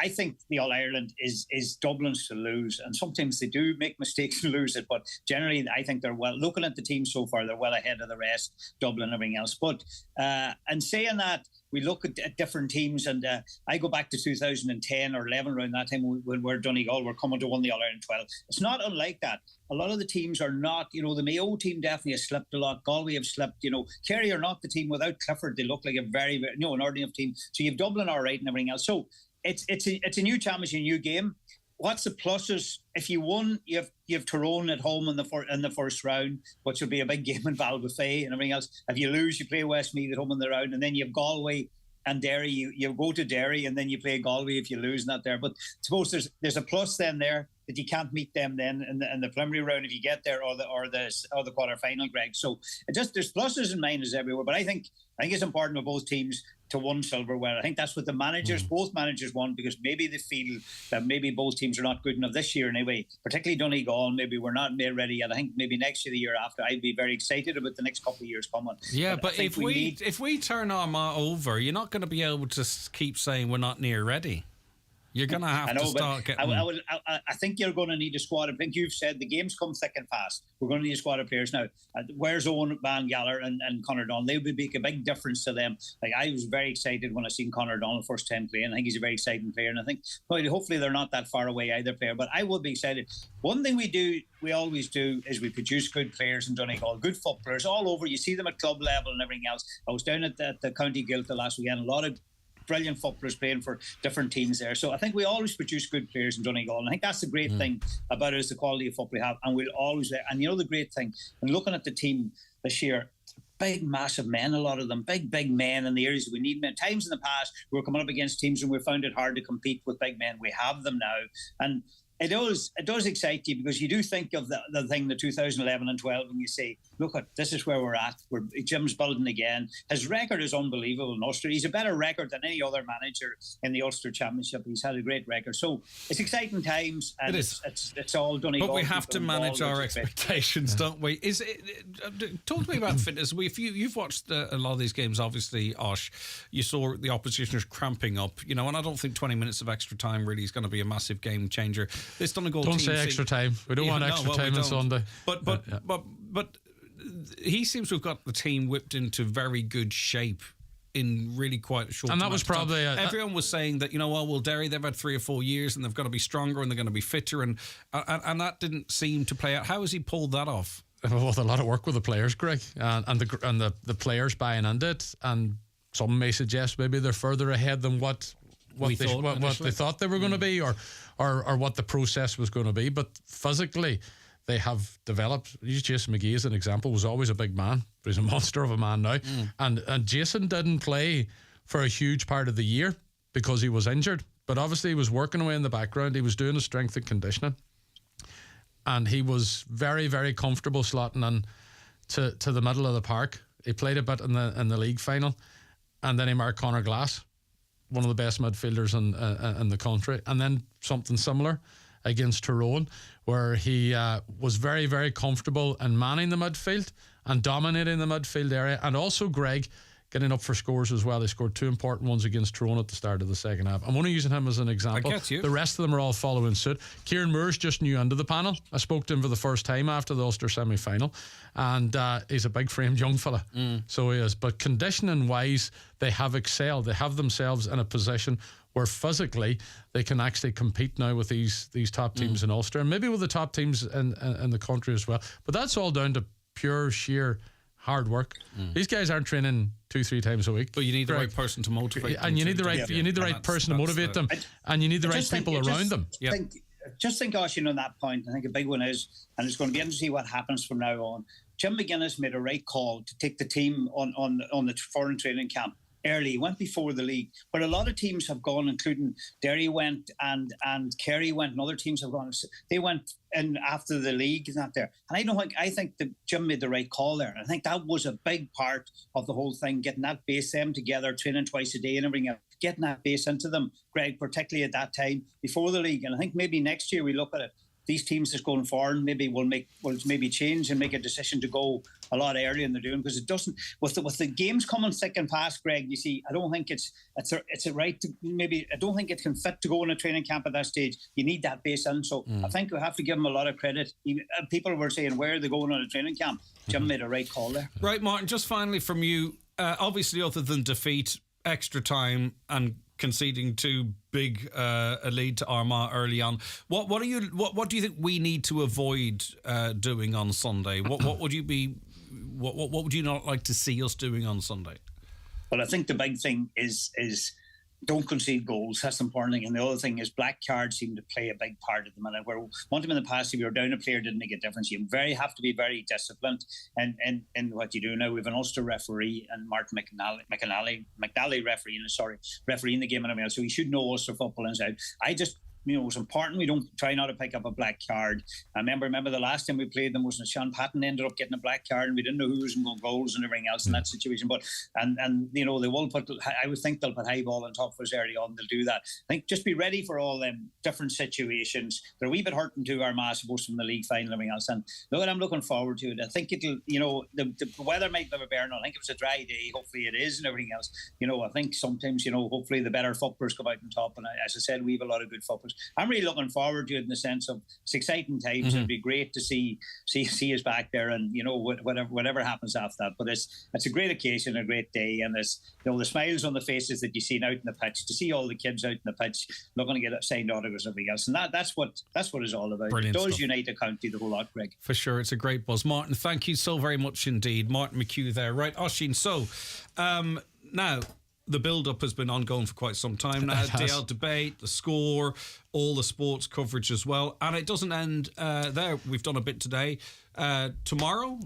I think the All-Ireland is Dublin's to lose, and sometimes they do make mistakes and lose it, but generally I think they're well, looking at the team so far, they're well ahead of the rest, Dublin and everything else. But and saying that, we look at different teams, and I go back to 2010 or 11 around that time when we're Donegal were coming to win the All-Ireland 12. It's not unlike that. A lot of the teams are not, the Mayo team definitely has slipped a lot. Galway have slipped, Kerry are not the team without Clifford. They look like a very, very, an ordinary team. So you've Dublin all right and everything else. So it's a new championship, a new game. What's the pluses? If you won, you have Tyrone at home in the first round, which will be a big game in Balbafay and everything else. If you lose, you play Westmeath at home in the round, and then you have Galway and Derry. You go to Derry, and then you play Galway if you lose, not there. But suppose there's a plus then there that you can't meet them then in the preliminary round if you get there, or the quarter final, Greg. So there's pluses and minuses everywhere. But I think it's important for both teams to win silverware. I think that's what the managers, both managers want, because maybe they feel that maybe both teams are not good enough this year anyway, particularly Donegal. Maybe we're not made ready yet. I think maybe next year, the year after, I'd be very excited about the next couple of years coming. Yeah, but if we turn Armagh over, you're not going to be able to keep saying we're not near ready. You're going to have to start getting... I think you're going to need a squad. I think you've said the games come thick and fast. We're going to need a squad of players now. Where's Owen Van Galler and Conor Donald? They would make a big difference to them. Like, I was very excited when I seen Conor Donald first time playing. I think he's a very exciting player, and I think hopefully they're not that far away either player. But I would be excited. One thing we always do is we produce good players in Donegal, good footballers all over. You see them at club level and everything else. I was down at the County Guild last weekend. A lot of brilliant footballers playing for different teams there. So I think we always produce good players in Donegal. And I think that's the great thing about it, is the quality of football we have. And we'll always... And the great thing, when looking at the team this year, big, massive men, a lot of them, big men in the areas we need men. Times in the past, we were coming up against teams and we found it hard to compete with big men. We have them now. And it does excite you, because you do think of the thing, the 2011 and 12, and you say, look, this is where we're at. Jim's building again. His record is unbelievable in Ulster. He's a better record than any other manager in the Ulster Championship. He's had a great record. So it's exciting times, and it's all Donegal. But we have to manage our expectations, don't we? Talk to me about fitness. If you've watched a lot of these games, obviously, Osh, you saw the oppositioners cramping up, and I don't think 20 minutes of extra time really is going to be a massive game changer. This Donegal don't team say extra time. We don't want extra time on Sunday. But he seems to have got the team whipped into very good shape in really quite a short time. And that was probably... Everyone was saying that, Derry, they've had 3 or 4 years and they've got to be stronger and they're going to be fitter, and that didn't seem to play out. How has he pulled that off? With a lot of work with the players, Greg, and the players buying into it, and some may suggest maybe they're further ahead than what they thought they were going to be, or what the process was going to be. But physically, they have developed. Use Jason McGee as an example. Was always a big man, but he's a monster of a man now. And Jason didn't play for a huge part of the year because he was injured. But obviously, he was working away in the background. He was doing the strength and conditioning, and he was very, very comfortable slotting in to the middle of the park. He played a bit in the league final, and then he marked Conor Glass, one of the best midfielders in the country, and then something similar against Tyrone, where he was very, very comfortable in manning the midfield and dominating the midfield area, and also, Greg, getting up for scores as well. They scored 2 important ones against Tyrone at the start of the second half. I'm only using him as an example. I get you. The rest of them are all following suit. Kieran Moore's just new into the panel. I spoke to him for the first time after the Ulster semi-final, and he's a big framed young fella. So he is. But conditioning wise, they have excelled. They have themselves in a position where physically they can actually compete now with these top teams in Ulster, and maybe with the top teams in the country as well. But that's all down to pure sheer hard work. These guys aren't training 2-3 times a week. But you need the right person to motivate them. And you need the right person to motivate them, and you need the right people around them. Just think, Oisin, on that point. I think a big one is, and it's going to be interesting to see what happens from now on. Jim McGuinness made a right call to take the team on the foreign training camp early. He went before the league, but a lot of teams have gone, including Derry went and Kerry went, and other teams have gone. They went in after the league is not there, and I think that Jim made the right call there. I think that was a big part of the whole thing, getting that base them together, training twice a day and everything else, getting that base into them, Greg, particularly at that time before the league. And I think maybe next year we look at it. These teams that's going forward maybe will maybe change and make a decision to go a lot earlier than they're doing, because it doesn't with the games coming thick and fast, Greg. You see, I don't think it's a right to, maybe I don't think it can fit to go in a training camp at that stage. You need that base in, so I think we have to give them a lot of credit. People were saying, where are they going on a training camp? Jim made a right call there. Right, Martin. Just finally from you, obviously, other than defeat, extra time, and conceding too big a lead to Armagh early on, what do you think we need to avoid doing on Sunday? What would you be? What would you not like to see us doing on Sunday? Well, I think the big thing is don't concede goals. That's the important thing. And the other thing is black cards seem to play a big part at the minute. Where one time in the past, if you were down a player, didn't make a difference. You have to be very disciplined in what you do now. We have an Ulster referee and Martin McNally refereeing the game and everything else. So he should know Ulster football inside. It's important we don't try not to pick up a black card. I remember the last time we played them was Sean Patton ended up getting a black card, and we didn't know who was going goals and everything else in that situation. But they will put. I would think they'll put high ball on top of us early on. They'll do that. I think just be ready for all them different situations. They're a wee bit hurting to Armagh, I suppose, from the league final and everything else. And look, I'm looking forward to it. I think it'll. The weather might have a bearing on. I think if it's a dry day, hopefully it is, and everything else. I think sometimes hopefully the better footballers come out on top. And as I said, we have a lot of good footballers. I'm really looking forward to it in the sense of it's exciting times. It'd be great to see us back there, and whatever happens after that. But it's a great occasion, a great day, and there's the smiles on the faces that you see out in the pitch, to see all the kids out in the pitch looking to get signed autographs and everything else, and that's what it's all about. Brilliant it does stuff. unite the county, the whole lot, Greg. For sure, it's a great buzz. Martin, thank you so very much indeed. Martin McHugh there. Right, Oisin, so now the build-up has been ongoing for quite some time now. DL debate, the score, all the sports coverage as well. And it doesn't end there. We've done a bit today. Tomorrow,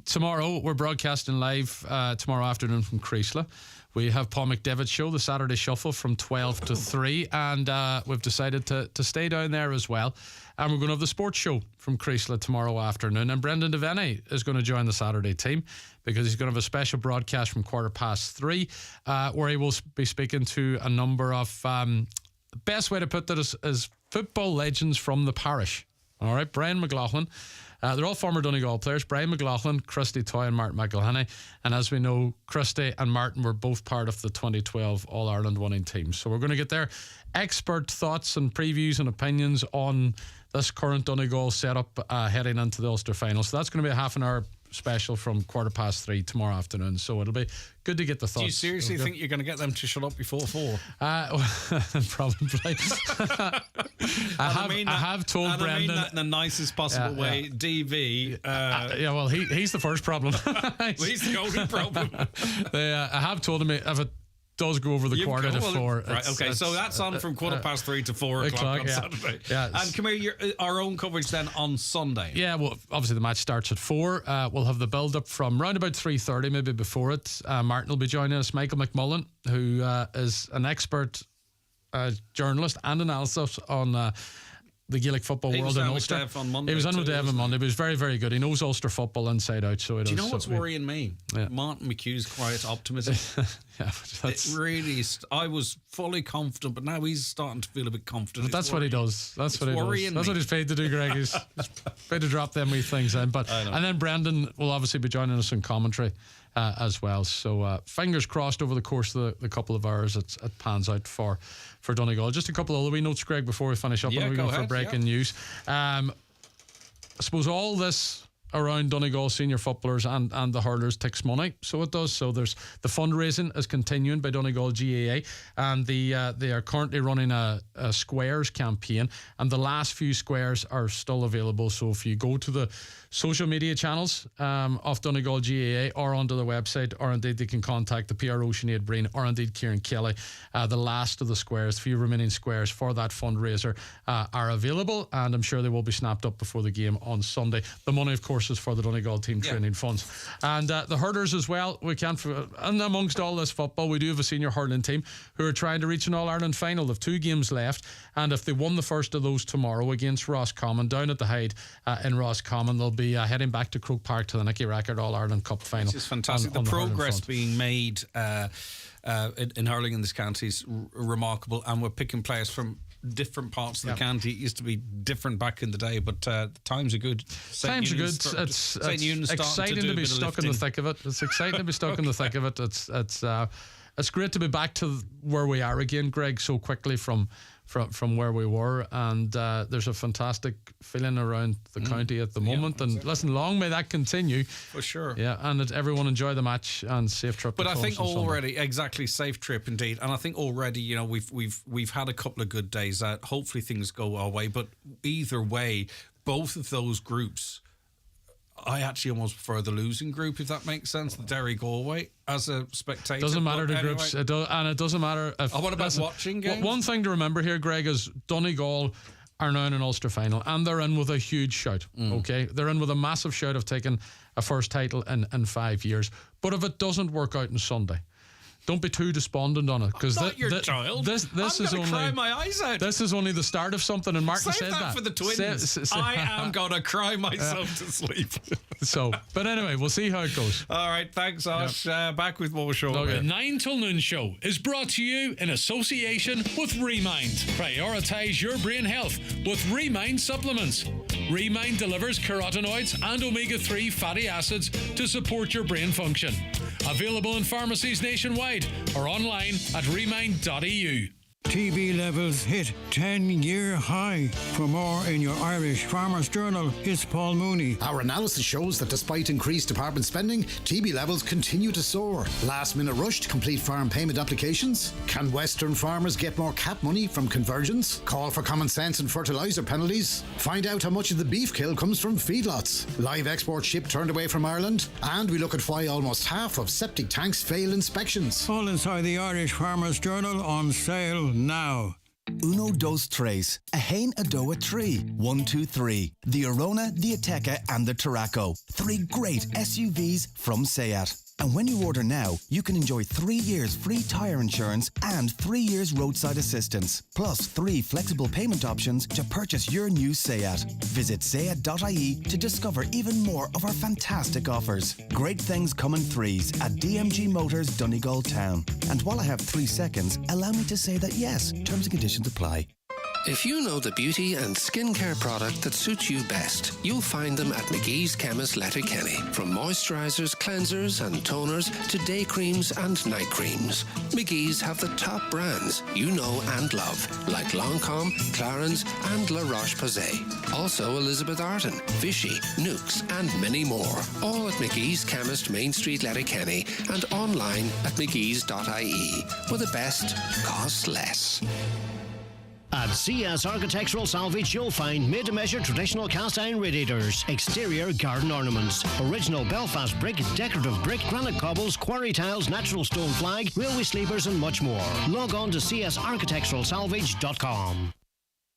we're broadcasting live tomorrow afternoon from Creeslough. We have Paul McDevitt's show, the Saturday Shuffle, from 12 to 3. And we've decided to stay down there as well. And we're going to have the sports show from Creeslough tomorrow afternoon. And Brendan Devaney is going to join the Saturday team, because he's going to have a special broadcast from 3:15, where he will be speaking to a number of, the best way to put that is football legends from the parish. All right, Brian McLaughlin. They're all former Donegal players. Brian McLaughlin, Christy Toy and Martin McElhenney. And as we know, Christy and Martin were both part of the 2012 All-Ireland winning team. So we're going to get their expert thoughts and previews and opinions on this current Donegal setup heading into the Ulster final. So that's going to be a half an hour special from 3:15 tomorrow afternoon. So it'll be good to get the thoughts. Do you seriously think you're going to get them to shut up before 4? Probably. I have told Brendan. I mean that in the nicest possible way. DV. Well, he's the first problem. He's the only problem. I have told him if it does go over the quarter to 4. Right, okay, so that's on from 3:15 to 4 o'clock on Saturday. Yeah. And come here, our own coverage then on Sunday. Yeah, well, obviously the match starts at 4. We'll have the build-up from round about 3:30, maybe before it. Martin will be joining us. Michael McMullen, who is an expert journalist and analysis on the Gaelic football world in Ulster. He was on with Dev on Monday. He was very, very good. He knows Ulster football inside out. So do you know what's worrying me? Yeah. Martin McHugh's quiet optimism. It really is. I was fully confident, but now he's starting to feel a bit confident. But that's what he does. That's what he does. That's what he's paid to do, Greg. He's paid to drop them wee things in. And then Brendan will obviously be joining us in commentary as well. So fingers crossed over the course of the couple of hours it pans out for Donegal. Just a couple of other wee notes, Greg, before we finish up. Yeah, and we go go ahead, for breaking news. I suppose all this around Donegal senior footballers and the hurlers takes money, so it does. So there's the fundraising is continuing by Donegal GAA, and they are currently running a squares campaign, and the last few squares are still available. So if you go to the social media channels of Donegal GAA or onto the website, or indeed they can contact the PRO Sinead Breen or indeed Kieran Kelly, the last of the squares, few remaining squares for that fundraiser are available, and I'm sure they will be snapped up before the game on Sunday. The money, of course, is for the Donegal team training funds. And the hurlers as well, and amongst all this football, we do have a senior hurling team who are trying to reach an All-Ireland final. They've 2 games left, and if they won the first of those tomorrow against Roscommon down at the Hyde in Roscommon, they'll be heading back to Croke Park to the Nicky Rackard All-Ireland Cup final. Which is fantastic. The progress being made in hurling in this county is remarkable, and we're picking players from different parts of the county. It used to be different back in the day, but the times are good. Times are good. It's exciting to be stuck in the thick of it. It's exciting to be stuck in the thick of it. It's great to be back to where we are again, Greg, so quickly from where we were, and there's a fantastic feeling around the county at the moment. And listen, long may that continue. For sure. Yeah, and that everyone enjoy the match and safe trip. But I think already, exactly, safe trip indeed. And I think already, we've had a couple of good days out. Hopefully things go our way. But either way, both of those groups, I actually almost prefer the losing group, if that makes sense. The Derry-Galway as a spectator. Doesn't matter the groups, and it doesn't matter if. What about watching games? One thing to remember here, Greg, is Donegal are now in an Ulster final, and they're in with a huge shout. Okay, they're in with a massive shout of taking a first title in 5 years. But if it doesn't work out on Sunday, don't be too despondent on it, because this is only cry my eyes out. This is only the start of something, and Martin said that for the twins. I am gonna cry myself to sleep. But anyway, we'll see how it goes. All right, thanks, Ash. Back with more shortly. The 9 till noon show is brought to you in association with Remind. Prioritise your brain health with Remind supplements. Remind delivers carotenoids and omega-3 fatty acids to support your brain function. Available in pharmacies nationwide or online at remind.eu. TB levels hit 10-year high. For more in your Irish Farmers Journal, it's Paul Mooney. Our analysis shows that despite increased department spending, TB levels continue to soar. Last-minute rush to complete farm payment applications? Can Western farmers get more cap money from convergence? Call for common sense and fertiliser penalties? Find out how much of the beef kill comes from feedlots. Live export ship turned away from Ireland? And we look at why almost half of septic tanks fail inspections. All inside the Irish Farmers Journal, on sale now. Uno, dos, tres. A hain, a doa, 3. 1, 2, 3. The Arona, the Ateca and the Tarraco. 3 great SUVs from Seat. And when you order now, you can enjoy 3 years free tyre insurance and 3 years roadside assistance, plus 3 flexible payment options to purchase your new Seat. Visit seat.ie to discover even more of our fantastic offers. Great things come in 3s at DMG Motors, Donegal Town. And while I have 3 seconds, allow me to say that yes, terms and conditions apply. If you know the beauty and skincare product that suits you best, you'll find them at McGee's Chemist Letterkenny. From moisturisers, cleansers and toners to day creams and night creams, McGee's have the top brands you know and love, like Lancôme, Clarins and La Roche-Posay. Also Elizabeth Arden, Vichy, Nukes and many more. All at McGee's Chemist, Main Street, Letterkenny, and online at mcgees.ie, where the best costs less. At CS Architectural Salvage, you'll find made-to-measure traditional cast-iron radiators, exterior garden ornaments, original Belfast brick, decorative brick, granite cobbles, quarry tiles, natural stone flag, railway sleepers and much more. Log on to csarchitecturalsalvage.com.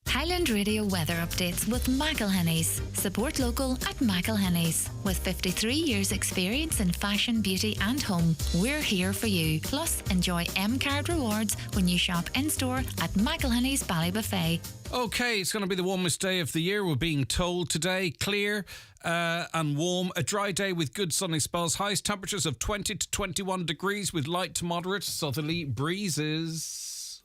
Highland Radio weather updates with McElhinney's. Support local at McElhinney's. With 53 years experience in fashion, beauty and home, we're here for you. Plus, enjoy M-Card rewards when you shop in-store at McElhinney's Ballybuffet. Okay, it's going to be the warmest day of the year, we're being told today. Clear and warm. A dry day with good sunny spells. Highest temperatures of 20 to 21 degrees with light to moderate southerly breezes.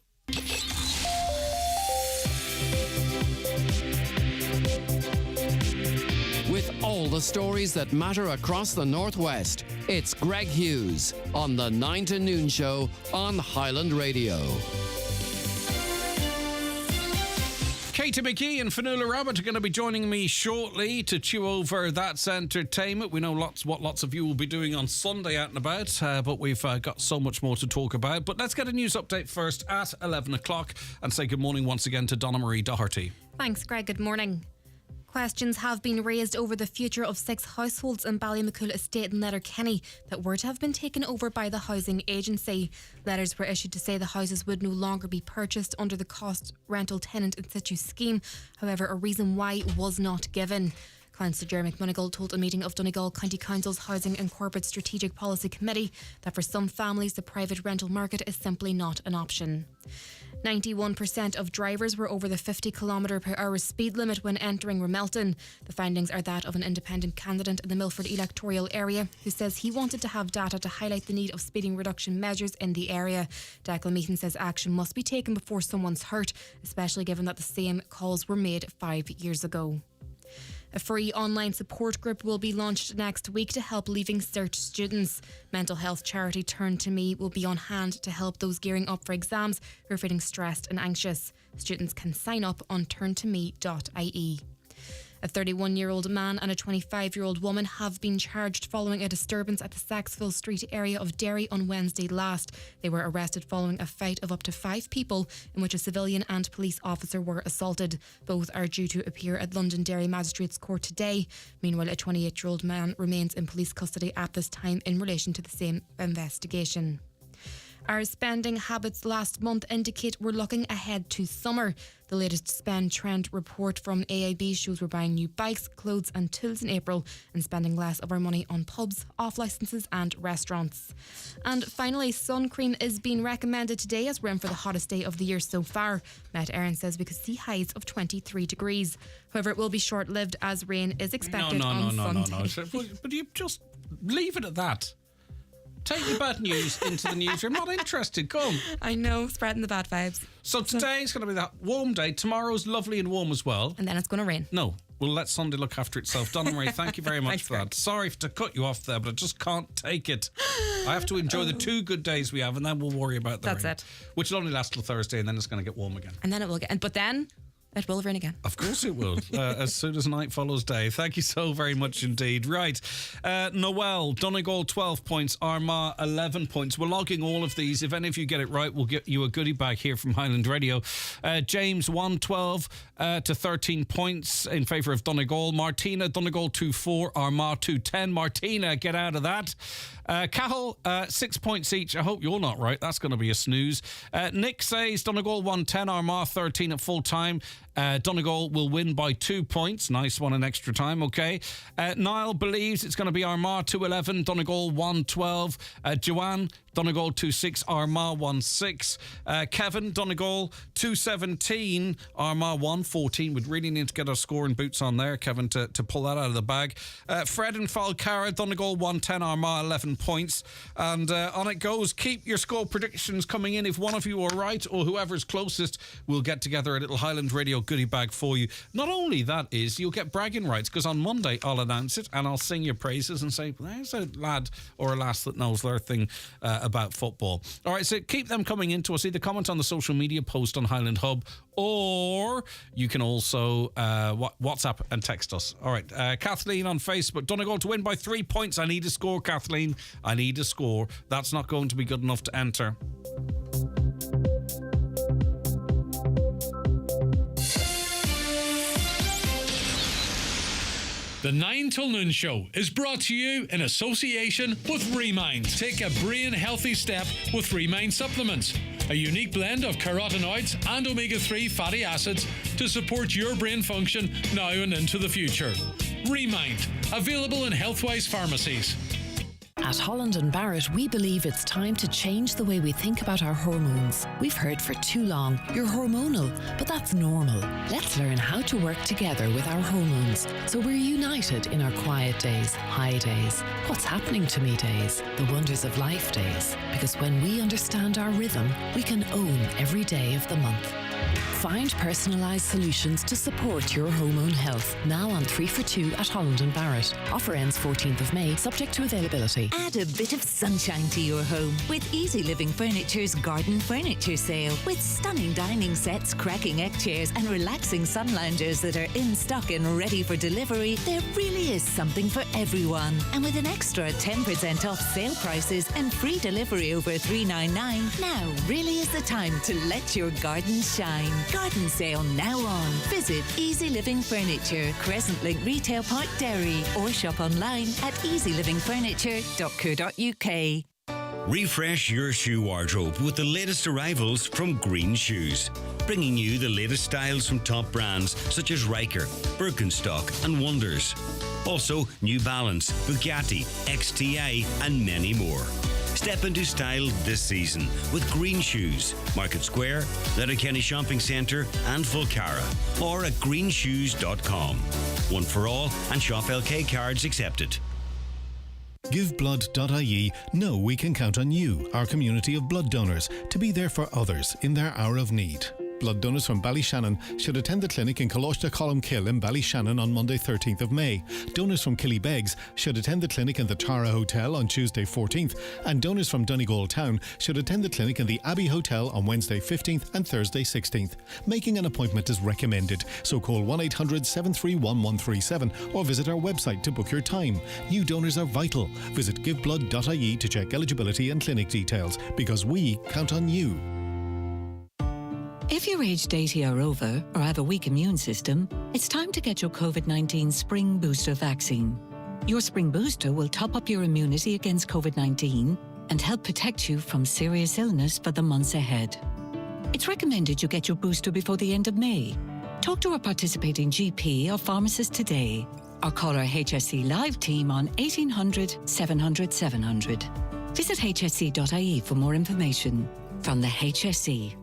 With All the stories that matter across the Northwest. It's Greg Hughes on the 9 to Noon Show on Highland Radio. Katie McGee and Fanula Rabbit are going to be joining me shortly to chew over That's Entertainment. We know what lots of you will be doing on Sunday out and about, but we've got so much more to talk about. But let's get a news update first at 11 o'clock and say good morning once again to Donna Marie Doherty. Thanks, Greg. Good morning. Questions have been raised over the future of 6 households in Ballymacool Estate in Letterkenny that were to have been taken over by the housing agency. Letters were issued to say the houses would no longer be purchased under the cost rental tenant in situ scheme. However, a reason why was not given. Councillor Jerry McMonigal told a meeting of Donegal County Council's Housing and Corporate Strategic Policy Committee that for some families the private rental market is simply not an option. 91% of drivers were over the 50 km/h speed limit when entering Ramelton. The findings are that of an independent candidate in the Milford electoral area who says he wanted to have data to highlight the need of speeding reduction measures in the area. Declan Meaton says action must be taken before someone's hurt, especially given that the same calls were made 5 years ago. A free online support group will be launched next week to help Leaving Cert students. Mental health charity Turn to Me will be on hand to help those gearing up for exams who are feeling stressed and anxious. Students can sign up on turntome.ie. A 31-year-old man and a 25-year-old woman have been charged following a disturbance at the Saxville Street area of Derry on Wednesday last. They were arrested following a fight of up to 5 people in which a civilian and police officer were assaulted. Both are due to appear at Londonderry Magistrates Court today. Meanwhile, a 28-year-old man remains in police custody at this time in relation to the same investigation. Our spending habits last month indicate we're looking ahead to summer. The latest spend trend report from AIB shows we're buying new bikes, clothes and tools in April and spending less of our money on pubs, off licences and restaurants. And finally, sun cream is being recommended today as we're in for the hottest day of the year so far. Met Erin says we could see highs of 23 degrees. However, it will be short-lived as rain is expected on Sunday. But you just leave it at that. Take the bad news into the newsroom. I'm not interested. Come. I know, spreading the bad vibes. So today's going to be that warm day. Tomorrow's lovely and warm as well. And then it's going to rain. No. We'll let Sunday look after itself. Donna Marie, thank you very much Thanks, for that. Greg. Sorry to cut you off there, but I just can't take it. I have to enjoy the 2 good days we have, and then we'll worry about the That's rain. it. Which will only last till Thursday, and then it's going to get warm again. And then it will get... But then... it will rain again. Of course it will, as soon as night follows day. Thank you so very much indeed. Right, Noel, Donegal 12 points, Armagh 11 points. We're logging all of these. If any of you get it right, we'll get you a goodie bag here from Highland Radio. James 112 to 13 points in favour of Donegal. Martina, Donegal 2-4, Armagh 2-10. Martina, get out of that. Cahill, 6 points each. I hope you're not right. That's going to be a snooze. Nick says Donegal 110, Armagh 13 at full time. Donegal will win by 2 points. Nice one in extra time, okay. Niall believes it's going to be Armagh 2-11, Donegal 1-12. Joanne, Donegal 2-6, Armagh 1-6. Kevin, Donegal 2-17, Armagh 1-14. We'd really need to get our scoring boots on there, Kevin, to pull that out of the bag. Fred and Falcara, Donegal 110, Armagh 11 points. And on it goes. Keep your score predictions coming in. If one of you are right or whoever's closest, we'll get together a little Highland Radio goodie bag for you. Not only that is, you'll get bragging rights, because on Monday I'll announce it and I'll sing your praises and say, there's a lad or a lass that knows their thing about football. All right, so keep them coming in to us. Either comment on the social media post on Highland Hub, or you can also WhatsApp and text us. All right, Kathleen on Facebook, Donegal to win by 3 points. I need a score, Kathleen. I need a score. That's not going to be good enough to enter. The 9 till Noon Show is brought to you in association with Remind. Take a brain-healthy step with Remind supplements. A unique blend of carotenoids and omega-3 fatty acids to support your brain function now and into the future. Remind. Available in Healthwise pharmacies. At Holland & Barrett, we believe it's time to change the way we think about our hormones. We've heard for too long, you're hormonal, but that's normal. Let's learn how to work together with our hormones so we're united in our quiet days, high days, what's happening to me days, the wonders of life days. Because when we understand our rhythm, we can own every day of the month. Find personalised solutions to support your hormone health. Now on 3 for 2 at Holland and Barrett. Offer ends 14th of May, subject to availability. Add a bit of sunshine to your home with Easy Living Furniture's Garden Furniture Sale. With stunning dining sets, cracking egg chairs and relaxing sun loungers that are in stock and ready for delivery, there really is something for everyone. And with an extra 10% off sale prices and free delivery over $399, now really is the time to let your garden shine. Garden sale now on. Visit Easy Living Furniture, Crescent Link Retail Park, Derry, or shop online at easylivingfurniture.co.uk. Refresh your shoe wardrobe with the latest arrivals from Green Shoes, bringing you the latest styles from top brands such as Riker, Birkenstock and Wonders. Also, New Balance, Bugatti, XTI and many more. Step into style this season with Green Shoes, Market Square, Letterkenny Shopping Centre and Fulcara, or at greenshoes.com. One for all and Shop LK cards accepted. GiveBlood.ie know we can count on you, our community of blood donors, to be there for others in their hour of need. Blood donors from Ballyshannon should attend the clinic in Colchester Columkill in Ballyshannon on Monday 13th of May. Donors from Killybegs should attend the clinic in the Tara Hotel on Tuesday 14th, and donors from Donegal Town should attend the clinic in the Abbey Hotel on Wednesday 15th and Thursday 16th. Making an appointment is recommended, so call 1-800-731-137 or visit our website to book your time. New donors are vital. Visit giveblood.ie to check eligibility and clinic details, because we count on you. If you're aged 80 or over or have a weak immune system, it's time to get your COVID-19 Spring Booster vaccine. Your Spring Booster will top up your immunity against COVID-19 and help protect you from serious illness for the months ahead. It's recommended you get your booster before the end of May. Talk to a participating GP or pharmacist today, or call our HSC Live team on 1800 700 700. Visit hsc.ie for more information. From the HSC.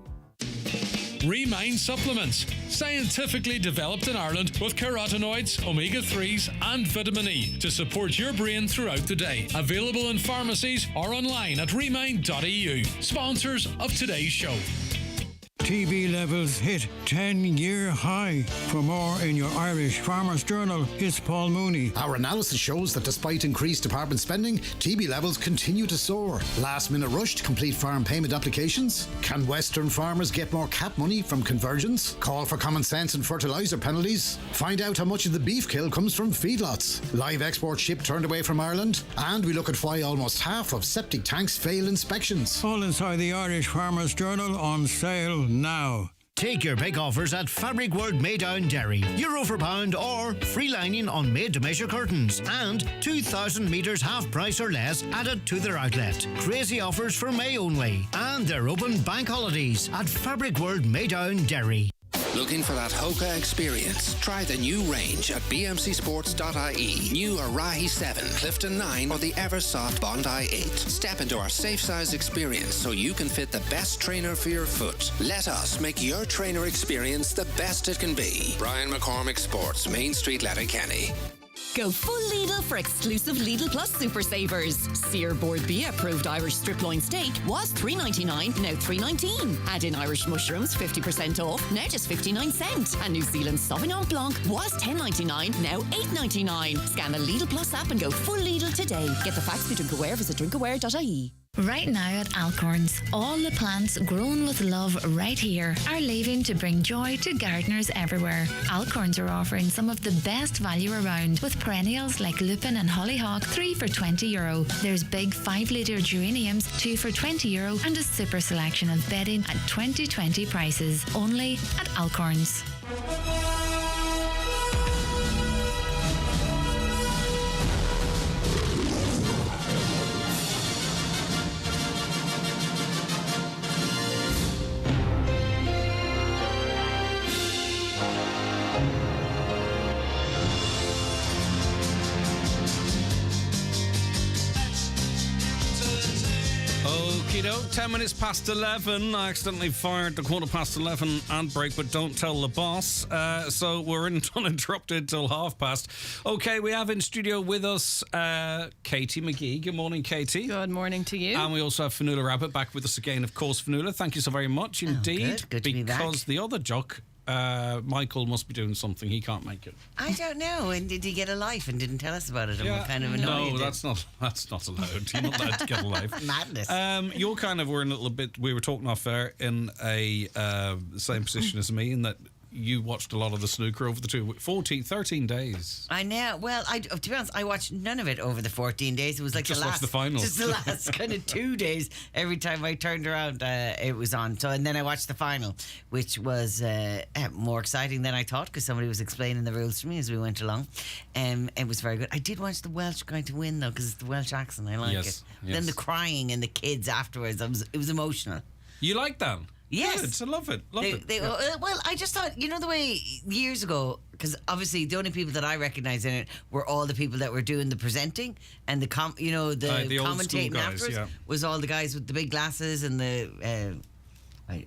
Remind supplements, scientifically developed in Ireland with carotenoids, omega-3s and vitamin E to support your brain throughout the day. Available in pharmacies or online at remind.eu. Sponsors of today's show. TB levels hit 10-year high. For more in your Irish Farmers Journal, here's Paul Mooney. Our analysis shows that despite increased department spending, TB levels continue to soar. Last-minute rush to complete farm payment applications? Can Western farmers get more cap money from convergence? Call for common sense and fertiliser penalties? Find out how much of the beef kill comes from feedlots. Live export ship turned away from Ireland? And we look at why almost half of septic tanks fail inspections. All inside the Irish Farmers Journal, on sale now. Take your big offers at Fabric World Maydown Derry. Euro for pound or free lining on made-to-measure curtains. And 2,000 metres half price or less added to their outlet. Crazy offers for May only. And they're open bank holidays at Fabric World Maydown Derry. Looking for that Hoka experience? Try the new range at bmcsports.ie. New Arahi 7, Clifton 9 or the Eversoft Bondi 8. Step into our safe size experience so you can fit the best trainer for your foot. Let us make your trainer experience the best it can be. Brian McCormick Sports, Main Street, Letterkenny. Go full Lidl for exclusive Lidl Plus Super Savers. Sear Board B approved Irish strip loin steak was $3.99, now $3.19. Add in Irish mushrooms, 50% off, now just 59 cents. And New Zealand Sauvignon Blanc was $10.99, now $8.99. Scan the Lidl Plus app and go full Lidl today. Get the facts for Drinkaware, visit drinkaware.ie. Right now at Alcorns, all the plants grown with love right here are leaving to bring joy to gardeners everywhere. Alcorns are offering some of the best value around with perennials like lupin and hollyhock, 3 for €20. There's big 5-litre geraniums, 2 for €20, and a super selection of bedding at 2020 prices, only at Alcorns. Righto, 10 minutes past 11. I accidentally fired the 11:15 ad break, but don't tell the boss. So we're uninterrupted till past. Okay, we have in studio with us Katie McGee. Good morning, Katie. Good morning to you. And we also have Fionnuala Rabbit back with us again, of course. Fionnuala, thank you so very much indeed. Good to be back. Because the other jock, Michael, must be doing something. He can't make it. I don't know. And did he get a life and didn't tell us about it? And we're kind of annoyed. No, that's not allowed. You're not allowed to get a life. Madness. You're kind of were in a little bit. We were talking off air in a same position as me in that you watched a lot of the snooker over the 13 days. I know. Well, to be honest, I watched none of it over the 14 days. It was like just watched the finals. Just the last kind of 2 days. Every time I turned around, it was on. So, and then I watched the final, which was more exciting than I thought because somebody was explaining the rules to me as we went along. It was very good. I did watch the Welsh guy to win though because it's the Welsh accent. I like it. Yes. Then the crying and the kids afterwards. It was emotional. You like that? Yes. Good. I love it. Well, I just thought, you know, the way years ago, because obviously the only people that I recognise in it were all the people that were doing the presenting and the commentating afterwards was all the guys with the big glasses and the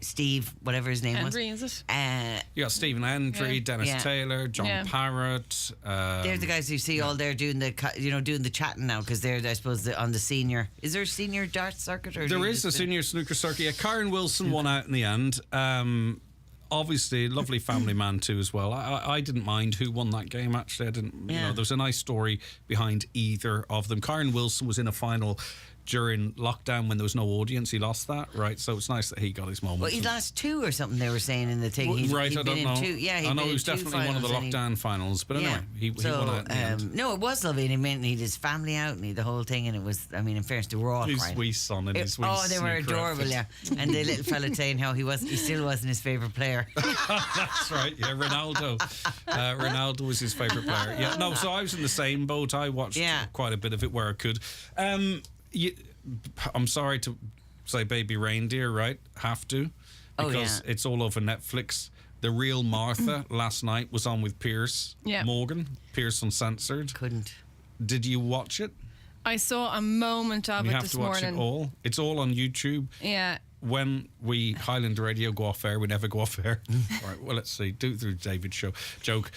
Steve, whatever his name Hendry, was. is it? You got Stephen Hendry, Dennis Taylor, John Parrott. They're the guys you see all there doing the chatting now because they're, I suppose, on the senior. Is there a senior darts circuit? Or there is a senior snooker circuit. Yeah, Karen Wilson won out in the end. Obviously, lovely family man too as well. I didn't mind who won that game. Actually, I didn't. You know, there's a nice story behind either of them. Karen Wilson was in a final during lockdown when there was no audience. He lost that, right? So it's nice that he got his moment. Well, he lost 2 or something they were saying in the thing. Right, I don't know. I know he was definitely one of the finals lockdown finals, but anyway, he won out in the end. No, it was lovely, and he meant he had his family out and he had the whole thing, and it was, I mean, in fairness, they were all his crying. wee son and his wee they were adorable, outfit. And the little fella saying how he still wasn't his favourite player. That's right, yeah, Ronaldo. Ronaldo was his favourite player. Yeah, no, so I was in the same boat. I watched quite a bit of it where I could. I'm sorry to say Baby Reindeer, right? Have to. Because it's all over Netflix. The Real Martha last night was on with Piers Morgan. Piers Uncensored. Couldn't. Did you watch it? I saw a moment of it this morning. You have to watch it all. It's all on YouTube. Yeah. When we Highland Radio go off air, we never go off air. All right, well, let's see. Do it through David's show. Joke.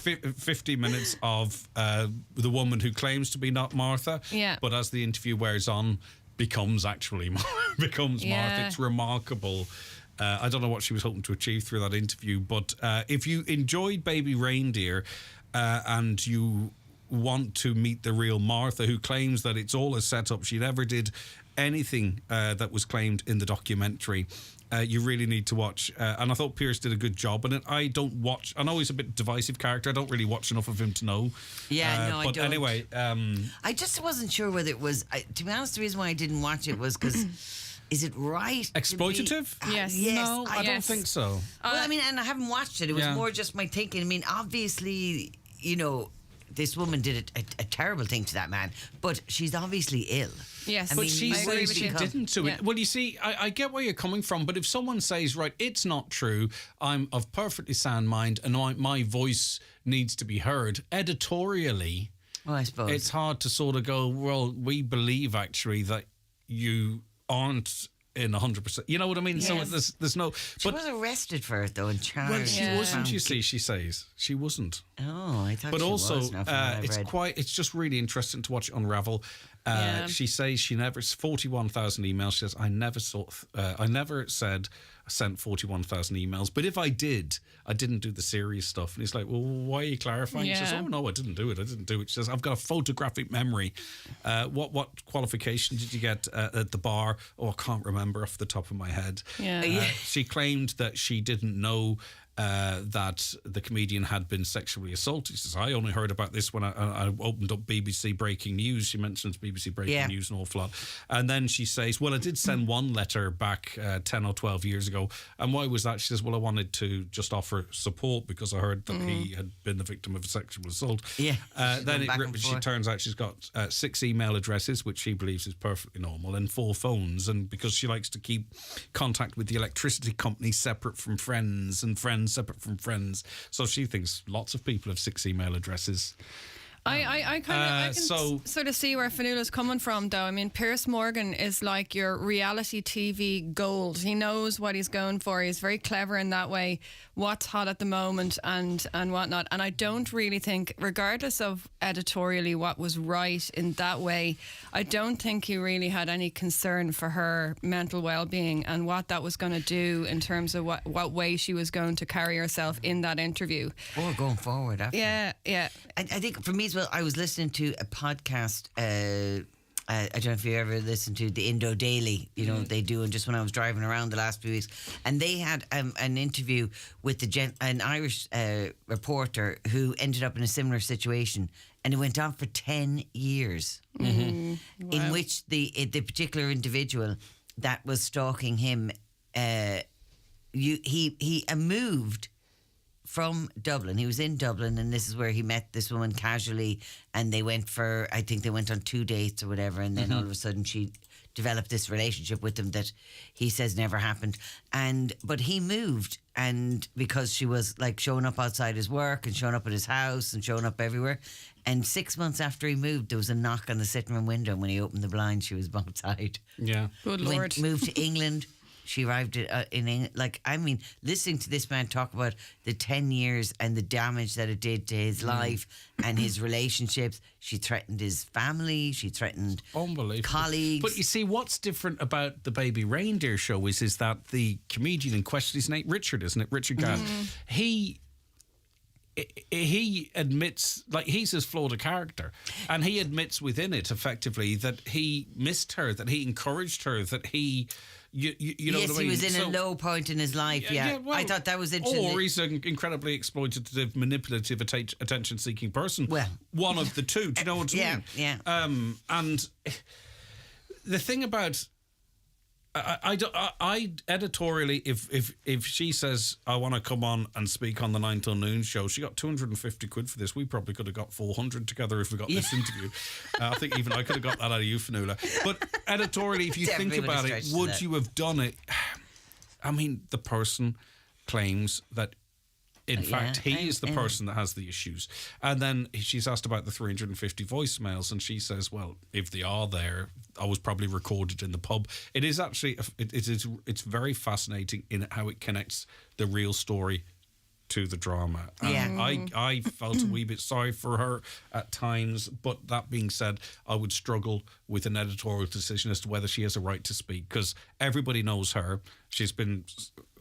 50 minutes of the woman who claims to be not Martha, but as the interview wears on, becomes Martha. It's remarkable. I don't know what she was hoping to achieve through that interview, but if you enjoyed Baby Reindeer and you want to meet the real Martha, who claims that it's all a setup, she never did anything that was claimed in the documentary, you really need to watch. And I thought Pierce did a good job in it. I know he's a bit divisive character. I don't really watch enough of him to know. I don't. Anyway, I just wasn't sure whether it was. To be honest, the reason why I didn't watch it was because. Is it right? Exploitative? Yes. No, I don't think so. Well, I mean, and I haven't watched it. It was more just my thinking. I mean, obviously, you know, this woman did a terrible thing to that man, but she's obviously ill. Yes, but she says she didn't to it. Well, you see, I get where you're coming from, but if someone says, right, it's not true, I'm of perfectly sound mind, and my voice needs to be heard editorially, well, I suppose it's hard to sort of go, well, we believe actually that you aren't in 100%. You know what I mean? Yes. So there's no. She was arrested for it though and charged. Well, she wasn't. You see, she says she wasn't. Oh, I thought. But she also, was. It's just really interesting to watch it unravel. She says she never 41,000 emails. She says I never sent 41,000 emails, but if I did, I didn't do the serious stuff. And he's like, well, why are you clarifying? She says, oh no, I didn't do it. She says, I've got a photographic memory. What qualification did you get at the bar? Oh, I can't remember off the top of my head. She claimed that she didn't know that the comedian had been sexually assaulted. She says, I only heard about this when I opened up BBC Breaking News. She mentions BBC Breaking News an awful lot. And then she says, well, I did send one letter back 10 or 12 years ago. And why was that? She says, well, I wanted to just offer support because I heard that he had been the victim of a sexual assault. Then she turns out she's got 6 email addresses, which she believes is perfectly normal, and 4 phones. And because she likes to keep contact with the electricity company separate from friends and friends separate from friends. So she thinks lots of people have 6 email addresses. I can sort of see where Fionnuala's coming from, though. I mean, Piers Morgan is like your reality TV gold. He knows what he's going for. He's very clever in that way, what's hot at the moment and whatnot. And I don't really think, regardless of editorially what was right in that way, I don't think he really had any concern for her mental well-being and what that was going to do in terms of what way she was going to carry herself in that interview. Or going forward after. Yeah. I think for me as well, I was listening to a podcast. I don't know if you ever listened to the Indo Daily. You know, they do, and just when I was driving around the last few weeks, and they had an interview with an Irish reporter who ended up in a similar situation, and it went on for 10 years, in which the particular individual that was stalking him, he moved from Dublin. He was in Dublin, and this is where he met this woman casually, and they went I think they went on 2 dates or whatever, and then all of a sudden she developed this relationship with him that he says never happened. But he moved, and because she was like showing up outside his work and showing up at his house and showing up everywhere, and 6 months after he moved, there was a knock on the sitting room window, and when he opened the blind, she was outside. Yeah. Good Lord. Moved to England. She arrived in England. Like, I mean, listening to this man talk about the 10 years and the damage that it did to his life and his relationships. She threatened his family. She threatened colleagues. But you see, what's different about the Baby Reindeer show is that the comedian in question, his name Richard, isn't it? Richard Gadd. He admits, like, he's as flawed a character, and he admits within it effectively that he missed her, that he encouraged her, that he... You know yes, what I mean? He was in a low point in his life. Well, I thought that was interesting. Or he's an incredibly exploitative, manipulative, attention-seeking person. Well, one of the two. Do you know what I mean? Yeah. And the thing about I editorially, if she says I want to come on and speak on the 9 till noon show, she got 250 quid for this. We probably could have got 400 together if we got this interview. I think even I could have got that out of you, Fionnuala. But editorially, if you think about it, would you have done it? I mean, the person claims that in fact, he is the person that has the issues. And then she's asked about the 350 voicemails, and she says, well, if they are there, I was probably recorded in the pub. It is actually, it's very fascinating in how it connects the real story to the drama. And I felt a wee bit sorry for her at times, but that being said, I would struggle with an editorial decision as to whether she has a right to speak, because everybody knows her. She's been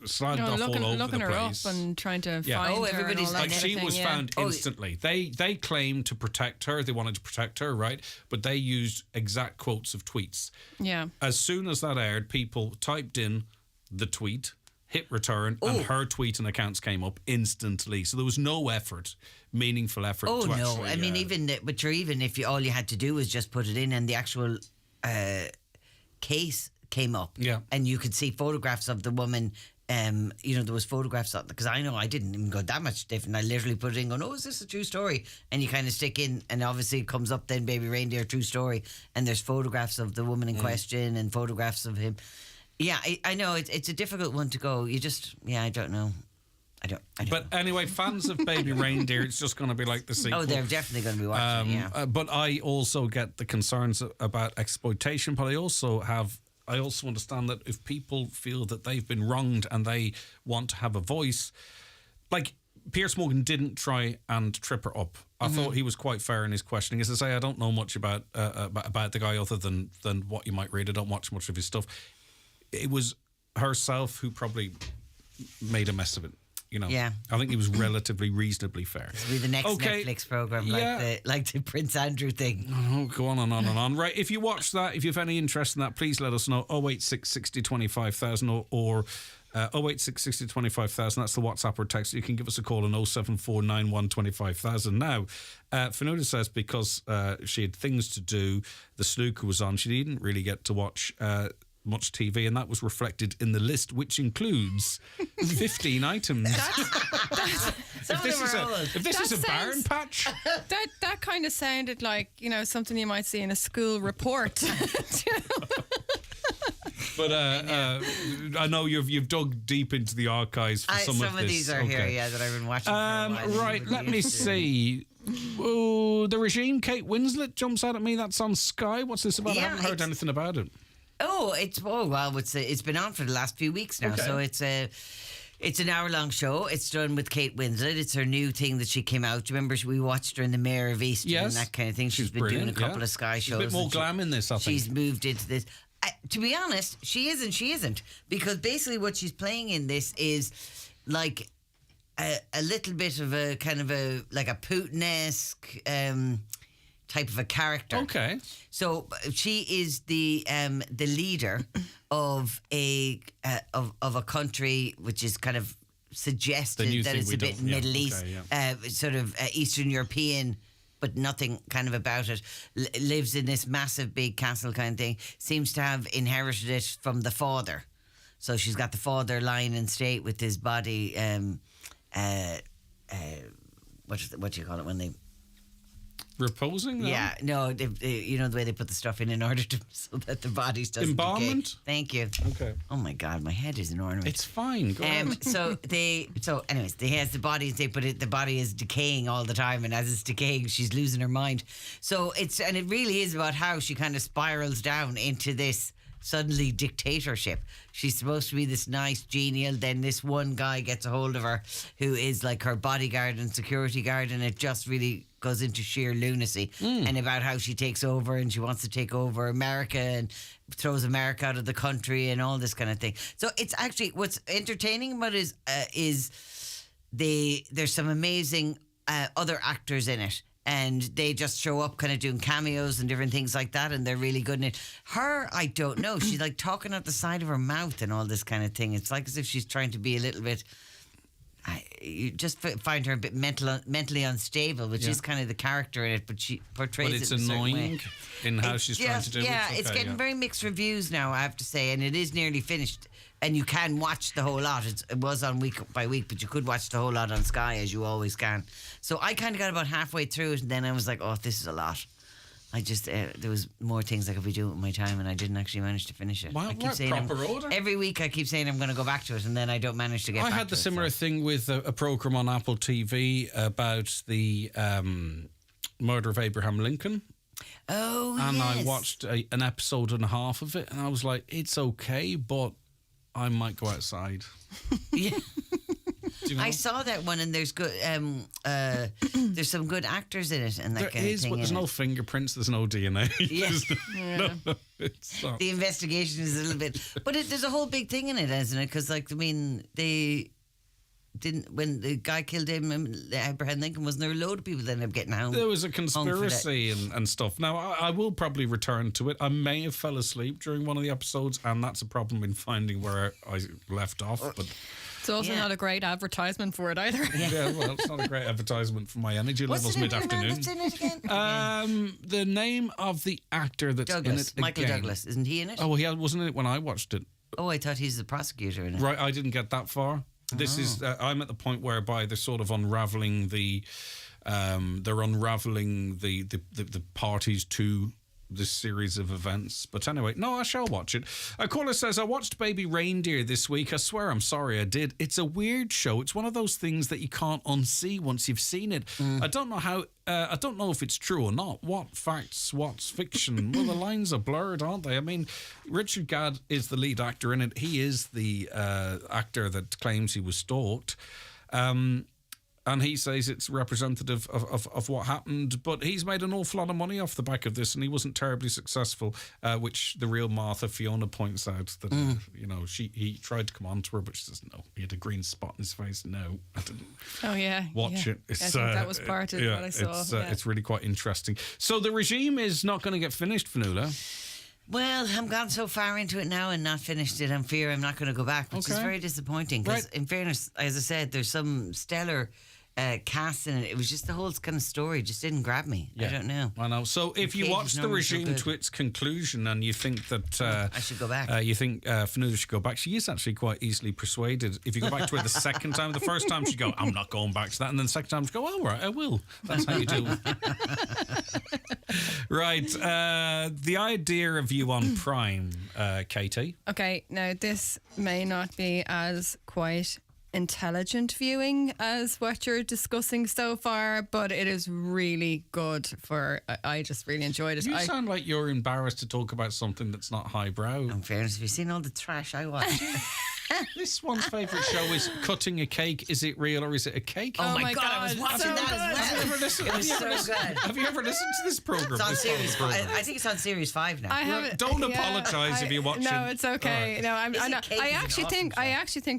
slagged off all over looking the her place. up and trying to find her. Everybody's and all like that she kind of was thing, found instantly. They claimed to protect her. They wanted to protect her, right? But they used exact quotes of tweets. Yeah. As soon as that aired, people typed in the tweet, hit return, and her tweet and accounts came up instantly. So there was no effort, meaningful effort. Oh to no! actually, I mean, even if all you had to do was just put it in, and the actual case came up, and you could see photographs of the woman. There was photographs of, because I know I didn't even go that much different. I literally put it in, going, "Oh, is this a true story?" And you kind of stick in, and obviously it comes up then, Baby Reindeer, true story, and there's photographs of the woman in question and photographs of him. Yeah, I know it's a difficult one to go. You just, I don't know. I don't But anyway, fans of Baby Reindeer, it's just going to be like the sequel. Oh, they're definitely going to be watching it, but I also get the concerns about exploitation, but I also understand that if people feel that they've been wronged and they want to have a voice, like Piers Morgan didn't try and trip her up. I thought he was quite fair in his questioning. As I say, I don't know much about the guy other than what you might read. I don't watch much of his stuff. It was herself who probably made a mess of it. I think he was relatively reasonably fair. This will be the next Netflix program, like the Prince Andrew thing. Oh, go on and on and on. Right, if you watch that, if you have any interest in that, please let us know. 086 60 25,000 or 086 60 25,000. That's the WhatsApp or text. You can give us a call on 074 91 25,000. Now, Fionnuala says because she had things to do, the snooker was on, she didn't really get to watch much TV, and that was reflected in the list, which includes 15 items. If this is a barn patch, that kind of sounded like something you might see in a school report. But I know you've dug deep into the archives for some of this. Some of these are here, that I've been watching for a while. Right, let me see. Oh, So The Regime, Kate Winslet jumps out at me. That's on Sky. What's this about? I haven't heard anything about it. It's been on for the last few weeks now. Okay. So it's an hour-long show. It's done with Kate Winslet. It's her new thing that she came out. Do you remember we watched her in The Mayor of Easttown and that kind of thing? She's been doing a couple of Sky shows. She's a bit more glam in this, I think. She's moved into this. To be honest, she isn't. Because basically what she's playing in this is like a little bit of a kind of a Putin-esque type of a character. Okay. So she is the leader of a country which is kind of suggested that it's a bit Middle East, sort of Eastern European, but nothing kind of about it. Lives in this massive big castle kind of thing. Seems to have inherited it from the father. So she's got the father lying in state with his body. What do you call it when they... Reposing? Though? Yeah, no, you know the way they put the stuff in order to so that the bodies doesn't Embalmment? decay. Thank you. Okay. Oh my God, my head is an ornament. It's fine. Go ahead. So anyways, they has the body. The body is decaying all the time, and as it's decaying, she's losing her mind. So it really is about how she kind of spirals down into this suddenly dictatorship. She's supposed to be this nice, genial. Then this one guy gets a hold of her, who is like her bodyguard and security guard, and it just really goes into sheer lunacy. And about how she takes over, and she wants to take over America and throws America out of the country and all this kind of thing. So it's actually what's entertaining about it is there's some amazing other actors in it. And they just show up kind of doing cameos and different things like that, and they're really good in it. Her, I don't know. She's like talking out the side of her mouth and all this kind of thing. It's like as if she's trying to be a little bit... you just find her a bit mentally unstable, which is kind of the character in it, but she portrays it in a certain way. But it's annoying in how she's trying to do it. Yeah, it's getting very mixed reviews now, I have to say, and it is nearly finished. And you can watch the whole lot. It was on week by week, but you could watch the whole lot on Sky, as you always can. So I kind of got about halfway through it, and then I was like, oh, this is a lot. I just, there was more things I could be doing with my time, and I didn't actually manage to finish it. Well, I keep saying proper order. Every week I keep saying I'm going to go back to it, and then I don't manage to get back to it. I had the similar thing with a program on Apple TV about the murder of Abraham Lincoln. Oh, and I watched an episode and a half of it, and I was like, it's okay, but I might go outside. Yeah. You know? I saw that one, and there's good. There's some good actors in it, and that kind of thing. But there's no fingerprints. There's no DNA. Yeah. No, it's not. The investigation is a little bit, but there's a whole big thing in it, isn't it? Because they didn't, when the guy killed him, Abraham Lincoln, wasn't there a load of people that ended up getting hung? There was a conspiracy and stuff. Now, I will probably return to it. I may have fell asleep during one of the episodes, and that's a problem in finding where I left off. But it's also not a great advertisement for it either. Yeah, well, it's not a great advertisement for my energy levels mid-afternoon. What's in it again? The name of the actor that's Douglas, in it Michael again. Douglas. Isn't he in it? Oh, well, he wasn't in it when I watched it. Oh, I thought he's the prosecutor in it. Right, I didn't get that far. This is I'm at the point whereby they're sort of unraveling the parties to this series of events. But anyway, no, I shall watch it. A caller says, I watched Baby Reindeer this week. I swear I'm sorry I did. It's a weird show. It's one of those things that you can't unsee once you've seen it. I don't know I don't know if it's true or not. What facts, what's fiction? Well, the lines are blurred, aren't they? I mean, Richard Gadd is the lead actor in it. He is the actor that claims he was stalked. And he says it's representative of what happened, but he's made an awful lot of money off the back of this, and he wasn't terribly successful, which the real Martha, Fiona, points out that, he tried to come on to her, but she says no. He had a green spot in his face. No, I didn't watch it. I think that was part of what I saw. It's really quite interesting. So the regime is not going to get finished, Fionnuala. Well, I'm gone so far into it now and not finished it. I'm fear I'm not going to go back, which is very disappointing. Because in fairness, as I said, there's some stellar cast in it. It was just the whole kind of story just didn't grab me. I don't know. I know. So if you watch the regime to its conclusion and you think that I should go back, you think Fionnuala should go back, she is actually quite easily persuaded. If you go back to her the second time, the first time she'd go, I'm not going back to that, and then the second time she'd go, all right, I will. That's how you do it. Right. The idea of you on Prime, Katie. Okay, now this may not be as quite intelligent viewing as what you're discussing so far, but it is really good I just really enjoyed it. You sound like you're embarrassed to talk about something that's not highbrow. In fairness, have you seen all the trash I watch? This one's favourite show is Cutting a Cake. Is it real or is it a cake? Oh my God, I was watching that as well. Have you ever listened? Have you ever listened to this programme? It's on series 5. I think it's on series 5 now. Don't apologise if you're watching. No, it's okay. Right. No, I actually think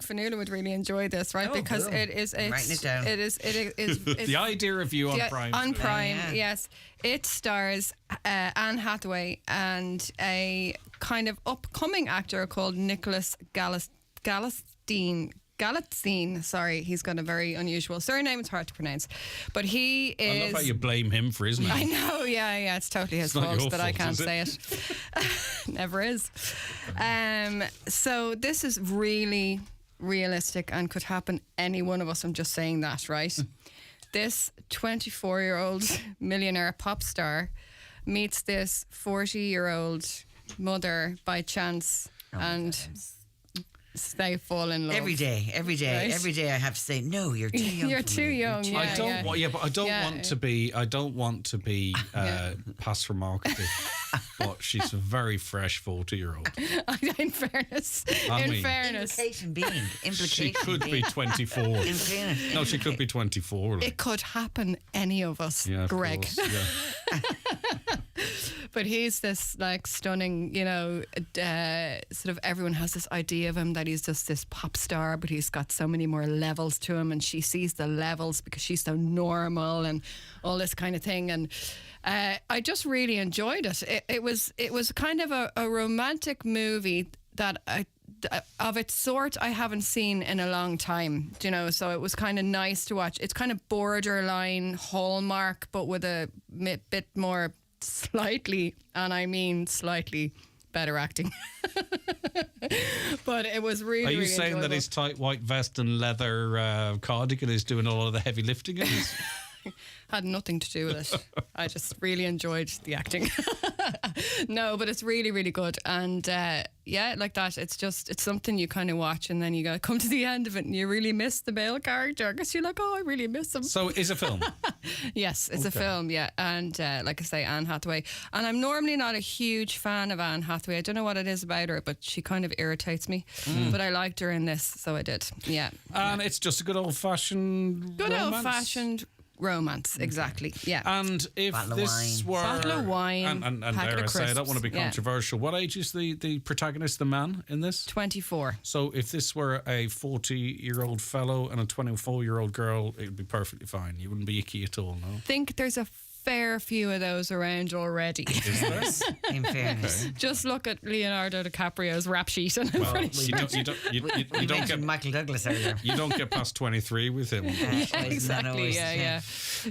Fionnuala would really enjoy this, right? Because it is. I'm writing it down. It is. The idea of you on Prime. On Prime, yes. It stars Anne Hathaway and a kind of upcoming actor called Nicholas Galatzine. Sorry, he's got a very unusual surname. It's hard to pronounce, but he is. I love how you blame him for his name. I know, yeah. It's totally his fault that I can't say it. Never is. So this is really realistic and could happen any one of us. I'm just saying that, right? This 24-year-old millionaire pop star meets this 40-year-old mother by chance, they fall in love every day. Right? Every day I have to say, no, you're too young. You're too young. I don't want to be past remarkable. But she's a very fresh 40-year-old. In fairness. Implication being. She could be 24. In fairness. No, she could be 24. It could happen any of us, Greg. Course, yeah. But he's this stunning, sort of everyone has this idea of him that he's just this pop star, but he's got so many more levels to him, and she sees the levels because she's so normal and all this kind of thing. And I just really enjoyed it. It was kind of a romantic movie that of its sort I haven't seen in a long time, so it was kind of nice to watch. It's kind of borderline Hallmark, but with a bit more slightly, and I mean slightly, better acting. But it was really, Are you really saying enjoyable. that his tight white vest and leather cardigan is doing a lot of the heavy lifting in this? Had nothing to do with it. I just really enjoyed the acting. No, but it's really, really good. And like that, it's something you kind of watch and then you go come to the end of it and you really miss the male character because you're like, oh, I really miss him. So it's a film? Yes, it's a film, yeah. And like I say, Anne Hathaway. And I'm normally not a huge fan of Anne Hathaway. I don't know what it is about her, but she kind of irritates me. But I liked her in this, so I did. Yeah. And it's just a good old-fashioned old-fashioned romance, exactly. Yeah. And if this were bottle of wine, and dare I say, I don't want to be controversial. What age is the protagonist, the man in this? 24. So if this were a 40-year-old fellow and a 24-year-old girl, it would be perfectly fine. You wouldn't be icky at all, no? I think there's a fair few of those around already. Is there? In fairness. Okay. Just look at Leonardo DiCaprio's rap sheet and you don't get Michael Douglas earlier. You don't get past 23 with him. Exactly. Yeah.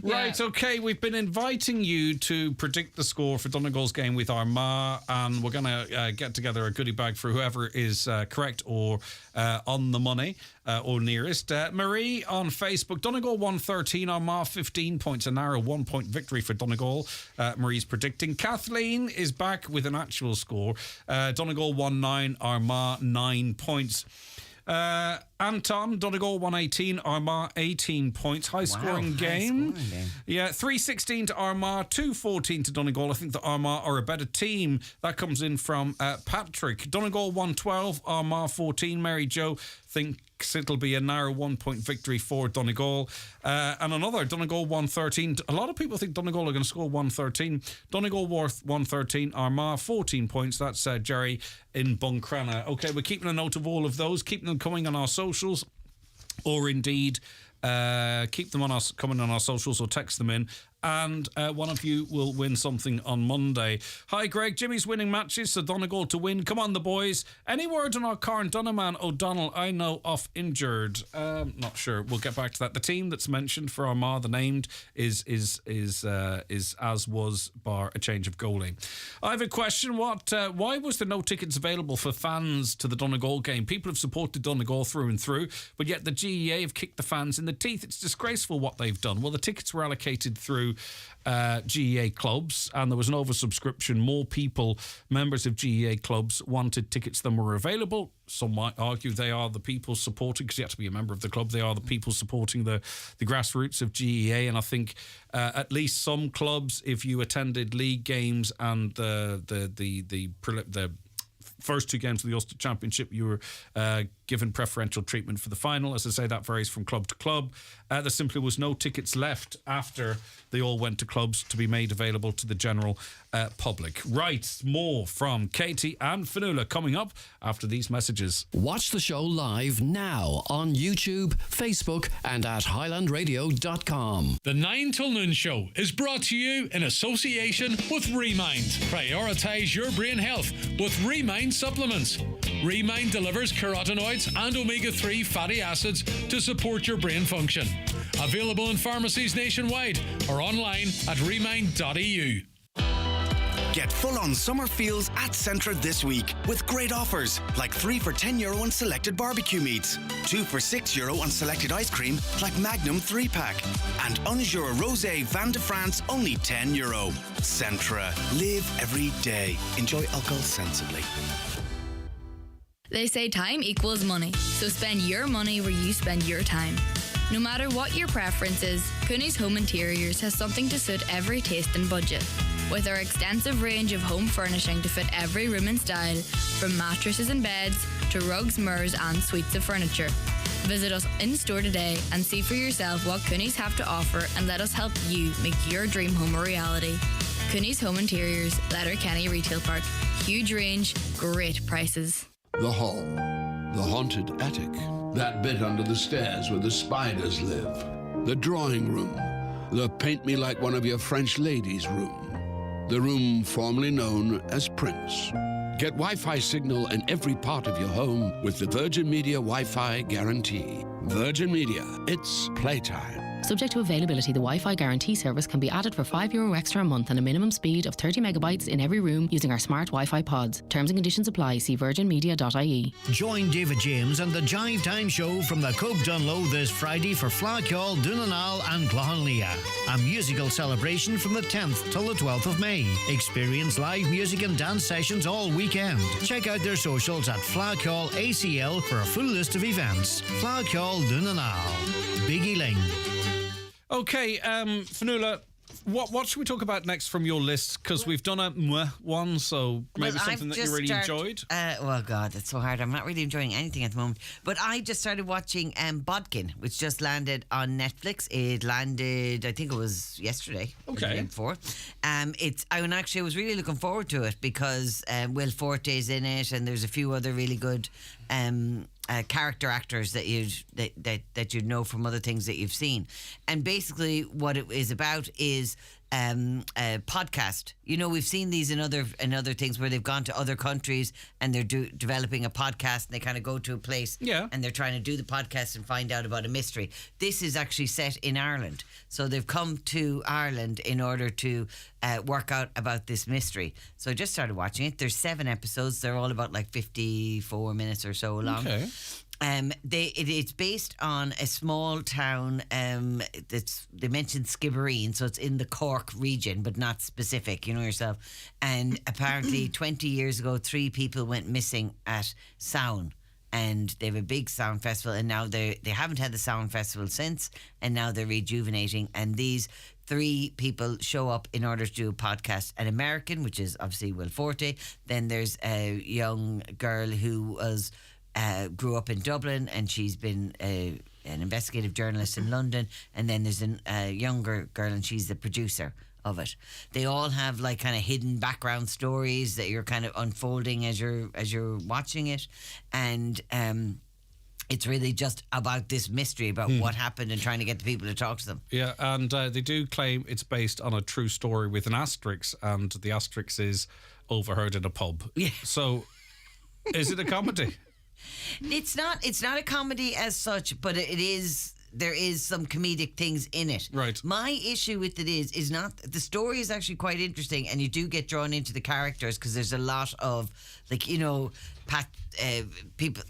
Right, okay, we've been inviting you to predict the score for Donegal's game with Armagh, and we're going to get together a goodie bag for whoever is correct or on the money or nearest. Marie on Facebook, Donegal 113, Armagh 15 points, a narrow 1 point victory for Donegal. Marie's predicting. Kathleen is back with an actual score. Donegal 1-9, Armagh 9 points. Anton, Donegal 118, Armagh 18 points. High scoring game. Yeah, 3-16 to Armagh, 2-14 to Donegal. I think the Armagh are a better team. That comes in from Patrick. Donegal 112, Armagh 14. Mary Jo thinks it'll be a narrow 1 point victory for Donegal. And another, Donegal 113. A lot of people think Donegal are going to score 113. Donegal worth 113, Armagh 14 points. That's Jerry in Buncrana. Okay, we're keeping a note of all of those, keeping them coming on our socials, or indeed keep them coming on our socials, or text them in, and one of you will win something on Monday. Hi Greg, Jimmy's winning matches, so Donegal to win. Come on the boys. Any word on our Carn Donovan O'Donnell? I know off injured. Not sure. We'll get back to that. The team that's mentioned for Armagh, the named, is as was bar a change of goalie. I have a question. Why was there no tickets available for fans to the Donegal game? People have supported Donegal through and through, but yet the GEA have kicked the fans in the teeth. It's disgraceful what they've done. Well, the tickets were allocated through through GEA clubs, and there was an oversubscription. More people, members of GEA clubs, wanted tickets than were available. Some might argue they are the people supporting, because you have to be a member of the club, they are the people supporting the grassroots of GEA. And I think at least some clubs, if you attended league games and the first two games of the Ulster Championship, you were given preferential treatment for the final. As I say, that varies from club to club. There simply was no tickets left after they all went to clubs to be made available to the general public. Right, more from Katie and Fionnuala coming up after these messages. Watch the show live now on YouTube, Facebook and at highlandradio.com. The 9 till noon show is brought to you in association with Remind. Prioritise your brain health with Remind supplements. Remind delivers carotenoids and omega-3 fatty acids to support your brain function. Available in pharmacies nationwide or online at remind.eu. Get full-on summer feels at Centra this week with great offers like 3 for €10 on selected barbecue meats, 2 for €6 on selected ice cream like Magnum 3-pack, and Unjure Rosé Vin de France only €10. Centra. Live every day. Enjoy alcohol sensibly. They say time equals money, so spend your money where you spend your time. No matter what your preference is, Cooney's Home Interiors has something to suit every taste and budget. With our extensive range of home furnishing to fit every room and style, from mattresses and beds to rugs, mirrors and suites of furniture. Visit us in-store today and see for yourself what Cooney's have to offer, and let us help you make your dream home a reality. Cooney's Home Interiors, Letterkenny Retail Park. Huge range, great prices. The hall, the haunted attic, that bit under the stairs where the spiders live, the drawing room, the paint me like one of your French ladies room, the room formerly known as Prince. Get Wi-Fi signal in every part of your home with the Virgin Media Wi-Fi guarantee. Virgin Media, it's playtime. Subject to availability, the Wi-Fi guarantee service can be added for €5 extra a month and a minimum speed of 30 megabytes in every room using our smart Wi-Fi pods. Terms and conditions apply. See virginmedia.ie. Join David James and the Jive Time Show from the Cobe Dunlow this Friday for Flacall, Dunanal and Clohanlia. A musical celebration from the 10th till the 12th of May. Experience live music and dance sessions all weekend. Check out their socials at Flacall ACL for a full list of events. Flacall, Dunanal. Biggie Ling. Okay, Fionnuala, what should we talk about next from your list? Because we've done a one, so maybe something that you really enjoyed. Well, God, it's so hard. I'm not really enjoying anything at the moment. But I just started watching Bodkin, which just landed on Netflix. It landed, I think it was yesterday. Okay. Or the day before. I was really looking forward to it because Will Forte's in it, and there's a few other really good character actors that you'd know from other things that you've seen. And basically what it is about is a podcast. You know, we've seen these in other things where they've gone to other countries and they're developing a podcast, and they kind of go to a place and they're trying to do the podcast and find out about a mystery. This is actually set in Ireland. So they've come to Ireland in order to work out about this mystery. So I just started watching it. There's 7 episodes. They're all about like 54 minutes or so long. Okay. It's based on a small town. They mentioned Skibbereen, so it's in the Cork region, but not specific. You know yourself. And apparently, 20 years ago, 3 people went missing at Sound. And they have a big sound festival, and now they haven't had the sound festival since, and now they're rejuvenating. And these 3 people show up in order to do a podcast. An American, which is obviously Will Forte. Then there's a young girl who was grew up in Dublin, and she's been an investigative journalist in London. And then there's a younger girl, and she's the producer of it. They all have like kind of hidden background stories that you're kind of unfolding as you're watching it, and it's really just about this mystery about what happened and trying to get the people to talk to them. Yeah, and they do claim it's based on a true story with an asterisk, and the asterisk is overheard in a pub. Yeah. So, is it a comedy? It's not a comedy as such, but it is. There is some comedic things in it. Right. My issue with it is not the story is actually quite interesting, and you do get drawn into the characters because there's a lot of people,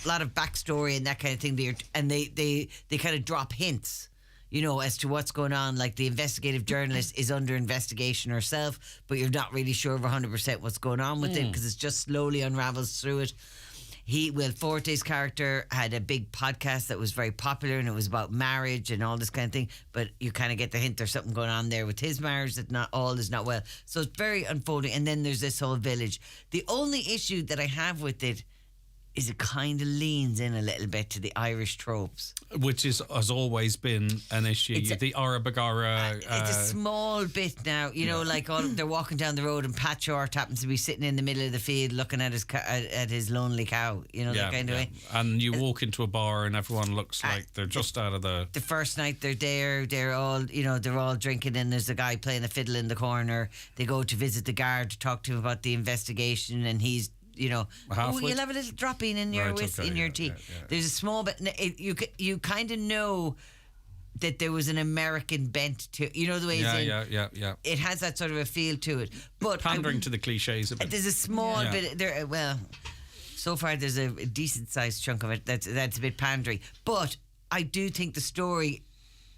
a lot of backstory and that kind of thing. And they kind of drop hints. as to what's going on. Like the investigative journalist is under investigation herself, but you're not really sure of 100% what's going on with it because it's just slowly unravels through it. Will Forte's character had a big podcast that was very popular, and it was about marriage and all this kind of thing, but you kind of get the hint there's something going on there with his marriage that not all is not well. So it's very unfolding, and then there's this whole village. The only issue that I have with it is it kind of leans in a little bit to the Irish tropes. Which has always been an issue. The Ara Bagara. It's a small bit now, like they're walking down the road and Pat Short happens to be sitting in the middle of the field looking at his lonely cow, that kind of way. And you walk into a bar and everyone looks like they're just out of the... The first night they're there, they're all drinking, and there's a guy playing a fiddle in the corner. They go to visit the guard to talk to him about the investigation, and he's you'll have a little drop-in in your tea. Yeah. There's a small bit. You kind of know that there was an American bent to the way. Yeah. It has that sort of a feel to it, but pandering to the cliches a bit. There's a small bit there. Well, so far there's a decent sized chunk of it that's a bit pandering, but I do think the story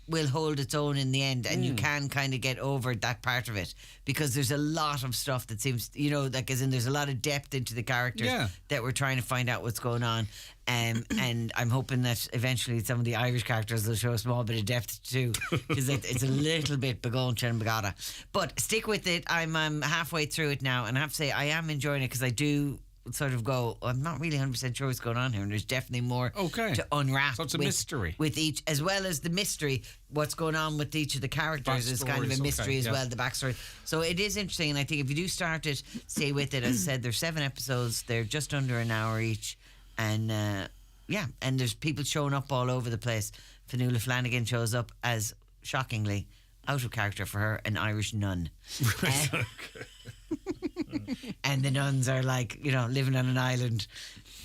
will hold its own in the end, and you can kind of get over that part of it because there's a lot of stuff that seems, there's a lot of depth into the characters that we're trying to find out what's going on. And I'm hoping that eventually some of the Irish characters will show a small bit of depth too, because it's a little bit bagoncha and bagada. But stick with it. I'm halfway through it now, and I have to say I am enjoying it because I do sort of go, I'm not really 100% sure what's going on here, and there's definitely more to unwrap. So it's a mystery with each, as well as the mystery, what's going on with each of the characters is kind of a mystery as well, the backstory. So it is interesting, and I think if you do start it, stay with it. As I said, there's 7 episodes, they're just under an hour each, and and there's people showing up all over the place. Fionnuala Flanagan shows up as, shockingly, out of character for her, an Irish nun. And the nuns are like, living on an island,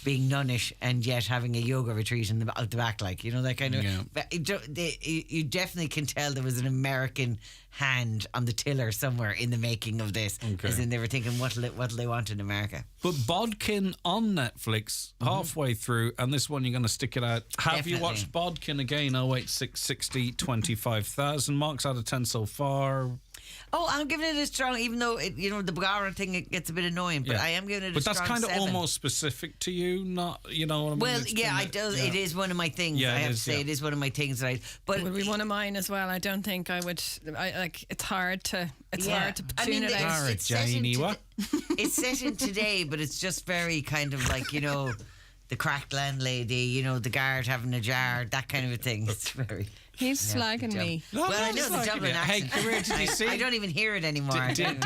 being nunnish, and yet having a yoga retreat out the back, that kind of. But you definitely can tell there was an American hand on the tiller somewhere in the making of this, as in they were thinking, what'll they want in America? But Bodkin on Netflix, halfway through, and this one you're going to stick it out. Have you watched Bodkin again? 08660 25,000 marks out of 10 so far. Oh, I'm giving it a strong, even though the Bagara thing, it gets a bit annoying, but I am giving it a strong 7. But that's kind of almost specific to you, not, what I mean? Well, it is one of my things. I have to say, it is one of my things. But it would be one of mine as well. I don't think I would. It's hard to tune it out. It's set in today, but it's just very kind of like the cracked landlady, the guard having a jar, that kind of a thing. It's very. He's slagging me. Well, I know the Dublin accent. Hey, Career, did you see? I don't even hear it anymore. Did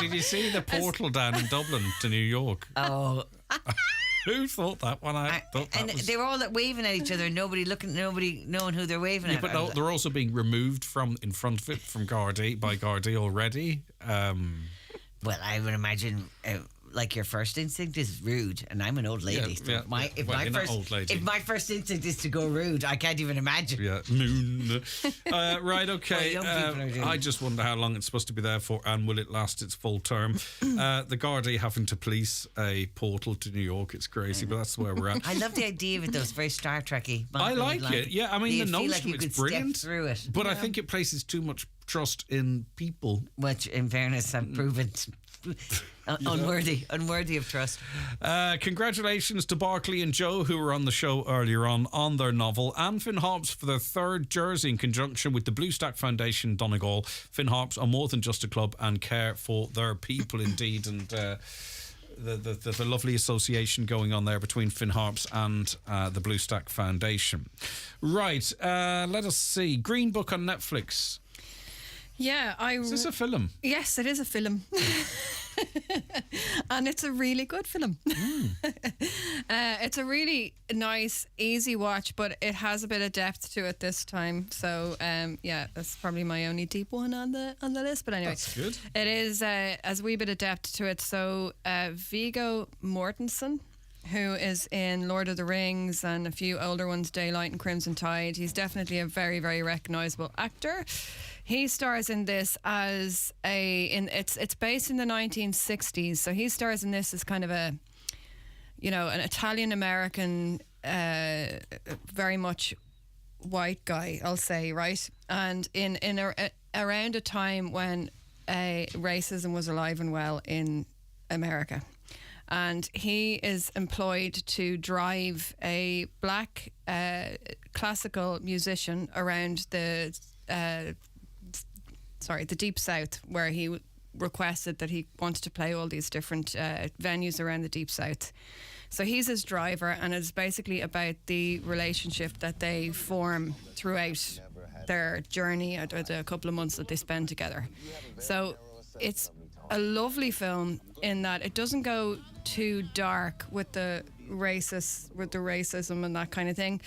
you see the portal down in Dublin to New York? Oh. Who thought that one? They were all waving at each other, nobody knowing who they're waving at. But they're also being removed in front of it by Gardaí already. Well, I would imagine. Like your first instinct is rude, and I'm an old lady. So if my first instinct is to go rude, I can't even imagine. Yeah, moon. Right, okay. I just wonder how long it's supposed to be there for, and will it last its full term? The Gardaí having to police a portal to New York, it's crazy, but that's where we're at. I love the idea of it, though. It's very Star Trek-y. I like it. Yeah, I mean, the nose to it's brilliant. Step through it, but I think it places too much trust in people, which, in fairness, have proven. Unworthy of trust. Congratulations to Barclay and Joe, who were on the show earlier on their novel, and Finn Harps for their 3rd jersey in conjunction with the Blue Stack Foundation Donegal. Finn Harps are more than just a club and care for their people indeed, and the lovely association going on there between Finn Harps and the Blue Stack Foundation. Right, let us see. Green Book on Netflix. Yeah, Is this a film? Yes, it is a film. And it's a really good film. It's a really nice, easy watch, but it has a bit of depth to it this time. So, that's probably my only deep one on the list. But anyway, that's good. It is has a wee bit of depth to it. So, Viggo Mortensen, who is in Lord of the Rings and a few older ones, Daylight and Crimson Tide. He's definitely a very, very recognisable actor. He stars in this as it's based in the 1960s, so he stars in this as kind of an Italian American, very much white guy, I'll say, right? And around a time when racism was alive and well in America. And he is employed to drive a black classical musician around the Deep South, where he requested that he wanted to play all these different venues around the Deep South. So he's his driver, and it's basically about the relationship that they form throughout their journey, or the couple of months that they spend together. So it's a lovely film in that it doesn't go too dark with the racism and that kind of thing.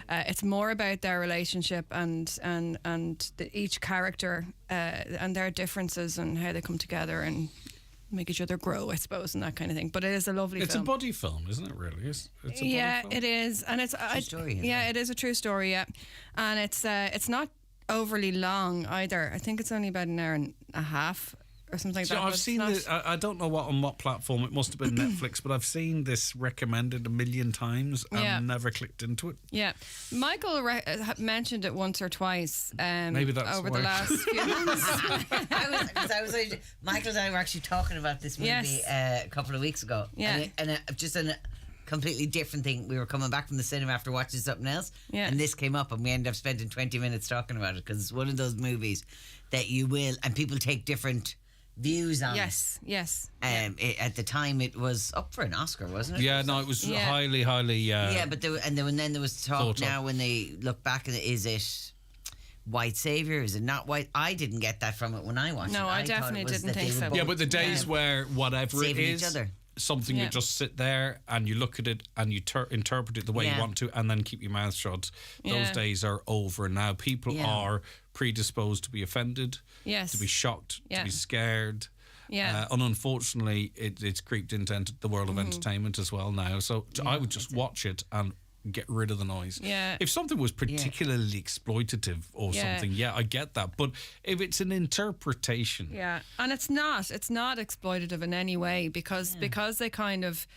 It's more about their relationship and each character and their differences and how they come together and make each other grow, I suppose, and that kind of thing. But it is a lovely film. It's a buddy film, isn't it, really? It's a buddy film? It is. And it's true story. It is a true story, yeah. And it's not overly long either. I think it's only about an hour and a half or something like that. I've seen this. I don't know on what platform. It must have been Netflix, but I've seen this recommended a million times and never clicked into it. Yeah, Michael mentioned it once or twice. Maybe that's over the last few months. Michael and I were actually talking about this movie a couple of weeks ago. Yeah, and just a completely different thing. We were coming back from the cinema after watching something else, and this came up, and we ended up spending 20 minutes talking about it because it's one of those movies that you will, and people take different views on. Yes. At the time, it was up for an Oscar, wasn't it? Yeah, no, it was highly. Yeah, but then there was talk now when they look back at it, is it white savior? Is it not white? I didn't get that from it when I watched it. No, I definitely didn't think so. Yeah, but the days where whatever saving it is, each other. something you just sit there and you look at it and you interpret it the way you want to, and then keep your mouth shut. Those days are over now. People are predisposed to be offended, to be shocked, to be scared. And unfortunately, it's creeped into the world of entertainment as well now. So I would just watch it and get rid of the noise. If something was particularly exploitative or something, I get that. But if it's an interpretation, and it's not exploitative in any way because they kind of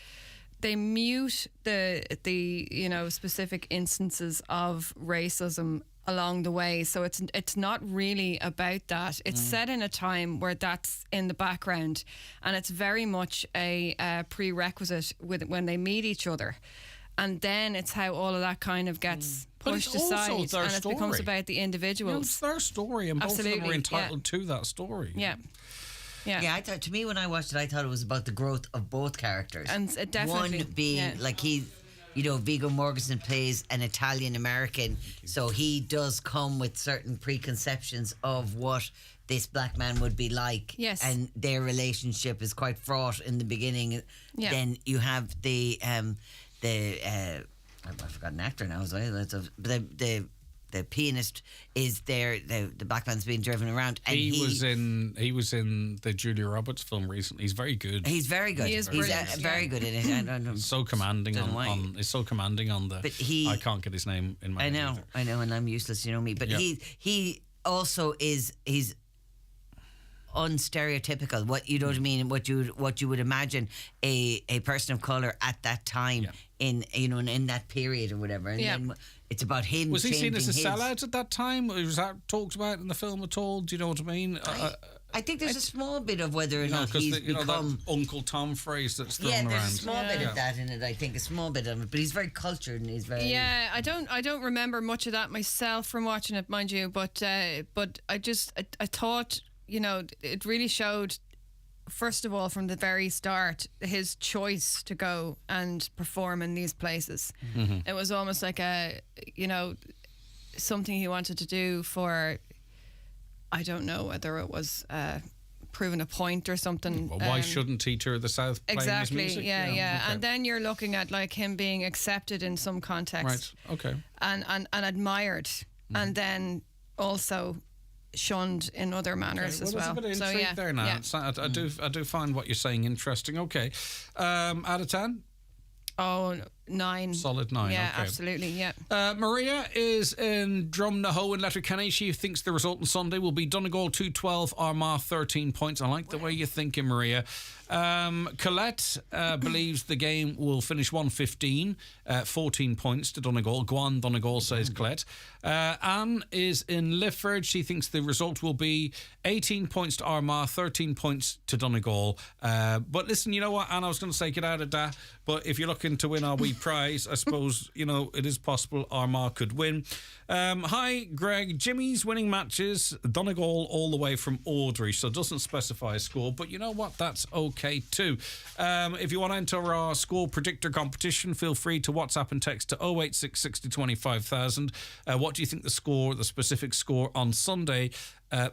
they mute the specific instances of racism along the way, so it's not really about that. It's set in a time where that's in the background, and it's very much a prerequisite when they meet each other. And then it's how all of that kind of gets pushed aside, and it becomes about the individuals. It's their story, and both of them are entitled to that story. Yeah. I thought, to me, when I watched it, I thought it was about the growth of both characters. And it definitely, one being like Viggo Mortensen plays an Italian American, so he does come with certain preconceptions of what this black man would be like. Yes. And their relationship is quite fraught in the beginning. Yeah. Then you have I've forgotten an actor now as well. The pianist is there. The black man's being driven around, and he was in the Julia Roberts film recently. He's very good. He's very good. He is brilliant. Very good in it. So commanding on. He's so commanding on the. But I can't get his name in my. I know, and I'm useless. You know me. But he also is. He's unstereotypical. What you know what I mean? What you would imagine a person of color at that time in that period or whatever. And then it's about him. Was he seen as a sellout at that time? Was that talked about in the film at all? Do you know what I mean? I think there's a small bit of whether or not he's become that Uncle Tom phrase that's thrown around. Yeah, there's a small bit of that in it. I think a small bit of it, but he's very cultured and he's very. Yeah, I don't remember much of that myself from watching it, mind you. But I thought. It really showed, first of all, from the very start, his choice to go and perform in these places. Mm-hmm. It was almost like something he wanted to do for, I don't know whether it was proving a point or something. Well, why shouldn't he tour the South playing his music? Yeah. Okay. And then you're looking at like him being accepted in some context. Right, okay. And admired. And then also shunned in other manners as well. There's a bit of intrigue there now. I do find what you're saying interesting. Okay, out of 10? Oh, 9. Solid 9, yeah, okay. Absolutely, yeah. Maria is in Drumnahoe in Letterkenny. She thinks the result on Sunday will be Donegal 2-12, Armagh 13 points. I like the way you're thinking, Maria. Colette believes the game will finish 1-15, 14 points to Donegal. Go on, Donegal, says Colette. Anne is in Lifford. She thinks the result will be 18 points to Armagh, 13 points to Donegal. But listen, you know what, Anne, I was going to say get out of that, but if you're looking to win our wee prize, I suppose, you know, it is possible Armagh could win. Hi, Greg. Jimmy's winning matches, Donegal all the way from Audrey, so it doesn't specify a score, but you know what, that's okay too. If you want to enter our score predictor competition, feel free to WhatsApp and text to 086 60 25 000. What do you think the specific score on Sunday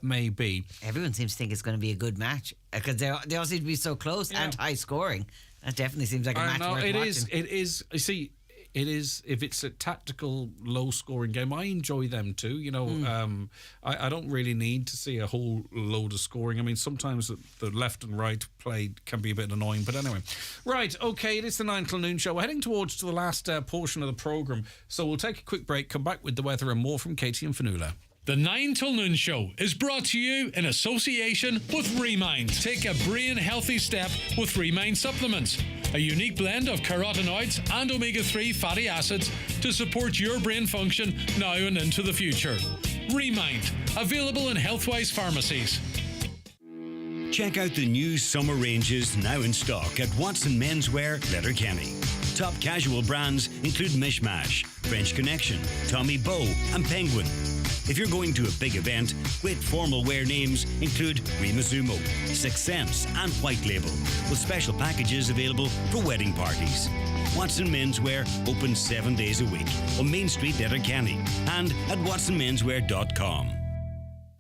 may be? Everyone seems to think it's going to be a good match because they all seem to be so close and high scoring. That definitely seems like a match worth watching. It is. You see, it is. If it's a tactical, low-scoring game, I enjoy them too. You know, I don't really need to see a whole load of scoring. I mean, sometimes the left and right play can be a bit annoying. But anyway, right, okay, it is the 9 till noon show. We're heading towards the last portion of the programme, so we'll take a quick break, come back with the weather and more from Katie and Fionnuala. The 9 till noon show is brought to you in association with Remind. Take a brain-healthy step with Remind supplements. A unique blend of carotenoids and omega-3 fatty acids to support your brain function now and into the future. Remind. Available in Healthwise pharmacies. Check out the new summer ranges now in stock at Watson Menswear, Letterkenny. Top casual brands include Mishmash, French Connection, Tommy Bow and Penguin. If you're going to a big event, great formal wear names include Rimazumo, Sixth Sense and White Label, with special packages available for wedding parties. Watson Menswear open 7 days a week on Main Street, Letterkenny, and at watsonmenswear.com.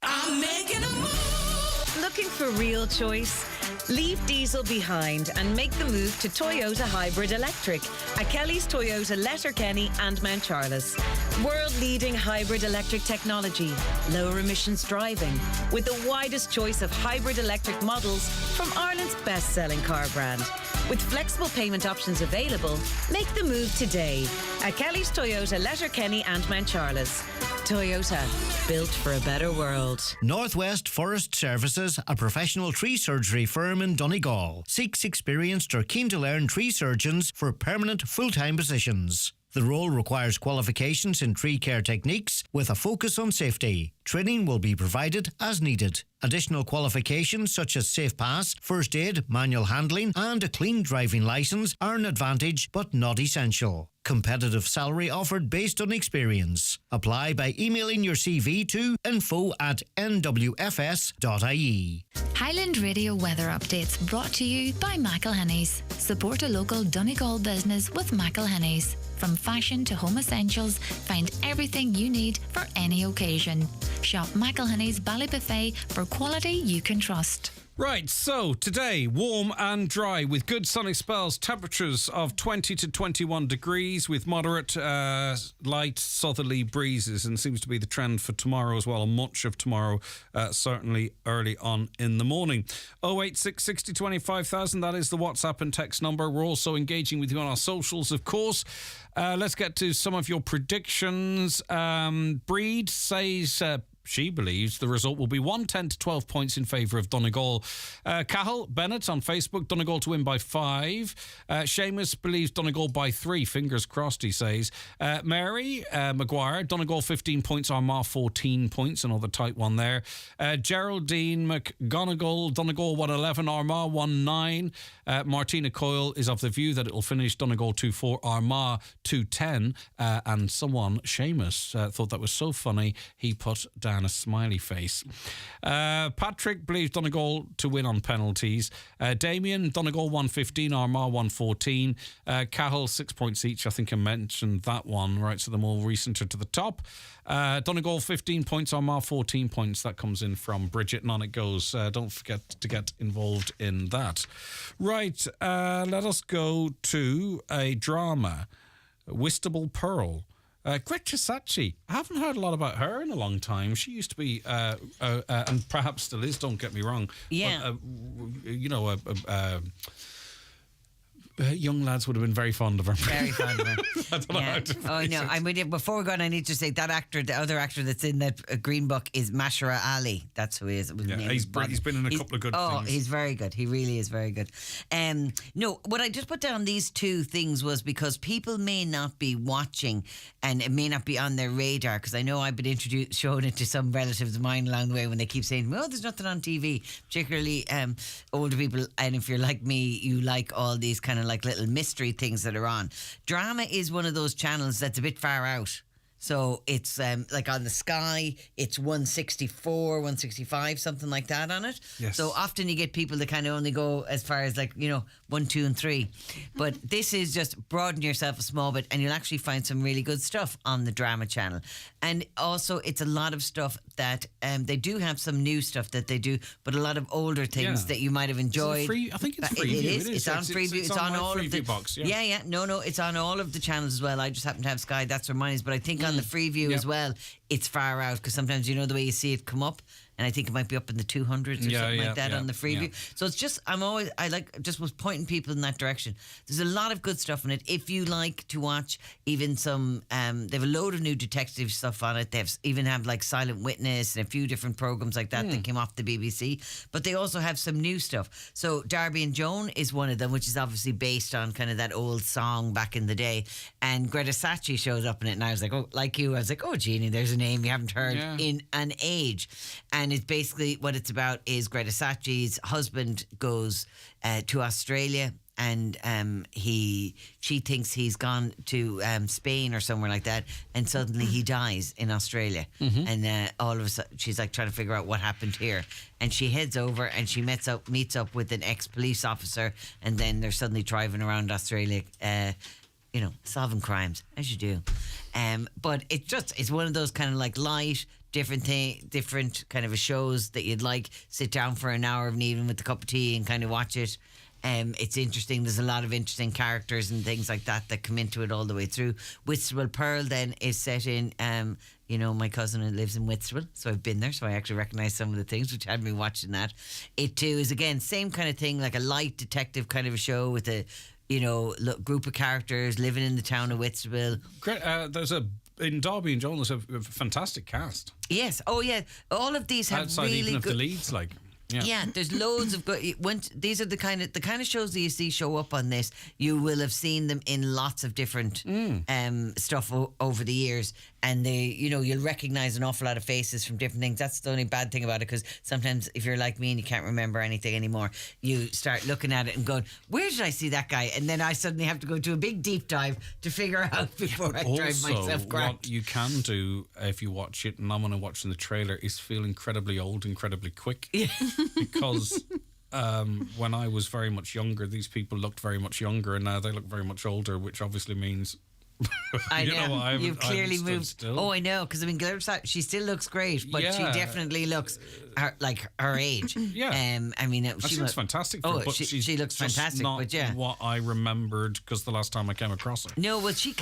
I'm making a move. Looking for real choice? Leave diesel behind and make the move to Toyota Hybrid Electric at Kelly's Toyota Letterkenny and Mount Charles. World-leading hybrid electric technology, lower emissions driving, with the widest choice of hybrid electric models from Ireland's best-selling car brand. With flexible payment options available, make the move today at Kelly's Toyota Letterkenny and Mount Charles. Toyota, built for a better world. Northwest Forest Services, a professional tree surgery firm in Donegal, seeks experienced or keen to learn tree surgeons for permanent full-time positions. The role requires qualifications in tree care techniques with a focus on safety. Training will be provided as needed. Additional qualifications such as Safe Pass, First Aid, Manual Handling and a clean driving licence are an advantage but not essential. Competitive salary offered based on experience. Apply by emailing your CV to info@nwfs.ie. Highland Radio weather updates brought to you by McElhenny's. Support a local Donegal business with McElhenny's. From fashion to home essentials, find everything you need for any occasion. Shop McElhenny's Ballybuffet for quality you can trust. Right, so today, warm and dry with good sunny spells, temperatures of 20 to 21 degrees with moderate light southerly breezes, and seems to be the trend for tomorrow as well, and much of tomorrow, certainly early on in the morning. 086 60 25 000, that is the WhatsApp and text number. We're also engaging with you on our socials, of course. Let's get to some of your predictions. Breed says... she believes the result will be 110 to 12 points in favour of Donegal. Cahill Bennett on Facebook, Donegal to win by 5. Seamus believes Donegal by 3. Fingers crossed, he says. Mary Maguire, Donegal 15 points, Armagh 14 points. Another tight one there. Geraldine McGonigal, Donegal 111, Armagh 19. Martina Coyle is of the view that it will finish Donegal 2-4, Armagh 2-10. And someone, Seamus, thought that was so funny, he put down a smiley face. Patrick believes Donegal to win on penalties. Damien, Donegal 115, Armagh 114. Cahill 6 points each. I think I mentioned that one, right? So the more recent are to the top. Donegal 15 points, Armagh 14 points. That comes in from Bridget, and on it goes. Don't forget to get involved in that. Right, let us go to a drama, Whistable Pearl. Gretchen Sachi, I haven't heard a lot about her in a long time. She used to be, and perhaps still is, don't get me wrong. Yeah. But, you know, young lads would have been very fond of her. Very fond of her. I don't know how to phrase no, it. I'm with you. Before we go on, I need to say that actor, the other actor that's in that Green Book is Mashara Ali. That's who he is. He's been in a couple of good things. Oh, he's very good. He really is very good. No, what I just put down these two things was because people may not be watching and it may not be on their radar, because I know I've been showing it to some relatives of mine along the way when they keep saying, well, there's nothing on TV, particularly older people. And if you're like me, you like all these kind of like little mystery things that are on. Drama is one of those channels that's a bit far out. So it's like on the Sky, it's 164, 165, something like that on it. Yes. So often you get people that kind of only go as far as 1, 2 and 3. But this is just broaden yourself a small bit and you'll actually find some really good stuff on the Drama channel. And also it's a lot of stuff that they do have some new stuff that they do, but a lot of older things that you might have enjoyed. Is it free? I think it's free. It is. It's on Freeview. It's on all of the box. Yeah. No, it's on all of the channels as well. I just happen to have Sky. That's where mine is. But I think on the Freeview as well, it's far out, because sometimes the way you see it come up, and I think it might be up in the 200s or something like that on the Freeview. So it's just, was pointing people in that direction. There's a lot of good stuff in it. If you like to watch even some, they have a load of new detective stuff on it. They even have like Silent Witness and a few different programs like that that came off the BBC. But they also have some new stuff. So Darby and Joan is one of them, which is obviously based on kind of that old song back in the day. And Greta Sachi shows up in it, and I was like, oh, Jeannie, there's a name you haven't heard in an age. And it's basically what it's about is Greta Sachi's husband goes to Australia, and she thinks he's gone to Spain or somewhere like that, and suddenly he dies in Australia. And all of a sudden she's like trying to figure out what happened here, and she heads over and she meets up with an ex-police officer, and then they're suddenly driving around Australia solving crimes, as you do. But it's one of those kind of like light, different kind of shows that you'd like sit down for an hour of an evening with a cup of tea and kind of watch it. It's interesting. There's a lot of interesting characters and things like that come into it all the way through. Whitstable Pearl then is set in, my cousin lives in Whitstable, so I've been there, so I actually recognise some of the things, which had me watching that. It too is, again, same kind of thing, like a light detective kind of a show with a group of characters living in the town of Whitstable. Great. In Darby and Joan, there's a fantastic cast. Yes. Oh, yeah. All of these have outside really even good... of the leads, like. Yeah, there's loads of good. These are the kind of shows that you see show up on this. You will have seen them in lots of different stuff over the years, and you'll recognise an awful lot of faces from different things. That's the only bad thing about it, because sometimes if you're like me and you can't remember anything anymore, you start looking at it and going, "Where did I see that guy?" And then I suddenly have to go do a big deep dive to figure out before I drive myself cracked. What you can do if you watch it, and I'm going to watch in the trailer, is feel incredibly old, incredibly quick. Yeah. Because when I was very much younger, these people looked very much younger, and now they look very much older, which obviously means I know. You've clearly moved. Still. Oh, I know. Because she still looks great, but she definitely looks like her age. Yeah. She looks fantastic. But she looks fantastic. Not but yeah, what I remembered, because the last time I came across her. No, well, she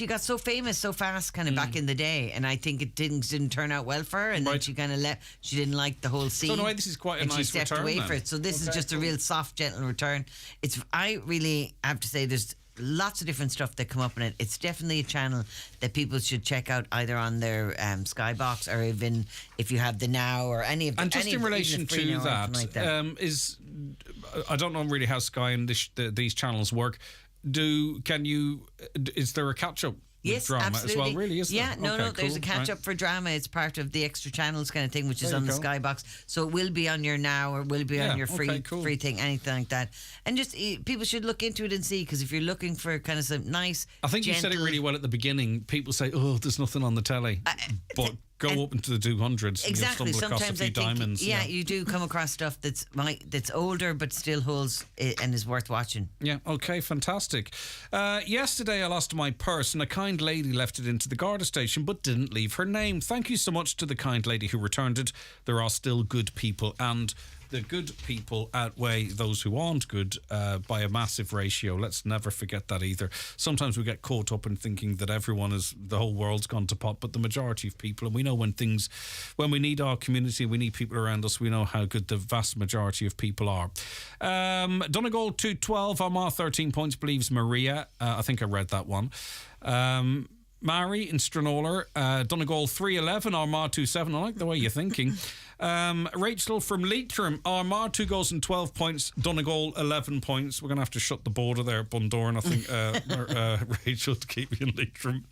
got so famous so fast, kind of back in the day, and I think didn't turn out well for her, and then she kind of left. She didn't like the whole scene. So in a way, this is quite a nice return. And she stepped away for it. So this is just a real soft, gentle return. I really have to say, there's lots of different stuff that come up in it. It's definitely a channel that people should check out, either on their Skybox, or even if you have the Now or any of the. And just in relation to that, I don't know really how Sky and these channels work. Is there a catch up? Yes, drama absolutely. As well, really, is there? Yeah, no, there's a catch-up for drama. It's part of the extra channels kind of thing, which is on the Skybox. So it will be on your Now, or will be on your free thing, anything like that. And just people should look into it and see, because if you're looking for kind of some nice, I think you said it really well at the beginning. People say, "Oh, there's nothing on the telly," but go up into the 200s. Exactly. And you'll stumble across a few diamonds. Yeah, you do come across stuff that's older but still holds and is worth watching. Yeah. Okay. Fantastic. Yesterday, I lost my purse, and a kind lady left it into the Garda station, but didn't leave her name. Thank you so much to the kind lady who returned it. There are still good people, and the good people outweigh those who aren't good by a massive ratio. Let's never forget that either. Sometimes we get caught up in thinking that the whole world's gone to pot, but the majority of people, and we know when we need our community, we need people around us, we know how good the vast majority of people are. Donegal 2-12, Armagh 13 points, believes Maria. I think I read that one. Mary in Stranola, Donegal 3-11, Armagh 2-7. I like the way you're thinking. Rachel from Leitrim, Armagh 2 goals and 12 points, Donegal 11 points. We're going to have to shut the border there at Bundoran, I think, Rachel, to keep you in Leitrim.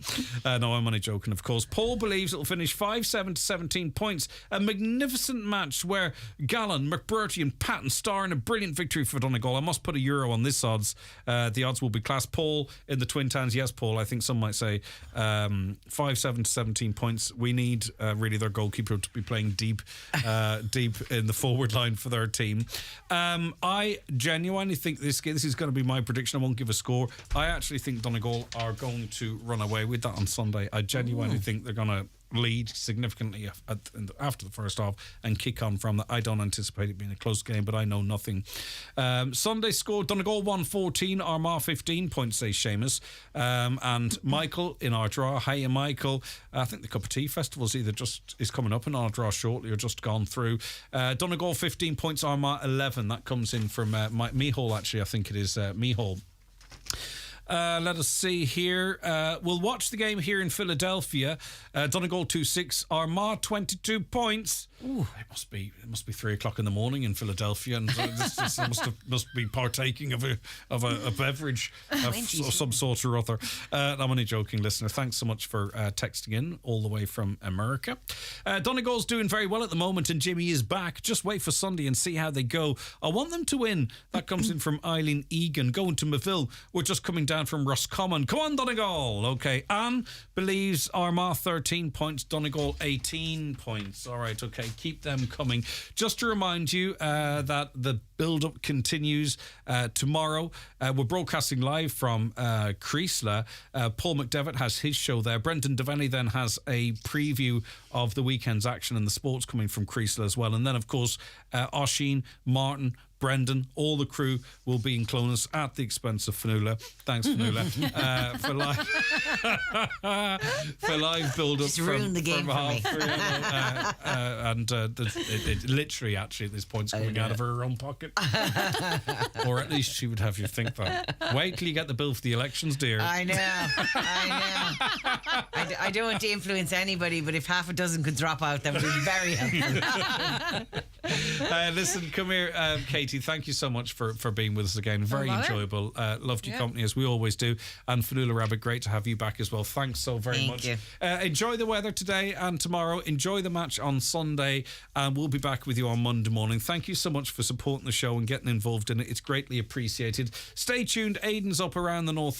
No, I'm only joking, of course. Paul believes it'll finish 5-7 to 17 points. A magnificent match where Gallen, McBurty and Patton star in a brilliant victory for Donegal. I must put a euro on this odds. The odds will be class. Paul in the Twin Towns. Yes, Paul, I think some might say 5-7 to 17 points. We need really their goalkeeper to be playing deep in the forward line for their team. I genuinely think this is going to be my prediction. I won't give a score. I actually think Donegal are going to run away with that on Sunday. I genuinely think they're going to lead significantly after the first half and kick on from that. I don't anticipate it being a close game, but I know nothing. Sunday score, Donegal 1-14, Armagh 15 points, says Seamus. And Michael in Ardra. Hiya, Michael. I think the Cup of Tea Festival is coming up in Ardra shortly, or just gone through. Donegal 15 points, Armagh 11. That comes in from Mihal, actually. I think it is Mihal. Let us see here. We'll watch the game here in Philadelphia. Donegal 2-6, Armagh 22 points. Ooh, it must be 3 o'clock in the morning in Philadelphia, and this must be partaking of a beverage of some sort or other. I'm only joking, listener. Thanks so much for texting in all the way from America. Donegal's doing very well at the moment, and Jimmy is back. Just wait for Sunday and see how they go. I want them to win. That comes in from Eileen Egan. Going to Maville. We're just coming down from Roscommon. Come on, Donegal. Okay. Anne believes Armagh 13 points, Donegal 18 points. All right, okay. Keep them coming. Just to remind you that the build-up continues tomorrow. We're broadcasting live from Creasla. Paul McDevitt has his show there. Brendan Devaney then has a preview of the weekend's action and the sports coming from Creasla as well. And then, of course, Oisin, Martin, Brendan, all the crew will be in Clonus at the expense of Fionnuala. Thanks, Fionnuala, for live build-up. Just ruined the game for me. And it literally, actually, at this point, is coming out of her own pocket. Or at least she would have you think that. Wait till you get the bill for the elections, dear. I know. I don't want to influence anybody, but if half a dozen could drop out, that would be very helpful. Listen, come here, Katie. Thank you so much for being with us again. Very enjoyable. Loved your company, as we always do. And Fionnuala Rabbit, great to have you back as well. Thanks so very much. You. Enjoy the weather today and tomorrow. Enjoy the match on Sunday. And we'll be back with you on Monday morning. Thank you so much for supporting the show and getting involved in it. It's greatly appreciated. Stay tuned. Aidan's up around the North